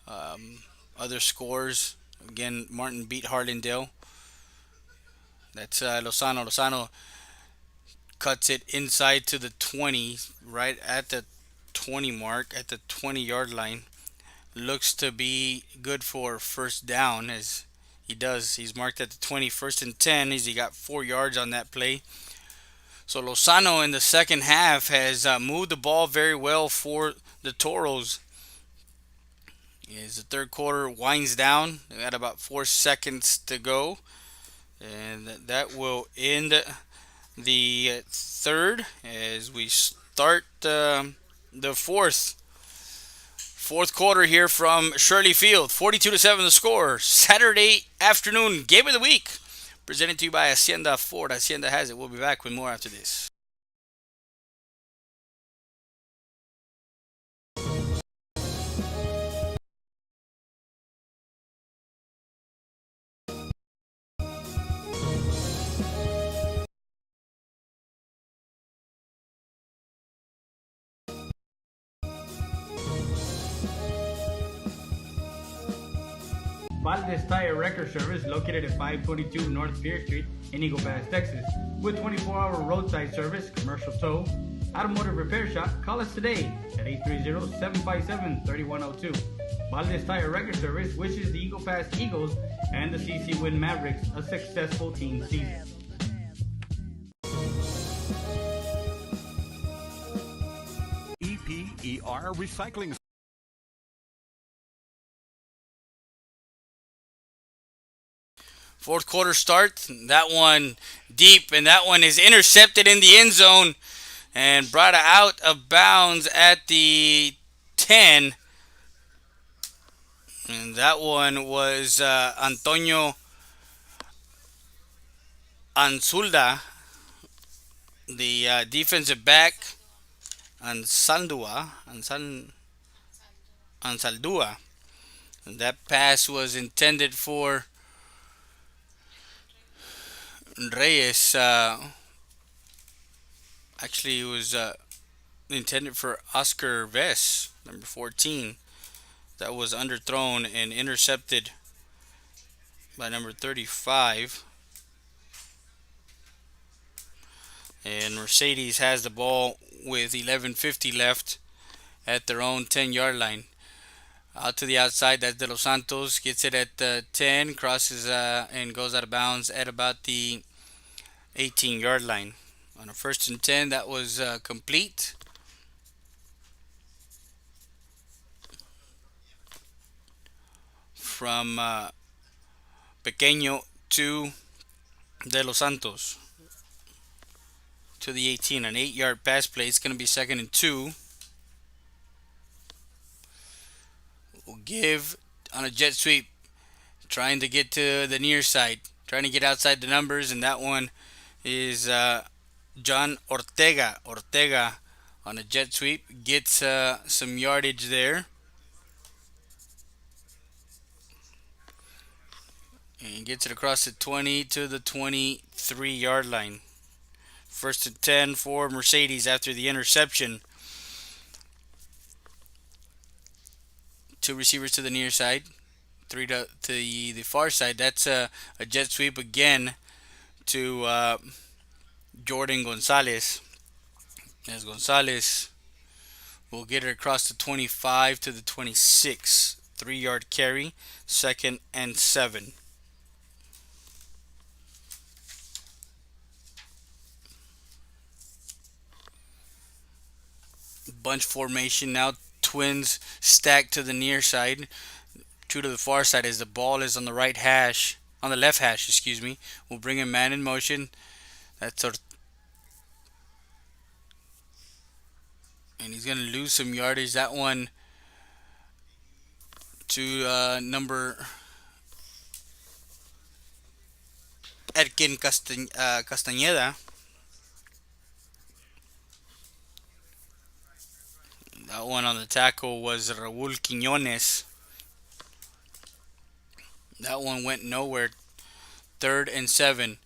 Um, Other scores, again, Martin beat Harlandale. That's Lozano. Lozano cuts it inside to the 20, right at the 20 mark, at the 20-yard line. Looks to be good for first down as he does. He's marked at the 20, first and 10 as he got 4 yards on that play. So Lozano in the second half has moved the ball very well for the Toros. As the third quarter winds down, they got about 4 seconds to go. And that will end the third as we start the fourth quarter here from Shirley Field. 42-7 the score. Saturday afternoon game of the week. Presented to you by Hacienda Ford. Hacienda has it. We'll be back with more after this. Valdez Tire Record Service located at 522 North Pierce Street in Eagle Pass, Texas. With 24-hour roadside service, commercial tow, automotive repair shop, call us today at 830-757-3102. Valdez Tire Record Service wishes the Eagle Pass Eagles and the CC Win Mavericks a successful team season. EPER Recycling. Fourth quarter start. That one deep, and that one is intercepted in the end zone and brought out of bounds at the 10. And that one was Antonio Ansulda, the defensive back, Ansaldua. And that pass was intended for Reyes. Actually, it was intended for Oscar Vess, number 14. That was underthrown and intercepted by number 35. And Mercedes has the ball with 11:50 left at their own 10-yard line. Out to the outside, that's De Los Santos. Gets it at the 10, crosses and goes out of bounds at about the 18-yard line. On a first and 10, that was complete. From Pequeño to De Los Santos to the 18. An 8-yard pass play. It's going to be second and 2. Will give on a jet sweep, trying to get to the near side, trying to get outside the numbers, and that one is John Ortega. Ortega on a jet sweep gets some yardage there, and gets it across the 20 to the 23-yard line. First and 10 for Mercedes after the interception. 2 receivers to the near side, 3 to the far side. That's a jet sweep again to Jordan Gonzalez. As Gonzalez will get it across the 25 to the 26. 3-yard carry, second and 7. Bunch formation now. Twins stacked to the near side, 2 to the far side as the ball is on the right hash, on the left hash, excuse me. We'll bring a man in motion. That's and he's going to lose some yardage. That one to number Erkin Castañeda. That one on the tackle was Raul Quiñones. That one went nowhere. 3rd and 7.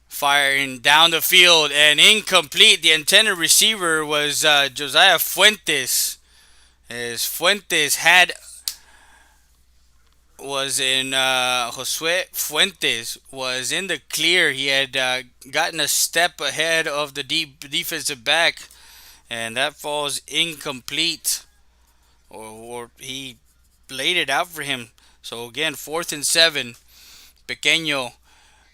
firing down the field and incomplete. The intended receiver was Josiah Fuentes. As Fuentes had was in Josue Fuentes was in the clear. He had gotten a step ahead of the deep defensive back, and that falls incomplete, or he laid it out for him. So again, 4th and 7. Pequeño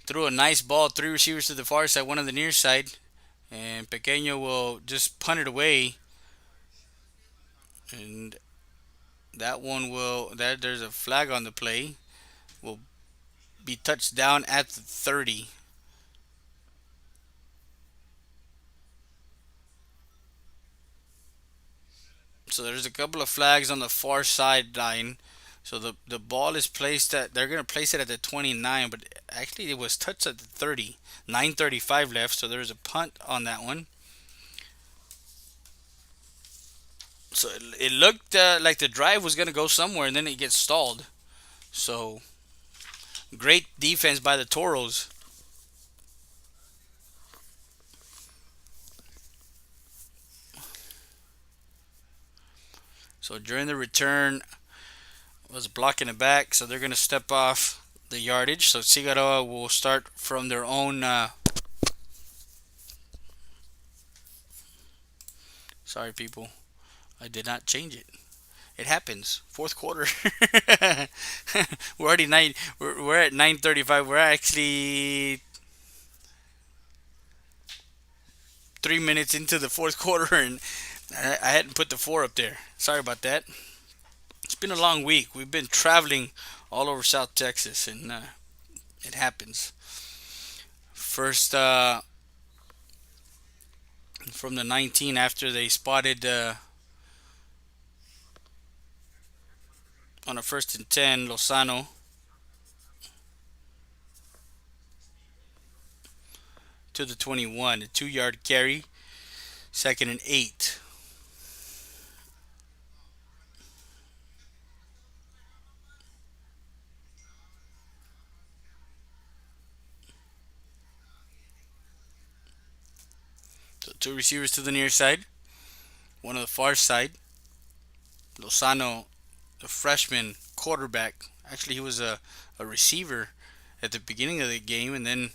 threw a nice ball, 3 receivers to the far side, one on the near side, and Pequeño will just punt it away. And that one will, there's a flag on the play, will be touched down at the 30. So there's a couple of flags on the far sideline. So the ball is placed at, they're going to place it at the 29, but actually it was touched at the 30. 9:35 left, so there's a punt on that one. So it looked like the drive was going to go somewhere, and then it gets stalled. So great defense by the Toros. So during the return, was blocking it back, so they're going to step off the yardage. So Cigarroa will start from their own. Sorry, people, I did not change it. It happens. Fourth quarter. We're already nine. We're at 9:35. We're actually 3 minutes into the fourth quarter, and I hadn't put the 4 up there. Sorry about that. It's been a long week. We've been traveling all over South Texas, and it happens. First, from the 19 after they spotted on a 1st and 10, Lozano to the 21, a 2-yard carry, 2nd and 8. So 2 receivers to the near side, one on the far side. Lozano, the freshman quarterback, actually he was a receiver at the beginning of the game, and then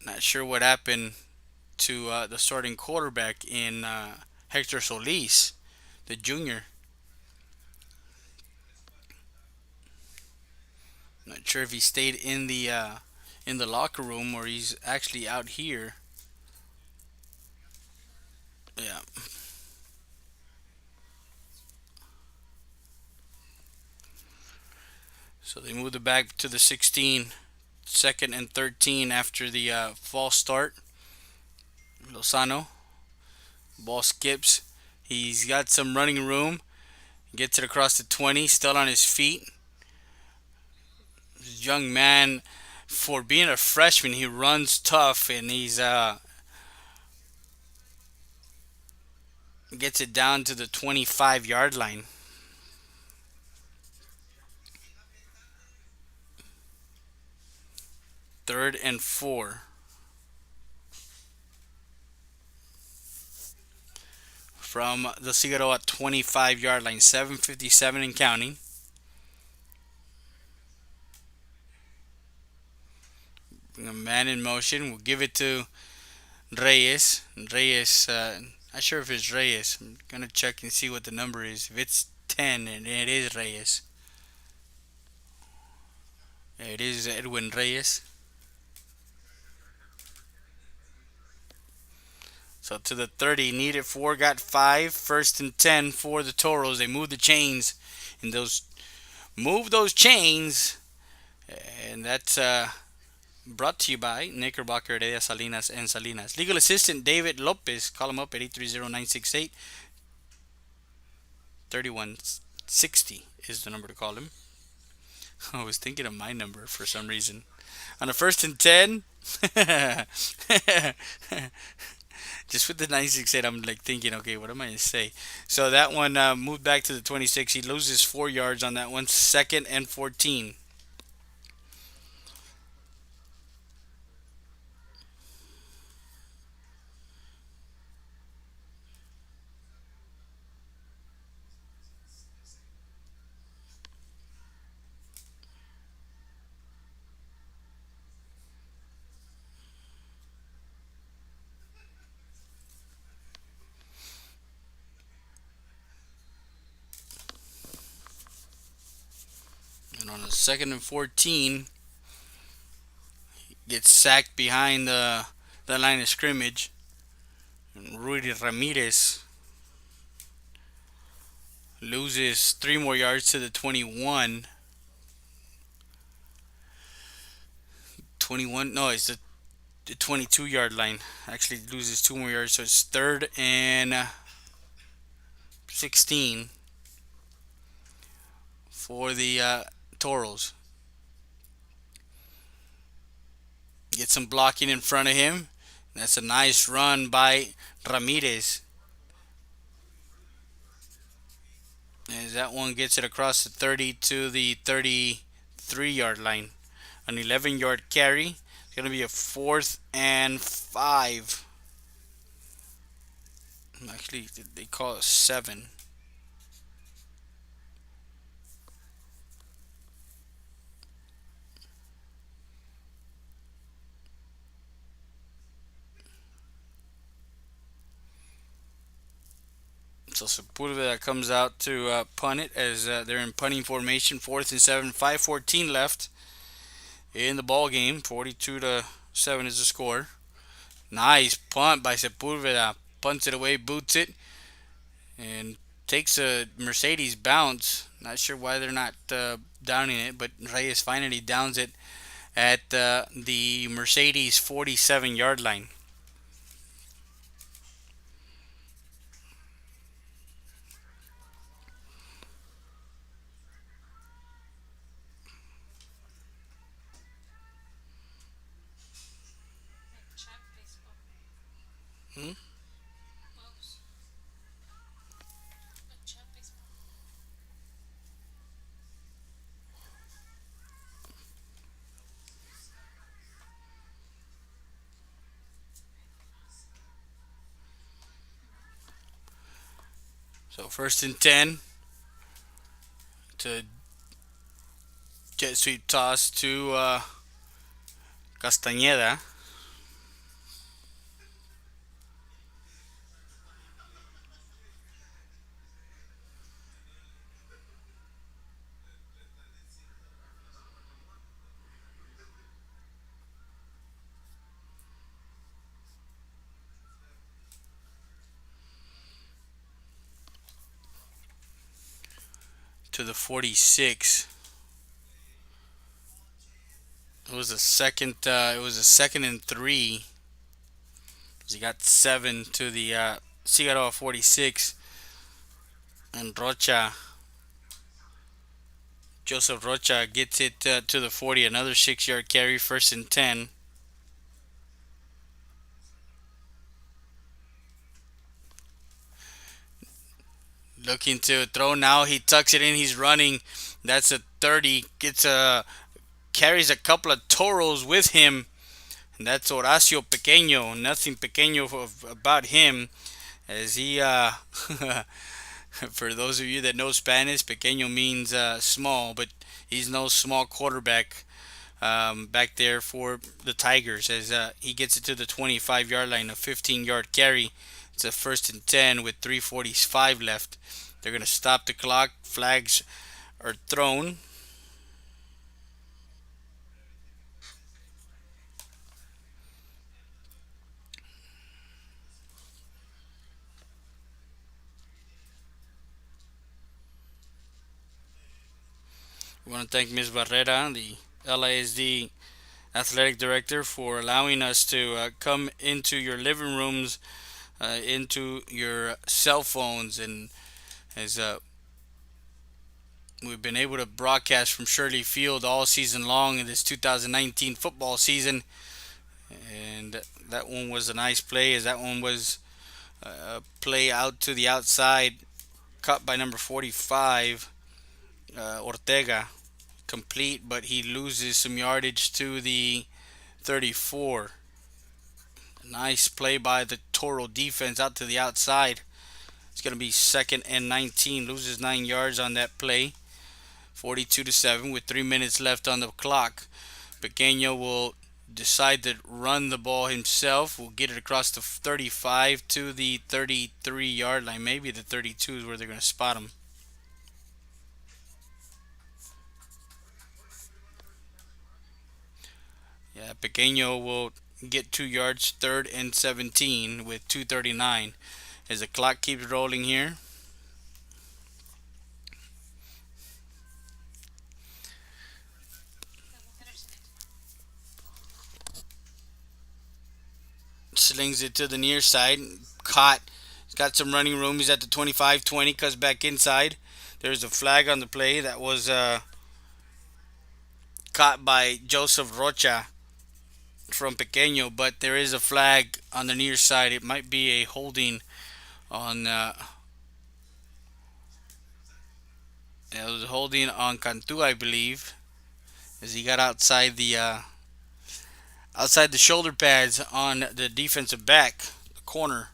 not sure what happened to the starting quarterback in Hector Solis, the junior. Not sure if he stayed in the locker room or he's actually out here. Yeah. So they moved it back to the 16, 2nd and 13 after the false start. Lozano, ball skips. He's got some running room. Gets it across the 20, still on his feet. This young man, for being a freshman, he runs tough, and he's gets it down to the 25-yard line. Third and 4. From the Cigarroa 25-yard line, 7:57 and counting. Bring a man in motion. We'll give it to Reyes. Reyes, not sure if it's Reyes. I'm going to check and see what the number is. If it's 10, and it is Reyes. It is Edwin Reyes. So to the 30, needed 4, got 5. 1st and 10 for the Toros. They move the chains, and move those chains, and that's brought to you by Knickerbocker, Heredia, Salinas, and Salinas. Legal assistant David Lopez. Call him up at 830-968-3160 is the number to call him. I was thinking of my number for some reason. On a 1st and 10, just with the 968, I'm like thinking, okay, what am I going to say? So that one moved back to the 26. He loses 4 yards on that one. 2nd and 14. And on a 2nd and 14, gets sacked behind the line of scrimmage. And Rudy Ramirez loses 3 more yards to the 21. 21, no, it's the 22-yard line. Actually loses 2 more yards, so it's 3rd and 16 for the Toros. Get some blocking in front of him. That's a nice run by Ramirez. As that one gets it across the 30 to the 33-yard line. An 11-yard carry. It's going to be a 4th and 5. Actually, they call it 7. So Sepulveda comes out to punt it as they're in punting formation. 4th and 7. 5:14 left in the ball game. 42-7 is the score. Nice punt by Sepulveda. Punts it away, boots it, and takes a Mercedes bounce. Not sure why they're not downing it, but Reyes finally downs it at the Mercedes 47-yard line. Hmm? So 1st and 10 to jet sweep toss to Castañeda. To the 46. It was a second. It was a 2nd and 3. He got 7 to the Cigarroa 46, and Joseph Rocha gets it to the 40. Another 6-yard carry. 1st and 10. Looking to throw now. He tucks it in. He's running. That's a 30. Carries a couple of Toros with him. And that's Horacio Pequeño. Nothing Pequeño about him. As he, for those of you that know Spanish, Pequeño means small. But he's no small quarterback back there for the Tigers. As he gets it to the 25-yard line. A 15-yard carry. It's a 1st and 10 with 3:45 left. They're going to stop the clock. Flags are thrown. We want to thank Ms. Barrera, the LISD athletic director, for allowing us to come into your living rooms, into your cell phones, and as we've been able to broadcast from Shirley Field all season long in this 2019 football season. And that one was a nice play, as that one was a play out to the outside, caught by number 45, Ortega. Complete, but he loses some yardage to the 34. Nice play by the Toro defense out to the outside. It's going to be 2nd and 19. Loses 9 yards on that play. 42-7 with 3 minutes left on the clock. Pequeño will decide to run the ball himself. Will get it across the 35 to the 33-yard line. Maybe the 32 is where they're going to spot him. Pequeño will get 2 yards, 3rd and 17 with 2:39 as the clock keeps rolling here. Slings it to the near side. Caught. He's got some running room. He's at the 25-20. Cuts back inside. There's a flag on the play that was caught by Joseph Rocha from Pequeño, but there is a flag on the near side. It might be a holding on. It was holding on Cantu, I believe, as he got outside the shoulder pads on the defensive back, the corner.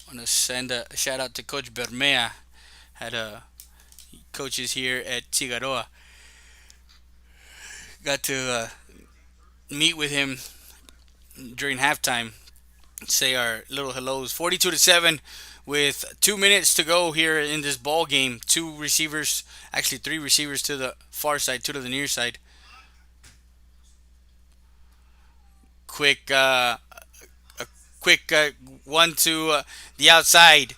Want to send a shout out to Coach Bermea. Had coaches here at Cigarroa. Got to meet with him during halftime. Say our little hellos. 42-7 with 2 minutes to go here in this ball game. Two receivers, actually three receivers to the far side, two to the near side. Quick one to the outside,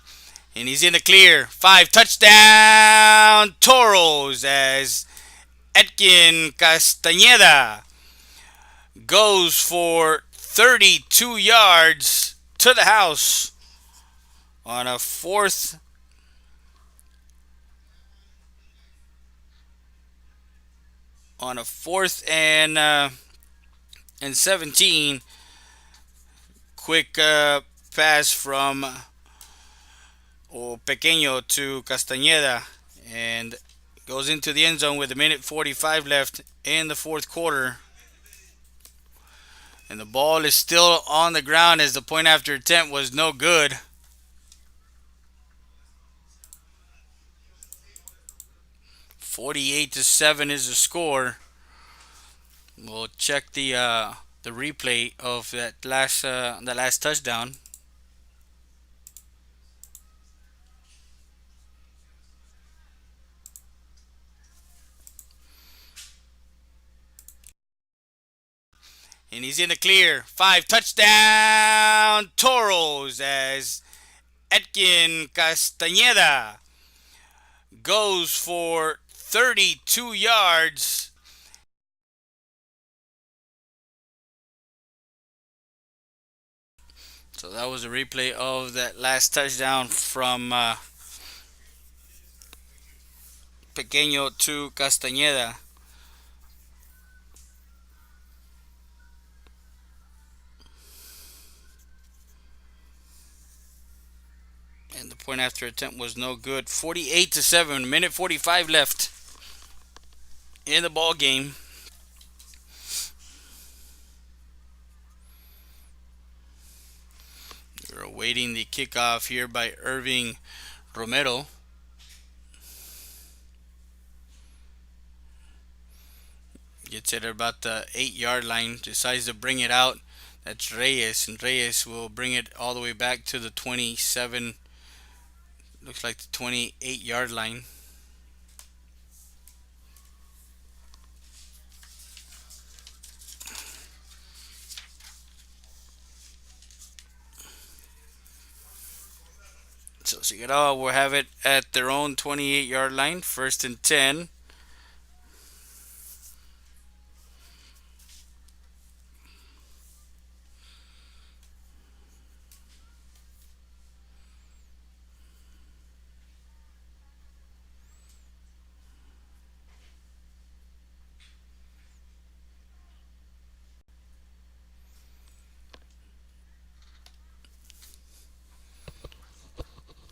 and he's in the clear. 5 touchdown Toros as Etkin Castañeda goes for 32 yards to the house on a fourth and 17. Quick pass from Pequeño to Castañeda, and goes into the end zone with a minute 45 left in the fourth quarter. And the ball is still on the ground as the point after attempt was no good. 48-7 is the score. We'll check the replay of that last touchdown. And he's in the clear. 5 touchdown Toros as Etkin Castañeda goes for 32 yards. So that was a replay of that last touchdown from Pequeño to Castañeda. And the point after attempt was no good. 48-7, minute 45 left in the ball game. We're awaiting the kickoff here by Irving Romero. Gets it at about the 8-yard line. Decides to bring it out. That's Reyes. And Reyes will bring it all the way back to the 27. Looks like the 28-yard line. So Cigarroa will have it at their own 28-yard line. 1st and 10.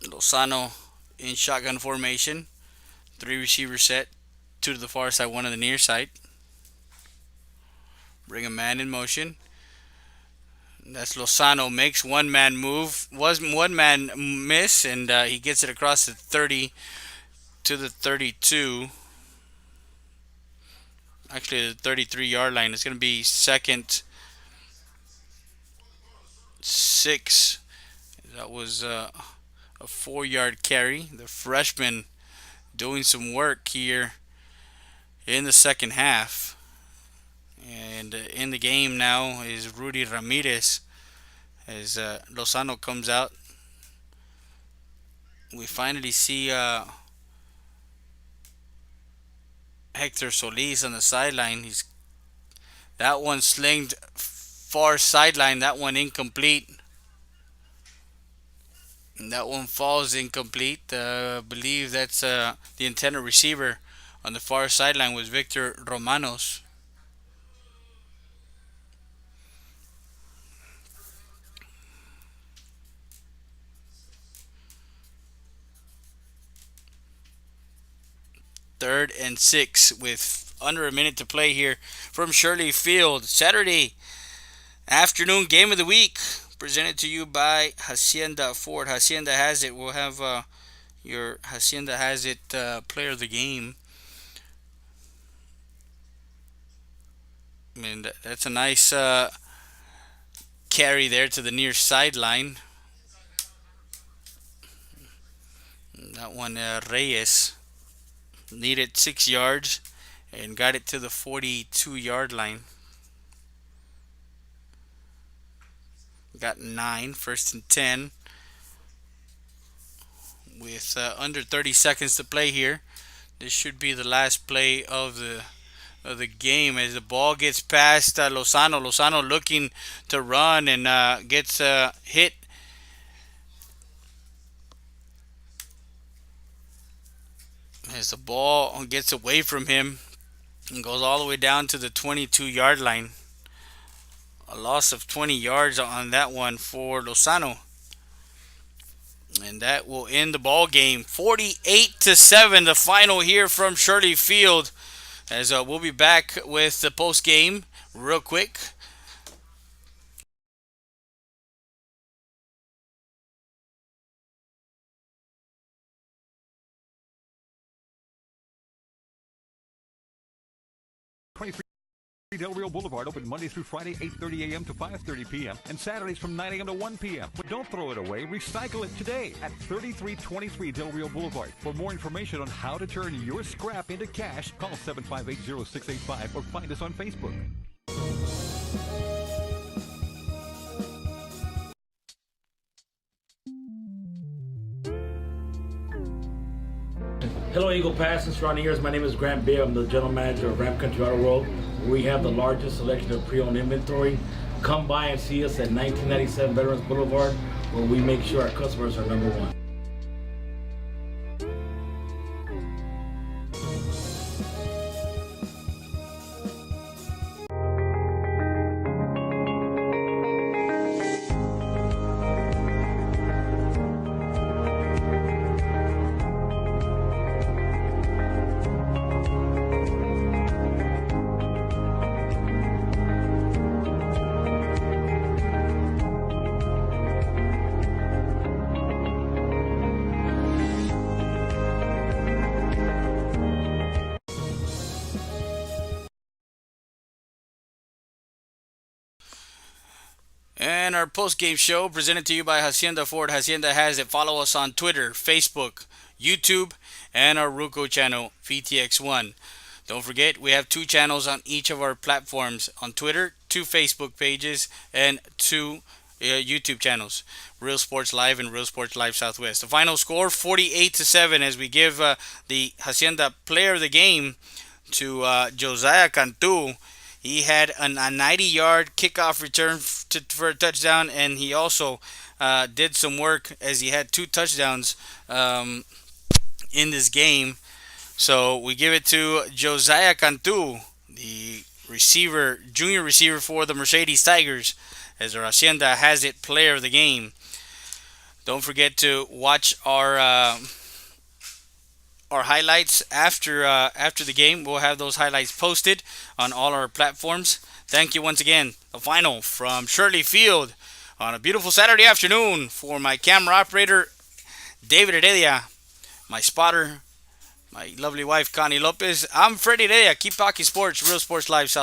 Lozano in shotgun formation. 3 receiver set. 2 to the far side, 1 on the near side. Bring a man in motion. That's Lozano. Makes one man move. Was one man miss, and he gets it across the 30 to the 32. Actually, the 33-yard line. It's going to be 2nd 6. That was a 4-yard carry. The freshman doing some work here in the second half. And in the game now is Rudy Ramirez as Lozano comes out. We finally see Hector Solis on the sideline. That one slinged far sideline. That one incomplete. And that one falls incomplete. Believe that's the intended receiver on the far sideline was Victor Romanos. Third and 6 with under a minute to play here from Shirley Field. Saturday afternoon game of the week presented to you by Hacienda Ford. Hacienda has it. We'll have your Hacienda has it player of the game. And that's a nice carry there to the near sideline. That one, Reyes, needed 6 yards and got it to the 42-yard line. Got 9, 1st and 10. With under 30 seconds to play here. This should be the last play of the game as the ball gets past Lozano. Lozano looking to run and gets hit. As the ball gets away from him and goes all the way down to the 22-yard line. A loss of 20 yards on that one for Lozano. And that will end the ball game. 48-7, the final here from Shirley Field. As we'll be back with the post game real quick. Del Rio Boulevard open Monday through Friday, 8:30 a.m. to 5:30 p.m. and Saturdays from 9 a.m. to 1 p.m. But don't throw it away. Recycle it today at 3323 Del Rio Boulevard. For more information on how to turn your scrap into cash, call 758-0685 or find us on Facebook. Hello, Eagle Pass and surrounding areas. My name is Grant Beer. I'm the general manager of Ram Country Auto World. We have the largest selection of pre-owned inventory. Come by and see us at 1997 Veterans Boulevard, where we make sure our customers are number one. And our post-game show presented to you by Hacienda Ford. Hacienda has it. Follow us on Twitter, Facebook, YouTube, and our Ruco channel, VTX1. Don't forget, we have 2 channels on each of our platforms. On Twitter, 2 Facebook pages, and 2 YouTube channels, Real Sports Live and Real Sports Live Southwest. The final score, 48-7, as we give the Hacienda player of the game to Josiah Cantu. He had a 90-yard kickoff return for a touchdown, and he also did some work as he had 2 touchdowns in this game. So we give it to Josiah Cantu, the receiver, junior receiver for the Mercedes Tigers, as our Hacienda has it player of the game. Don't forget to watch our highlights after the game. We'll have those highlights posted on all our platforms. Thank you once again. The final from Shirley Field on a beautiful Saturday afternoon for my camera operator, David Heredia, my spotter, my lovely wife, Connie Lopez. I'm Freddie Heredia. Keep talking sports, Real Sports Live South.